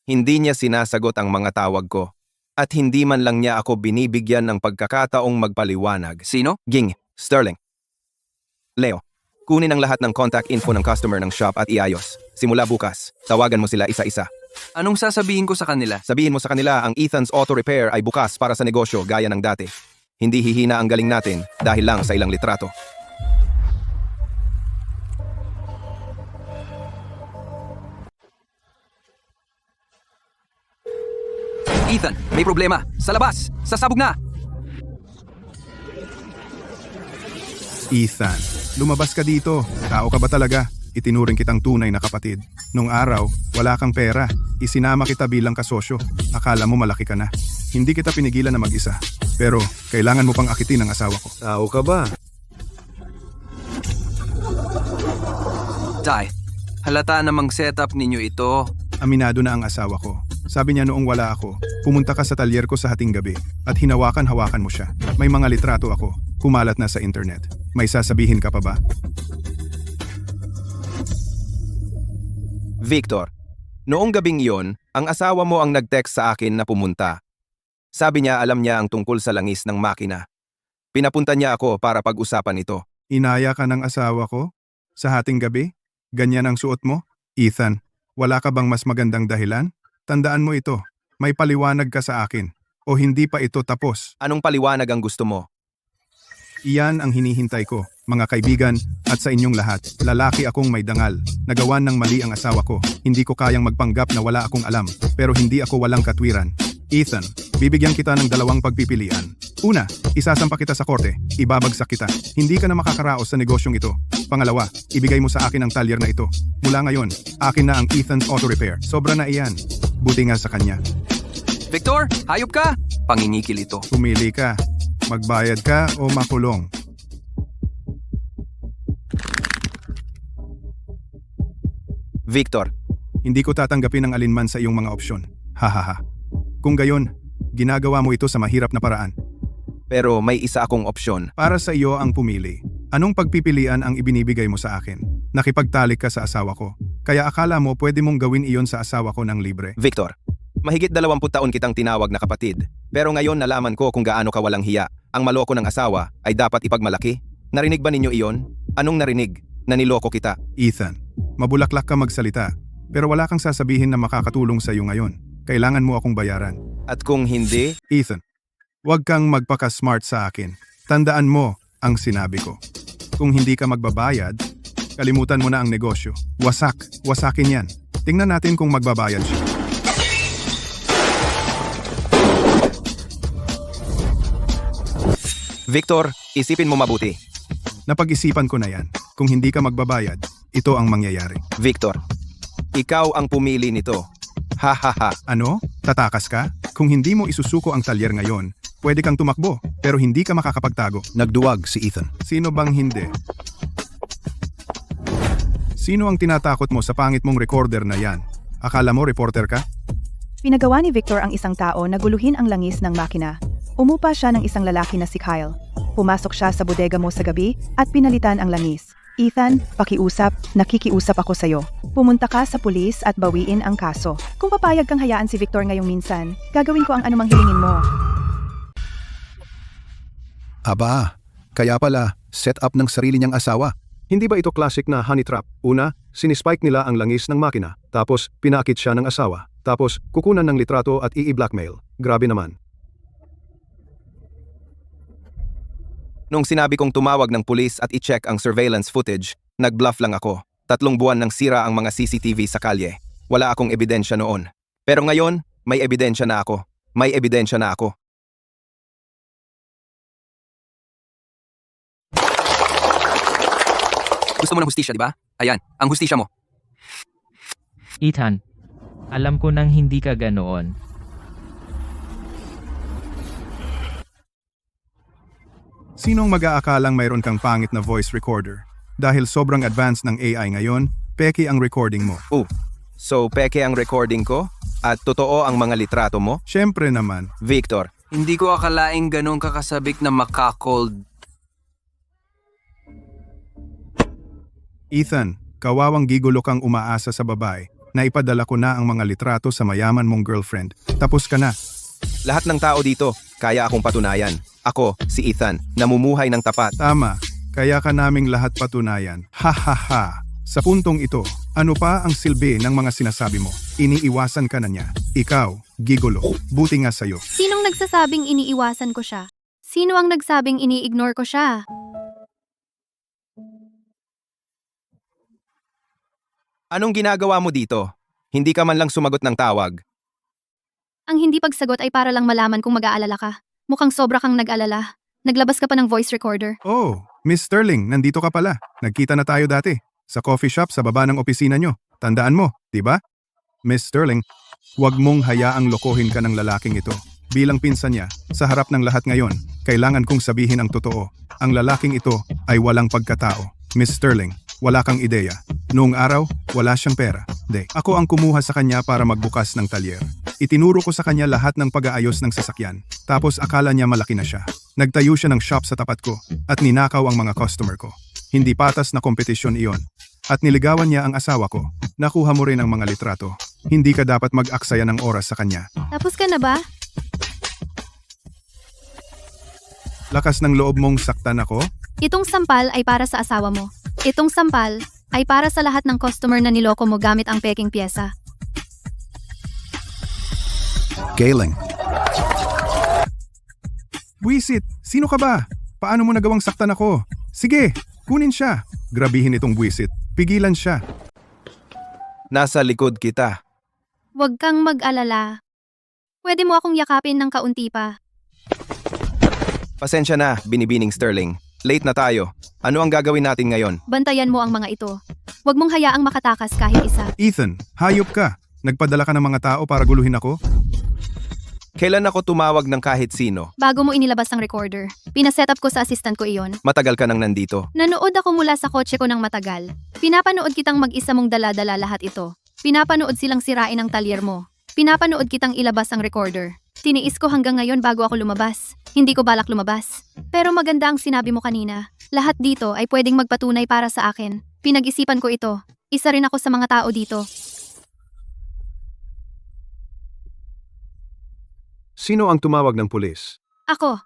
Hindi niya sinasagot ang mga tawag ko. At hindi man lang niya ako binibigyan ng pagkakataong magpaliwanag. Sino? Ging, Sterling. Leo, kunin ang lahat ng contact info ng customer ng shop at iayos. Simula bukas, tawagan mo sila isa-isa. Anong sasabihin ko sa kanila? Sabihin mo sa kanila ang Ethan's Auto Repair ay bukas para sa negosyo gaya ng dati. Hindi hihina ang galing natin dahil lang sa ilang litrato. Ethan, may problema. Sa labas! Sasabog na! Ethan, lumabas ka dito. Tao ka ba talaga? Itinuring kitang tunay na kapatid. Nung araw, wala kang pera. Isinama kita bilang kasosyo. Akala mo malaki ka na. Hindi kita pinigilan na mag-isa. Pero, kailangan mo pang akitin ang asawa ko. Tao ka ba? Tay, halata namang setup ninyo ito. Aminado na ang asawa ko. Sabi niya noong wala ako, pumunta ka sa talyer ko sa hating gabi at hinawakan-hawakan mo siya. May mga litrato ako. Kumalat na sa internet. May sasabihin ka pa ba? Victor, noong gabing iyon, ang asawa mo ang nag-text sa akin na pumunta. Sabi niya alam niya ang tungkol sa langis ng makina. Pinapunta niya ako para pag-usapan ito. Inaya ka ng asawa ko? Sa hating gabi? Ganyan ang suot mo? Ethan, wala ka bang mas magandang dahilan? Tandaan mo ito. May paliwanag ka sa akin. O hindi pa ito tapos. Anong paliwanag ang gusto mo? Iyan ang hinihintay ko, mga kaibigan, at sa inyong lahat. Lalaki akong may dangal. Nagawan ng mali ang asawa ko. Hindi ko kayang magpanggap na wala akong alam, pero hindi ako walang katwiran. Ethan, bibigyan kita ng 2 pagpipilian. Una, isasampa kita sa korte, ibabagsak kita. Hindi ka na makakaraos sa negosyong ito. Pangalawa, ibigay mo sa akin ang talyer na ito. Mula ngayon, akin na ang Ethan's Auto Repair. Sobra na iyan. Buti nga sa kanya. Victor, hayop ka! Pangingikil ito. Pumili ka. Magbayad ka o makulong. Victor, Hindi ko tatanggapin ang alinman sa iyong mga opsyon. Hahaha. Kung gayon, Ginagawa mo ito sa mahirap na paraan. Pero may isa akong opsyon. Para sa iyo ang pumili. Anong pagpipilian ang ibinibigay mo sa akin? Nakipagtalik ka sa asawa ko. Kaya akala mo pwede mong gawin iyon sa asawa ko ng libre. Victor, mahigit 20 taon kitang tinawag na kapatid. Pero ngayon nalaman ko kung gaano ka walang hiya. Ang maloko ng asawa ay dapat ipagmalaki. Narinig ba ninyo iyon? Anong narinig? Na niloko kita. Ethan, mabulaklak ka magsalita. Pero wala kang sasabihin na makakatulong sa iyo ngayon. Kailangan mo akong bayaran. At kung hindi, Ethan, huwag kang magpaka-smart sa akin. Tandaan mo ang sinabi ko. Kung hindi ka magbabayad, kalimutan mo na ang negosyo. Wasakin yan. Tingnan natin kung magbabayad siya. Victor, isipin mo mabuti. Napag-isipan ko na yan. Kung hindi ka magbabayad, ito ang mangyayari. Victor, ikaw ang pumili nito. Ha ha ha. Ano? Tatakas ka? Kung hindi mo isusuko ang talyer ngayon, pwede kang tumakbo, pero hindi ka makakapagtago. Nagduwag si Ethan. Sino bang hindi? Sino ang tinatakot mo sa pangit mong recorder na yan? Akala mo reporter ka? Pinagawa ni Victor ang isang tao na guluhin ang langis ng makina. Umupa siya ng isang lalaki na si Kyle. Pumasok siya sa bodega mo sa gabi at pinalitan ang langis. Ethan, pakiusap, nakikiusap ako sa'yo. Pumunta ka sa pulis at bawiin ang kaso. Kung papayag kang hayaan si Victor ngayong minsan, gagawin ko ang anumang hilingin mo. Aba, kaya pala, set up ng sarili niyang asawa. Hindi ba ito classic na honey trap? Una, sinispike nila ang langis ng makina. Tapos, pinakit siya ng asawa. Tapos, kukunan ng litrato at i-blackmail. Grabe naman. Nung sinabi kong tumawag ng pulis at i-check ang surveillance footage, nag-bluff lang ako. 3 buwan nang sira ang mga CCTV sa kalye. Wala akong ebidensya noon. Pero ngayon, may ebidensya na ako. May ebidensya na ako. Gusto mo ng hustisya, di ba? Ayan, ang hustisya mo. Ethan, alam ko nang hindi ka ganoon. Sinong mag-aakalang mayroon kang pangit na voice recorder? Dahil sobrang advanced ng AI ngayon, peke ang recording mo. So peke ang recording ko? At totoo ang mga litrato mo? Siyempre naman. Victor, Hindi ko akalaing ganun kakasabik na makakold. Ethan, kawawang gigulo kang umaasa sa babae na ipadala ko na ang mga litrato sa mayaman mong girlfriend. Tapos ka na. lahat ng tao dito, kaya akong patunayan. Ako, si Ethan, namumuhay ng tapat. Tama, kaya ka naming lahat patunayan. Ha ha ha. Sa puntong ito, ano pa ang silbi ng mga sinasabi mo? Iniiwasan ka na niya. Ikaw, gigolo. Buti nga sa'yo. Sinong nagsasabing iniiwasan ko siya? Sino ang nagsabing ini-ignore ko siya? Anong ginagawa mo dito? Hindi ka man lang sumagot ng tawag. Ang hindi pagsagot ay para lang malaman kung mag-aalala ka. Mukhang sobra kang nag-alala. Naglabas ka pa ng voice recorder. Oh, Miss Sterling, nandito ka pala. Nagkita na tayo dati. Sa coffee shop sa baba ng opisina nyo. Tandaan mo, di ba? Miss Sterling, huwag mong hayaang lokohin ka ng lalaking ito. Bilang pinsan niya, sa harap ng lahat ngayon, kailangan kong sabihin ang totoo. Ang lalaking ito ay walang pagkatao. Miss Sterling, wala kang ideya. Noong araw, wala siyang pera. Ako ang kumuha sa kanya para magbukas ng talyer. Itinuro ko sa kanya lahat ng pag-aayos ng sasakyan. Tapos akala niya malaki na siya. Nagtayo siya ng shop sa tapat ko at ninakaw ang mga customer ko. Hindi patas na kompetisyon iyon. At niligawan niya ang asawa ko. Nakuha mo rin ang mga litrato. Hindi ka dapat mag-aksaya ng oras sa kanya. Tapos ka na ba? Lakas ng loob mong saktan ako? Itong sampal ay para sa asawa mo. Itong sampal ay para sa lahat ng customer na niloko mo gamit ang peking pyesa. Galing. Buisit, sino ka ba? Paano mo nagawang saktan ako? Sige, kunin siya. Grabihin itong buisit. Pigilan siya. Nasa likod kita. Huwag kang mag-alala. Pwede mo akong yakapin ng kaunti pa. Pasensya na, binibining Sterling. Late na tayo. Ano ang gagawin natin ngayon? Bantayan mo ang mga ito. Huwag mong hayaang makatakas kahit isa. Ethan, hayop ka. Nagpadala ka ng mga tao para guluhin ako? Kailan ako tumawag ng kahit sino? Bago mo inilabas ang recorder, pinaset up ko sa assistant ko iyon. Matagal ka nang nandito. Nanood ako mula sa kotse ko ng matagal. Pinapanood kitang mag-isa mong dala-dala lahat ito. Pinapanood silang sirain ang talyer mo. Pinapanood kitang ilabas ang recorder. Tiniis ko hanggang ngayon bago ako lumabas. Hindi ko balak lumabas. Pero maganda ang sinabi mo kanina. Lahat dito ay pwedeng magpatunay para sa akin. Pinag-isipan ko ito. Isa rin ako sa mga tao dito. Sino ang tumawag ng pulis? Ako.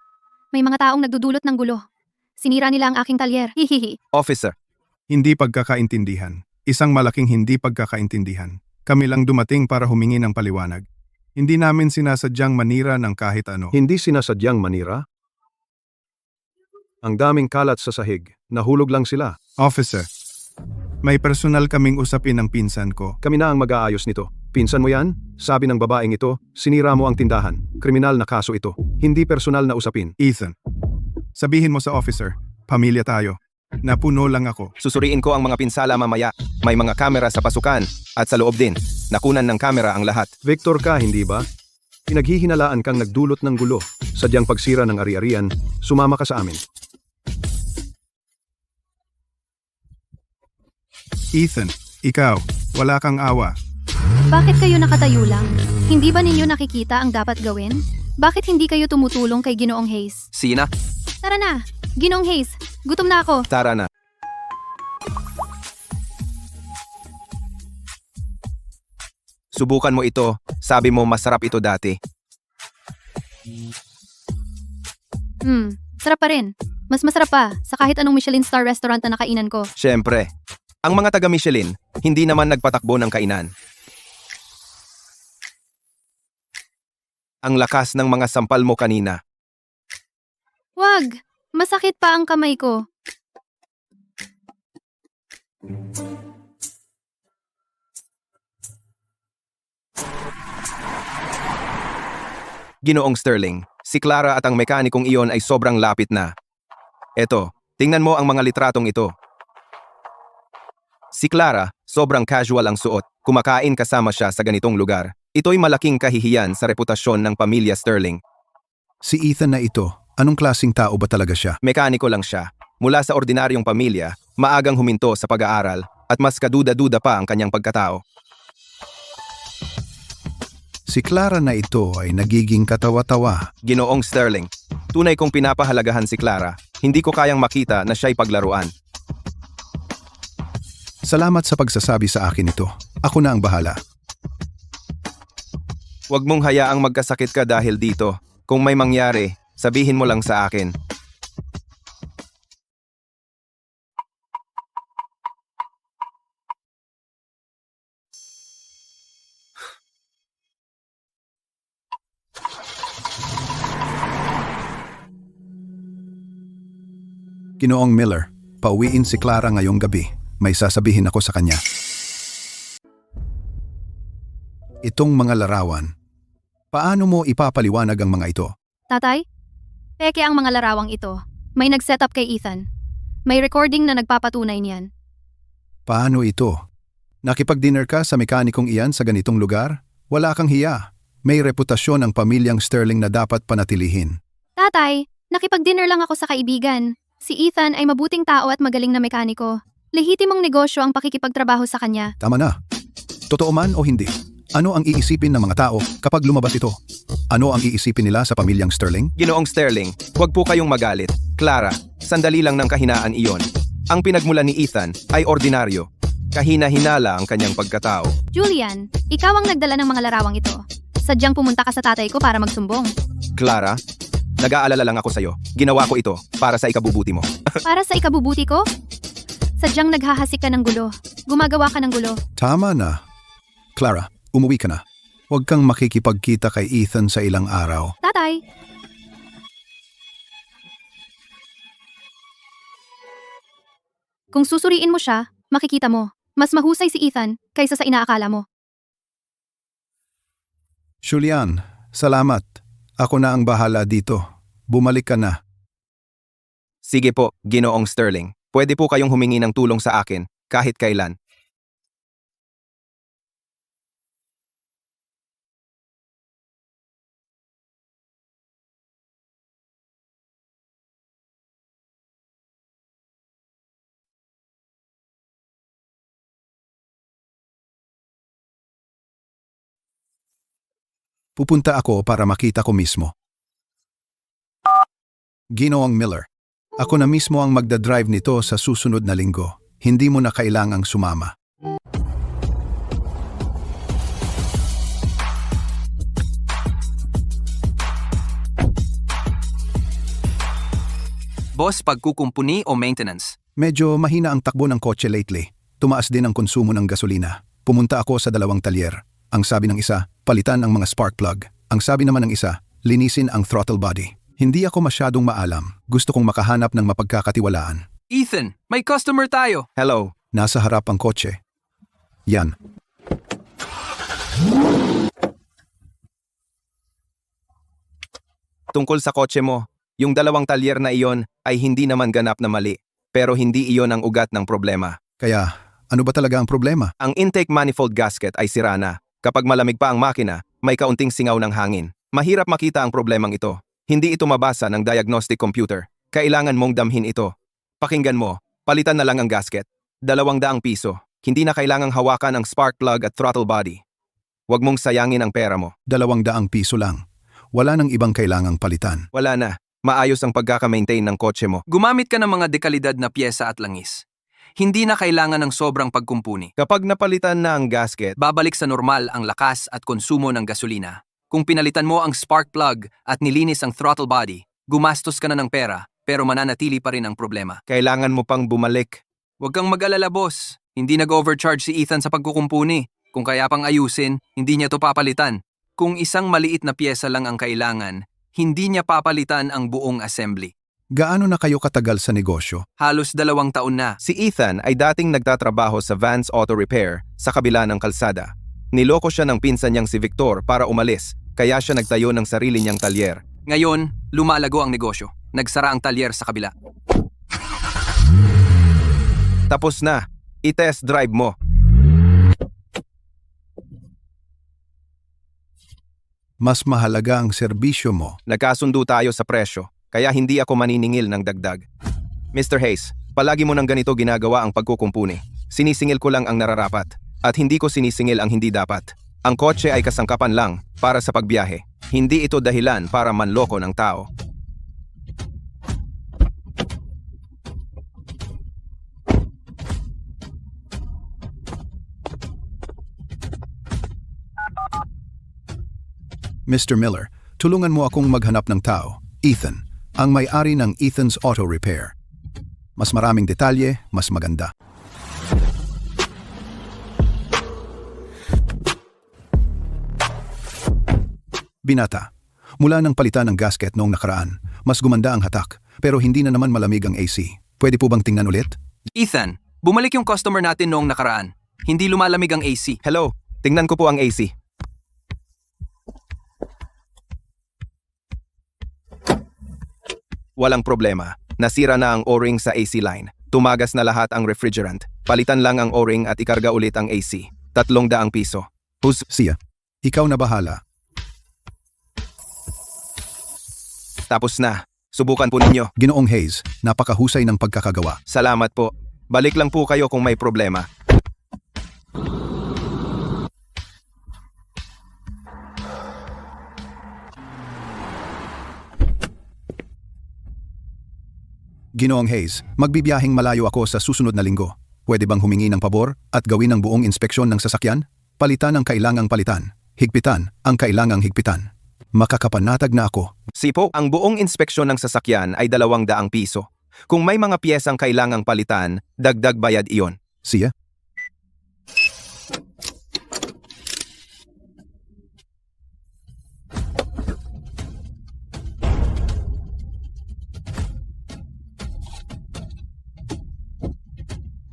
May mga taong nagdudulot ng gulo. Sinira nila ang aking talyer. Hihihi. Officer, Hindi pagkakaintindihan. Isang malaking hindi pagkakaintindihan. Kami lang dumating para humingi ng paliwanag. Hindi namin sinasadyang manira ng kahit ano. Hindi sinasadyang manira? Ang daming kalat sa sahig. Nahulog lang sila. Officer, may personal kaming usapin ng pinsan ko. Kami na ang mag-aayos nito. Pinsan mo yan? Sabi ng babaeng ito, sinira mo ang tindahan. Kriminal na kaso ito. Hindi personal na usapin. Ethan, sabihin mo sa officer, pamilya tayo. Napuno lang ako. susuriin ko ang mga pinsala mamaya. May mga kamera sa pasukan at sa loob din. Nakunan ng kamera ang lahat. Victor ka, hindi ba? Pinaghihinalaan kang nagdulot ng gulo. Sadyang pagsira ng ari-arian, sumama ka sa amin. Ethan, ikaw, wala kang awa. Bakit kayo nakatayo lang? Hindi ba ninyo nakikita ang dapat gawin? Bakit hindi kayo tumutulong kay Ginoong Hayes? Sina? Tara na! Ginoong Hayes, gutom na ako. Tara na. Subukan mo ito. Sabi mo masarap ito dati. Sarap pa rin. Mas masarap pa sa kahit anong Michelin star restaurant na nakainan ko. Siyempre, ang mga taga Michelin, hindi naman nagpatakbo ng kainan. Ang lakas ng mga sampal mo kanina. Wag! Masakit pa ang kamay ko. Ginoong Sterling, si Clara at ang mekanikong iyon ay sobrang lapit na. Eto, tingnan mo ang mga litratong ito. Si Clara, sobrang casual ang suot, kumakain kasama siya sa ganitong lugar. Ito'y malaking kahihiyan sa reputasyon ng pamilya Sterling. Si Ethan na ito, anong klaseng tao ba talaga siya? Mekaniko lang siya. Mula sa ordinaryong pamilya, maagang huminto sa pag-aaral at mas kaduda-duda pa ang kanyang pagkatao. Si Clara na ito ay nagiging katawa-tawa. Ginoong Sterling, tunay kong pinapahalagahan si Clara. Hindi ko kayang makita na siya'y paglaruan. Salamat sa pagsasabi sa akin ito. Ako na ang bahala. Huwag mong hayaang magkasakit ka dahil dito. Kung may mangyari, sabihin mo lang sa akin. Ginoong Miller, pauwiin si Clara ngayong gabi. May sasabihin ako sa kanya. Itong mga larawan. Paano mo ipapaliwanag ang mga ito? Tatay? Peke ang mga larawang ito. May nag-setup kay Ethan. May recording na nagpapatunay niyan. Paano ito? Nakipag-dinner ka sa mekanikong iyan sa ganitong lugar? Wala kang hiya. May reputasyon ang pamilyang Sterling na dapat panatilihin. Tatay, nakipag-dinner lang ako sa kaibigan. Si Ethan ay mabuting tao at magaling na mekaniko. Lehitimong negosyo ang pakikipagtrabaho sa kanya. Tama na. Totoo man o hindi, ano ang iisipin ng mga tao kapag lumabas ito? Ano ang iisipin nila sa pamilyang Sterling? Ginoong Sterling, huwag po kayong magalit. Clara, sandali lang ng kahinaan iyon. Ang pinagmulan ni Ethan ay ordinaryo. Kahina-hinala ang kanyang pagkatao. Julian, ikaw ang nagdala ng mga larawang ito. Sadyang pumunta ka sa tatay ko para magsumbong. Clara, nag-aalala lang ako sa'yo. Ginawa ko ito para sa ikabubuti mo. Para sa ikabubuti ko? Sadyang naghahasik ka ng gulo. Gumagawa ka ng gulo. Tama na. Clara, umuwi ka na. Huwag kang makikipagkita kay Ethan sa ilang araw. Tatay! Kung susuriin mo siya, makikita mo. Mas mahusay si Ethan kaysa sa inaakala mo. Julian, salamat. Ako na ang bahala dito. Bumalik ka na. Sige po, Ginoong Sterling. Pwede po kayong humingi ng tulong sa akin kahit kailan. Pupunta ako para makita ko mismo. Ginoong Miller, ako na mismo ang magdadrive nito sa susunod na linggo. Hindi mo na kailangang sumama. Boss, pagkukumpuni o maintenance? Medyo mahina ang takbo ng kotse lately. Tumaas din ang konsumo ng gasolina. Pumunta ako sa 2 talyer. Ang sabi ng isa, palitan ang mga spark plug. Ang sabi naman ng isa, linisin ang throttle body. Hindi ako masyadong maalam. Gusto kong makahanap ng mapagkakatiwalaan. Ethan, may customer tayo. Hello. Nasa harap ang kotse. Yan. Tungkol sa kotse mo, yung 2 talyer na iyon ay hindi naman ganap na mali. Pero hindi iyon ang ugat ng problema. Kaya, ano ba talaga ang problema? Ang intake manifold gasket ay sira na. Kapag malamig pa ang makina, may kaunting singaw ng hangin. Mahirap makita ang problemang ito. Hindi ito mabasa ng diagnostic computer. Kailangan mong damhin ito. Pakinggan mo, palitan na lang ang gasket. 200 piso. Hindi na kailangang hawakan ang spark plug at throttle body. Huwag mong sayangin ang pera mo. 200 piso lang. Wala nang ibang kailangang palitan. Wala na. Maayos ang pagkaka-maintain ng kotse mo. Gumamit ka ng mga dekalidad na pyesa at langis. Hindi na kailangan ng sobrang pagkumpuni. Kapag napalitan na ang gasket, Babalik sa normal ang lakas at konsumo ng gasolina. Kung pinalitan mo ang spark plug at nilinis ang throttle body, gumastos ka na ng pera pero mananatili pa rin ang problema. kailangan mo pang bumalik. Huwag kang mag-alala, boss. Hindi nag-overcharge si Ethan sa pagkukumpuni. Kung kaya pang ayusin, hindi niya to papalitan. Kung isang maliit na pyesa lang ang kailangan, hindi niya papalitan ang buong assembly. Gaano na kayo katagal sa negosyo? Halos 2 taon na. Si Ethan ay dating nagtatrabaho sa Vance Auto Repair sa kabila ng kalsada. Niloko siya ng pinsan niyang si Victor para umalis, kaya siya nagtayo ng sarili niyang talyer. Ngayon, lumalago ang negosyo. Nagsara ang talyer sa kabila. Tapos na, i-test drive mo. Mas mahalaga ang serbisyo mo. Nagkasundo tayo sa presyo, kaya hindi ako maniningil ng dagdag. Mr. Hayes, palagi mo ng ganito ginagawa ang pagkukumpuni. Sinisingil ko lang ang nararapat, at hindi ko sinisingil ang hindi dapat. Ang kotse ay kasangkapan lang para sa pagbiyahe. Hindi ito dahilan para manloko ng tao. Mr. Miller, tulungan mo akong maghanap ng tao. Ethan, ang may-ari ng Ethan's Auto Repair. Mas maraming detalye, mas maganda. Binata, mula nang palitan ng gasket noong nakaraan, mas gumanda ang hatak, pero hindi na naman malamig ang AC. Pwede po bang tingnan ulit? Ethan, bumalik yung customer natin noong nakaraan. Hindi lumalamig ang AC. Hello, tingnan ko po ang AC. Walang problema. Nasira na ang O-ring sa AC line. Tumagas na lahat ang refrigerant. Palitan lang ang O-ring at ikarga ulit ang AC. 300 piso. Siya, ikaw na bahala. Tapos na. Subukan po ninyo. Ginoong Hayes, napakahusay ng pagkakagawa. Salamat po. Balik lang po kayo kung may problema. Ginoong Hayes, magbibiyaheng malayo ako sa susunod na linggo. Pwede bang humingi ng pabor at gawin ang buong inspeksyon ng sasakyan? Palitan ang kailangang palitan. Higpitan ang kailangang higpitan. Makakapanatag na ako. Sipo, ang buong inspeksyon ng sasakyan ay 200 piso. Kung may mga piyesang kailangang palitan, dagdag bayad iyon. Siya?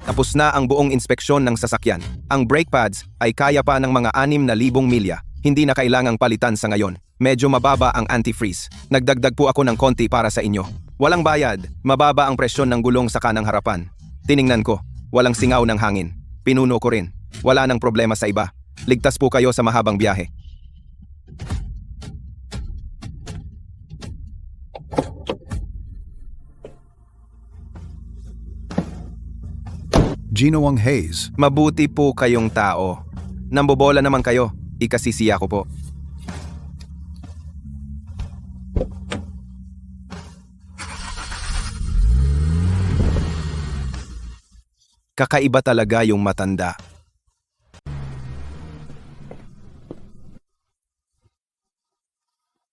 Tapos na ang buong inspeksyon ng sasakyan. Ang brake pads ay kaya pa ng mga 6,000 milya. Hindi na kailangang palitan sa ngayon. Medyo mababa ang antifreeze. Nagdagdag po ako ng konti para sa inyo. Walang bayad. Mababa ang presyon ng gulong sa kanang harapan. Tiningnan ko. Walang singaw ng hangin. Pinuno ko rin. Wala nang problema sa iba. Ligtas po kayo sa mahabang biyahe. Ginoong Hayes, Mabuti po kayong tao. Nambobola naman kayo. Ikasisiya ko po. Kakaiba talaga yung matanda.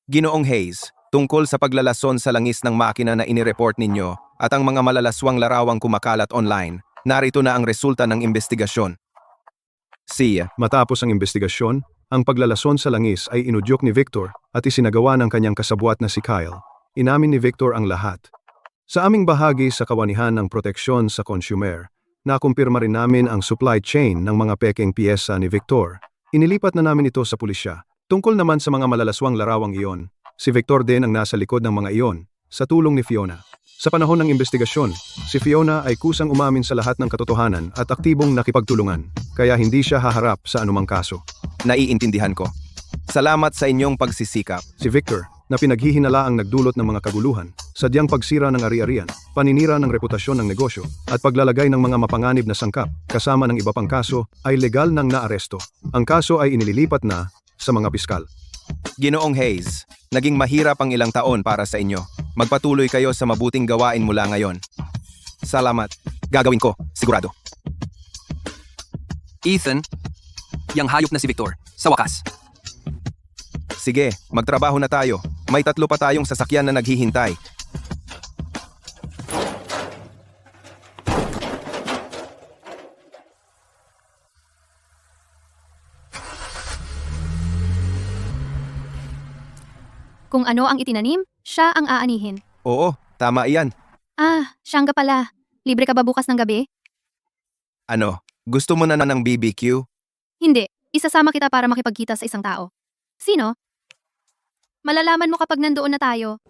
Ginoong Hayes, tungkol sa paglalason sa langis ng makina na inireport ninyo at ang mga malalaswang larawang kumakalat online, narito na ang resulta ng investigasyon. Matapos ang investigasyon, ang paglalason sa langis ay inudyok ni Victor at isinagawa ng kanyang kasabwat na si Kyle. Inamin ni Victor ang lahat. Sa aming bahagi sa kawanihan ng proteksyon sa consumer, nakumpirma rin namin ang supply chain ng mga pekeng piyesa ni Victor. Inilipat na namin ito sa pulisya. Tungkol naman sa mga malalaswang larawang iyon, si Victor din ang nasa likod ng mga iyon, sa tulong ni Fiona. Sa panahon ng investigasyon, si Fiona ay kusang umamin sa lahat ng katotohanan at aktibong nakipagtulungan, kaya hindi siya haharap sa anumang kaso. Naiintindihan ko. Salamat sa inyong pagsisikap. Si Victor, na pinaghihinala ang nagdulot ng mga kaguluhan, sadyang pagsira ng ari-arian, paninira ng reputasyon ng negosyo, at paglalagay ng mga mapanganib na sangkap, kasama ng iba pang kaso, ay legal nang naaresto. Ang kaso ay inililipat na sa mga piskal. Ginoong Hayes, naging mahirap ang ilang taon para sa inyo. Magpatuloy kayo sa mabuting gawain mula ngayon. Salamat. Gagawin ko, sigurado. Ethan, yang hayop na si Victor, sa wakas. Sige, magtrabaho na tayo. May 3 pa tayong sasakyan na naghihintay. Kung ano ang itinanim, siya ang aanihin. Oo, tama iyan. Siya nga pala. Libre ka ba bukas ng gabi? Ano, gusto mo na ng BBQ? Hindi. Isasama kita para makipagkita sa isang tao. Sino? Malalaman mo kapag nandoon na tayo.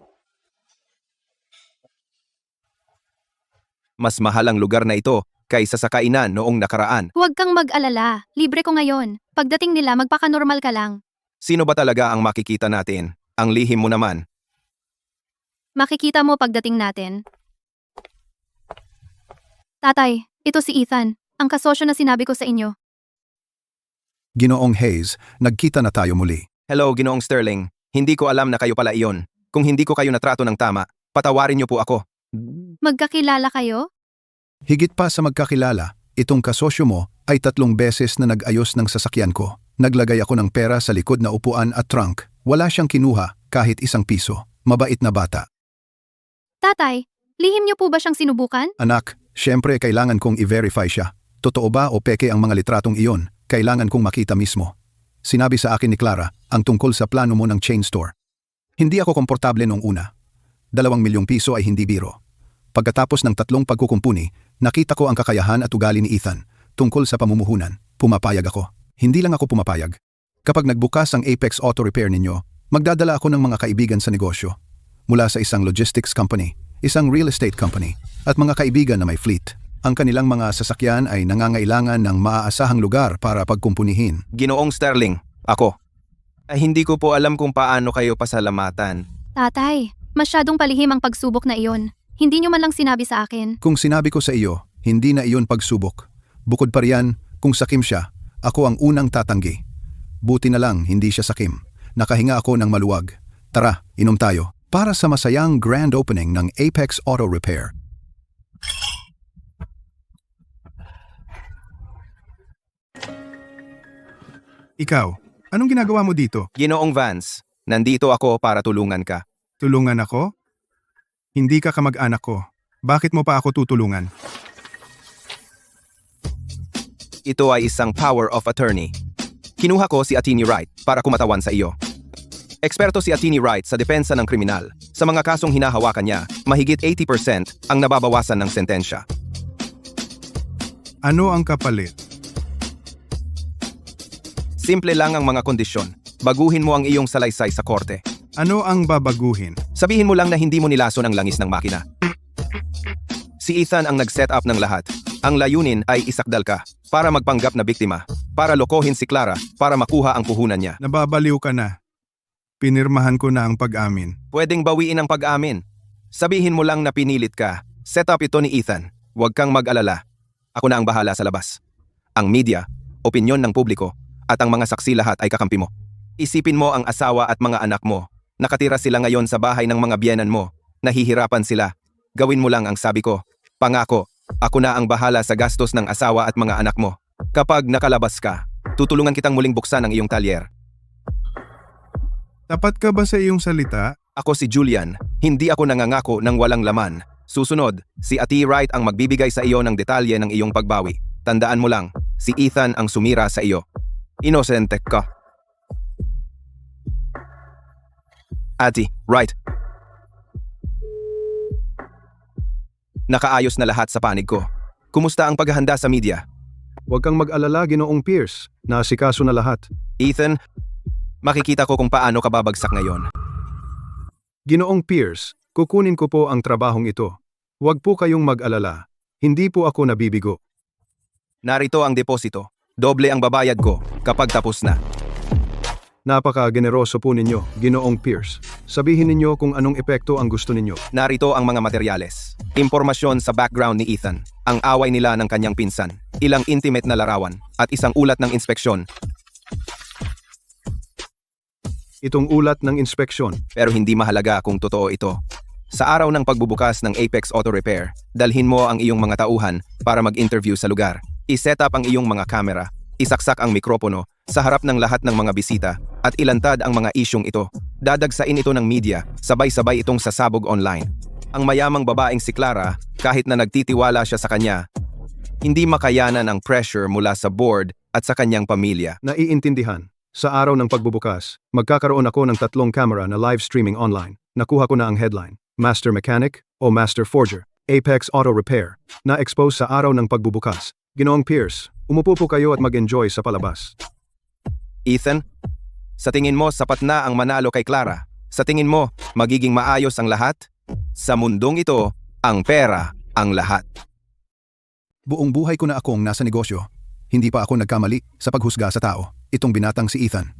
Mas mahal ang lugar na ito kaysa sa kainan noong nakaraan. Huwag kang mag-alala. Libre ko ngayon. Pagdating nila, magpaka-normal ka lang. Sino ba talaga ang makikita natin? Ang lihim mo naman. Makikita mo pagdating natin. Tatay, ito si Ethan. Ang kasosyo na sinabi ko sa inyo. Ginoong Hayes, nagkita na tayo muli. Hello, Ginoong Sterling. Hindi ko alam na kayo pala iyon. Kung hindi ko kayo natrato ng tama, patawarin niyo po ako. Magkakilala kayo? Higit pa sa magkakilala, itong kasosyo mo ay 3 beses na nag-ayos ng sasakyan ko. Naglagay ako ng pera sa likod na upuan at trunk. Wala siyang kinuha kahit 1 piso. Mabait na bata. Tatay, lihim niyo po ba siyang sinubukan? Anak, syempre kailangan kong i-verify siya. Totoo ba o peke ang mga litratong iyon? Kailangan kong makita mismo. Sinabi sa akin ni Clara ang tungkol sa plano mo ng chain store. Hindi ako komportable noong una. 2 milyong piso ay hindi biro. Pagkatapos ng 3 pagkukumpuni, nakita ko ang kakayahan at ugali ni Ethan. Tungkol sa pamumuhunan, pumapayag ako. Hindi lang ako pumapayag. Kapag nagbukas ang Apex Auto Repair ninyo, magdadala ako ng mga kaibigan sa negosyo. Mula sa isang logistics company, isang real estate company, at mga kaibigan na may fleet. Ang kanilang mga sasakyan ay nangangailangan ng maaasahang lugar para pagkumpunihin. Ginoong Sterling, ako. Hindi ko po alam kung paano kayo pasalamatan. Tatay, masyadong palihim ang pagsubok na iyon. Hindi niyo man lang sinabi sa akin. Kung sinabi ko sa iyo, hindi na iyon pagsubok. Bukod pa riyan, kung sakim siya, ako ang unang tatanggi. Buti na lang hindi siya sakim. Nakahinga ako ng maluwag. Tara, inom tayo. Para sa masayang grand opening ng Apex Auto Repair. Ikaw, anong ginagawa mo dito? Ginoong Vance, nandito ako para tulungan ka. Tulungan ako? Hindi ka kamag-anak ko. Bakit mo pa ako tutulungan? Ito ay isang power of attorney. Kinuha ko si Attorney Wright para kumatawan sa iyo. Eksperto si Attorney Wright sa depensa ng kriminal. Sa mga kasong hinahawakan niya, mahigit 80% ang nababawasan ng sentensya. Ano ang kapalit? Simple lang ang mga kondisyon. Baguhin mo ang iyong salaysay sa korte. Ano ang babaguhin? Sabihin mo lang na hindi mo nilason ang langis ng makina. Si Ethan ang nag-set up ng lahat. Ang layunin ay isakdal ka para magpanggap na biktima, para lokohin si Clara, para makuha ang puhunan niya. Nababaliw ka na. Pinirmahan ko na ang pag-amin. Pwedeng bawiin ang pag-amin. Sabihin mo lang na pinilit ka. Set up ito ni Ethan. Huwag kang mag-alala. Ako na ang bahala sa labas. Ang media, opinyon ng publiko, at ang mga saksi lahat ay kakampi mo. Isipin mo ang asawa at mga anak mo. Nakatira sila ngayon sa bahay ng mga biyenan mo. Nahihirapan sila. Gawin mo lang ang sabi ko. Pangako, Ako na ang bahala sa gastos ng asawa at mga anak mo. Kapag nakalabas ka, tutulungan kitang muling buksan ang iyong talyer. Tapat ka ba sa iyong salita? Ako si Julian, hindi ako nangangako ng walang laman. Susunod, si Ate Wright ang magbibigay sa iyo ng detalye ng iyong pagbawi. Tandaan mo lang, si Ethan ang sumira sa iyo. Inosente ka. Ate Wright. Nakaayos na lahat sa panig ko. Kumusta ang paghahanda sa media? Huwag kang mag-alala, Ginoong Pierce. Naasikaso na lahat. Ethan, makikita ko kung paano ka babagsak ngayon. Ginoong Pierce, kukunin ko po ang trabahong ito. Huwag po kayong mag-alala. Hindi po ako nabibigo. Narito ang deposito. Doble ang babayad ko kapag tapos na. Napaka-generoso po ninyo, Ginoong Pierce. Sabihin ninyo kung anong epekto ang gusto ninyo. Narito ang mga materyales. Impormasyon sa background ni Ethan. Ang away nila ng kanyang pinsan. Ilang intimate na larawan. At isang ulat ng inspeksyon. Itong ulat ng inspeksyon. Pero hindi mahalaga kung totoo ito. Sa araw ng pagbubukas ng Apex Auto Repair, dalhin mo ang iyong mga tauhan para mag-interview sa lugar. I-set up ang iyong mga kamera. Isaksak ang mikropono sa harap ng lahat ng mga bisita at ilantad ang mga isyong ito. Dadagsain ito ng media, sabay-sabay itong sasabog online. Ang mayamang babaeng si Clara, kahit na nagtitiwala siya sa kanya, hindi makayanan ang pressure mula sa board at sa kanyang pamilya. Naiintindihan. Sa araw ng pagbubukas, magkakaroon ako ng 3 camera na live streaming online. Nakuha ko na ang headline, Master Mechanic o Master Forger, Apex Auto Repair, na-expose sa araw ng pagbubukas. Ginoong Pierce, umupo po kayo at mag-enjoy sa palabas. Ethan, sa tingin mo sapat na ang manalo kay Clara? Sa tingin mo, magiging maayos ang lahat? Sa mundong ito, ang pera ang lahat. Buong buhay ko na akong nasa negosyo. Hindi pa ako nagkamali sa paghusga sa tao. Itong binatang si Ethan.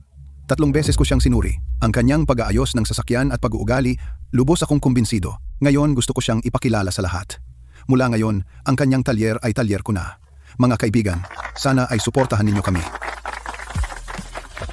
3 beses ko siyang sinuri. Ang kanyang pag-aayos ng sasakyan at pag-uugali, lubos akong kumbinsido. Ngayon gusto ko siyang ipakilala sa lahat. Mula ngayon, ang kanyang talyer ay talyer ko na. Mga kaibigan, sana ay suportahan ninyo kami.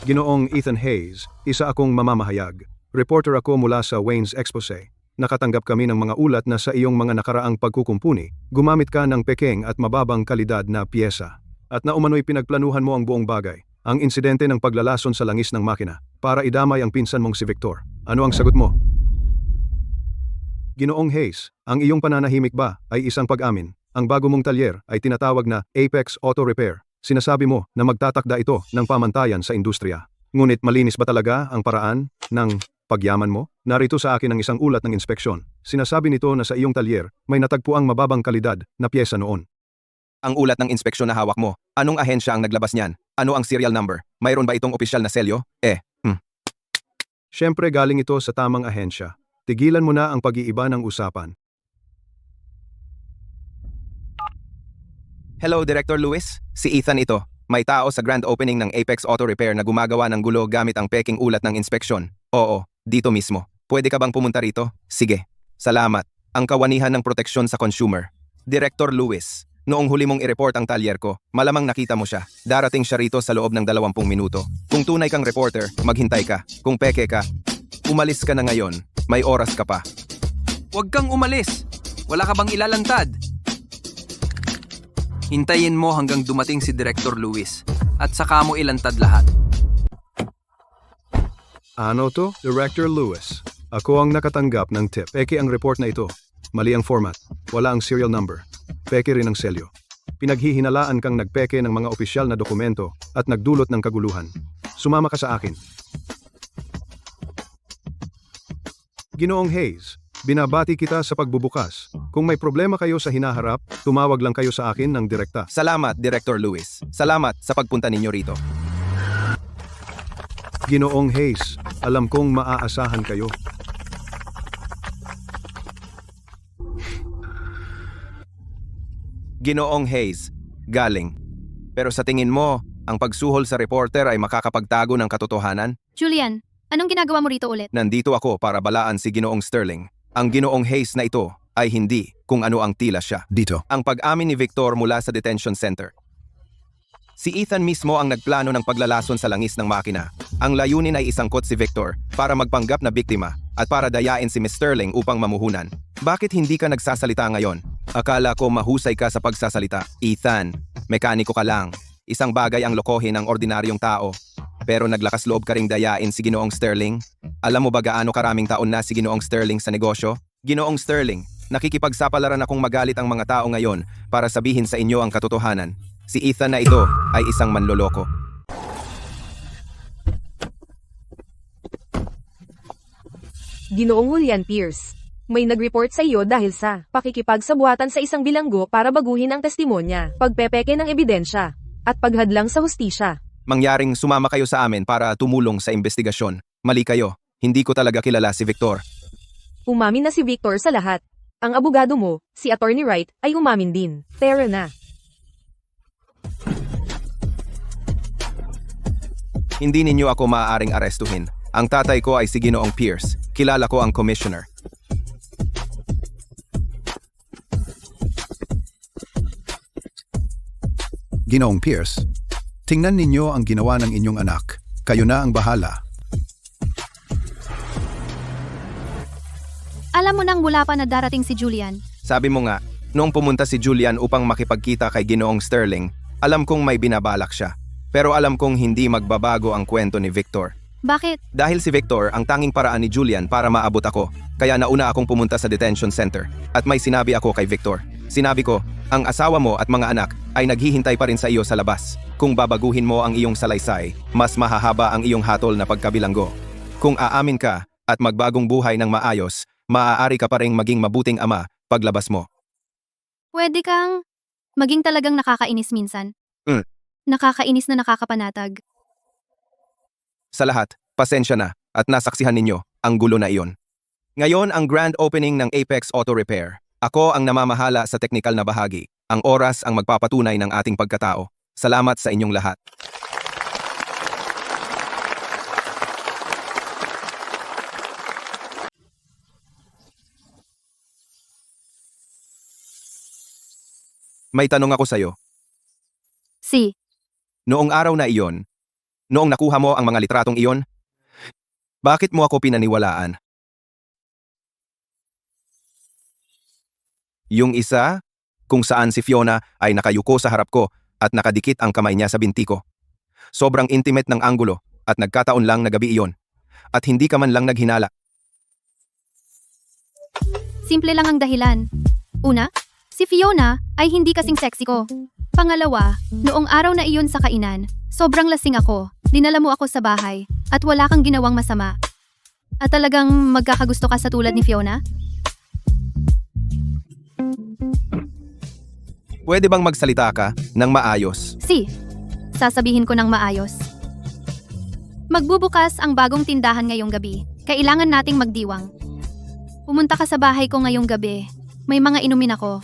Ginoong Ethan Hayes, isa akong mamamahayag. Reporter ako mula sa Wayne's Expose. Nakatanggap kami ng mga ulat na sa iyong mga nakaraang pagkukumpuni, gumamit ka ng pekeng at mababang kalidad na piyesa. At na umano'y pinagplanuhan mo ang buong bagay. Ang insidente ng paglalason sa langis ng makina para idamay ang pinsan mong si Victor. Ano ang sagot mo? Ginoong Hayes, ang iyong pananahimik ba ay isang pag-amin? Ang bago mong talyer ay tinatawag na Apex Auto Repair. Sinasabi mo na magtatakda ito ng pamantayan sa industriya. Ngunit malinis ba talaga ang paraan ng pagyaman mo? Narito sa akin ang isang ulat ng inspeksyon. Sinasabi nito na sa iyong talyer may natagpuang mababang kalidad na piyesa noon. Ang ulat ng inspeksyon na hawak mo, anong ahensya ang naglabas niyan? Ano ang serial number? Mayroon ba itong opisyal na selyo? Siyempre galing ito sa tamang ahensya. Tigilan mo na ang pag-iiba ng usapan. Hello, Director Lewis. Si Ethan ito. May tao sa grand opening ng Apex Auto Repair na gumagawa ng gulo gamit ang peking ulat ng inspeksyon. Oo, dito mismo. Pwede ka bang pumunta rito? Sige. Salamat. Ang kawanihan ng proteksyon sa consumer. Director Lewis. Noong huli mong i-report ang talyer ko, malamang nakita mo siya. Darating siya rito sa loob ng 20 minuto. Kung tunay kang reporter, maghintay ka. Kung peke ka, umalis ka na ngayon. May oras ka pa. Huwag kang umalis. Wala ka bang ilalantad? Hintayin mo hanggang dumating si Director Lewis at saka mo ilantad lahat. Ano to? Director Lewis. Ako ang nakatanggap ng tip. Peke ang report na ito. Mali ang format. Wala ang serial number. Peke rin ang selyo. Pinaghihinalaan kang nagpeke ng mga opisyal na dokumento at nagdulot ng kaguluhan. Sumama ka sa akin. Ginoong Hayes, binabati kita sa pagbubukas. Kung may problema kayo sa hinaharap, tumawag lang kayo sa akin ng direkta. Salamat, Director Lewis. Salamat sa pagpunta ninyo rito. Ginoong Hayes, alam kong maaasahan kayo. Ginoong Hayes, galing. Pero sa tingin mo, ang pagsuhol sa reporter ay makakapagtago ng katotohanan? Julian, anong ginagawa mo rito ulit? Nandito ako para balaan si Ginoong Sterling. Ang Ginoong Hayes na ito ay hindi kung ano ang tila siya. Dito. Ang pag-amin ni Victor mula sa detention center. Si Ethan mismo ang nagplano ng paglalason sa langis ng makina. Ang layunin ay isangkot si Victor para magpanggap na biktima at para dayain si Miss Sterling upang mamuhunan. Bakit hindi ka nagsasalita ngayon? Akala ko mahusay ka sa pagsasalita. Ethan, mekaniko ka lang. Isang bagay ang lokohin ng ordinaryong tao. Pero naglakas loob ka ring dayain si Ginoong Sterling. Alam mo ba gaano karaming taon na si Ginoong Sterling sa negosyo? Ginoong Sterling, nakikipagsapalaran akong magalit ang mga tao ngayon para sabihin sa inyo ang katotohanan. Si Ethan na ito ay isang manloloko. Ginoong Julian Pierce. May nag-report sa iyo dahil sa pakikipagsabuatan sa isang bilanggo para baguhin ang testimonya, pagpepeke ng ebidensya, at paghadlang sa hustisya. Mangyaring sumama kayo sa amin para tumulong sa investigasyon. Mali kayo, hindi ko talaga kilala si Victor. Umamin na si Victor sa lahat. Ang abogado mo, si Attorney Wright, ay umamin din. Pero na. Hindi ninyo ako maaaring arestuhin. Ang tatay ko ay si Ginoong Pierce. Kilala ko ang commissioner. Ginoong Pierce, tingnan ninyo ang ginawa ng inyong anak. Kayo na ang bahala. Alam mo nang wala pa na darating si Julian. Sabi mo nga, noong pumunta si Julian upang makipagkita kay Ginoong Sterling, alam kong may binabalak siya. Pero alam kong hindi magbabago ang kwento ni Victor. Bakit? Dahil si Victor ang tanging paraan ni Julian para maabot ako, kaya nauna akong pumunta sa detention center at may sinabi ako kay Victor. Sinabi ko, ang asawa mo at mga anak ay naghihintay pa rin sa iyo sa labas. Kung babaguhin mo ang iyong salaysay, mas mahahaba ang iyong hatol na pagkabilanggo. Kung aamin ka at magbagong buhay ng maayos, maaari ka pa rin maging mabuting ama paglabas mo. Pwede kang maging talagang nakakainis minsan. Nakakainis na nakakapanatag. Sa lahat, pasensya na at nasaksihan ninyo ang gulo na iyon. Ngayon ang grand opening ng Apex Auto Repair. Ako ang namamahala sa teknikal na bahagi. Ang oras ang magpapatunay ng ating pagkatao. Salamat sa inyong lahat. May tanong ako sa'yo. Si, Noong araw na iyon, noong nakuha mo ang mga litratong iyon, bakit mo ako pinaniwalaan? Yung isa, kung saan si Fiona ay nakayuko sa harap ko at nakadikit ang kamay niya sa binti ko. Sobrang intimate ng anggulo at nagkataon lang na gabi iyon. At hindi ka man lang naghinala. simple lang ang dahilan. Una, si Fiona ay hindi kasing sexy ko. Pangalawa, noong araw na iyon sa kainan, sobrang lasing ako, dinala mo ako sa bahay, at wala kang ginawang masama. At talagang magkakagusto ka sa tulad ni Fiona? Pwede bang magsalita ka ng maayos? Si, sasabihin ko ng maayos. Magbubukas ang bagong tindahan ngayong gabi. Kailangan nating magdiwang. Pumunta ka sa bahay ko ngayong gabi. May mga inumin ako.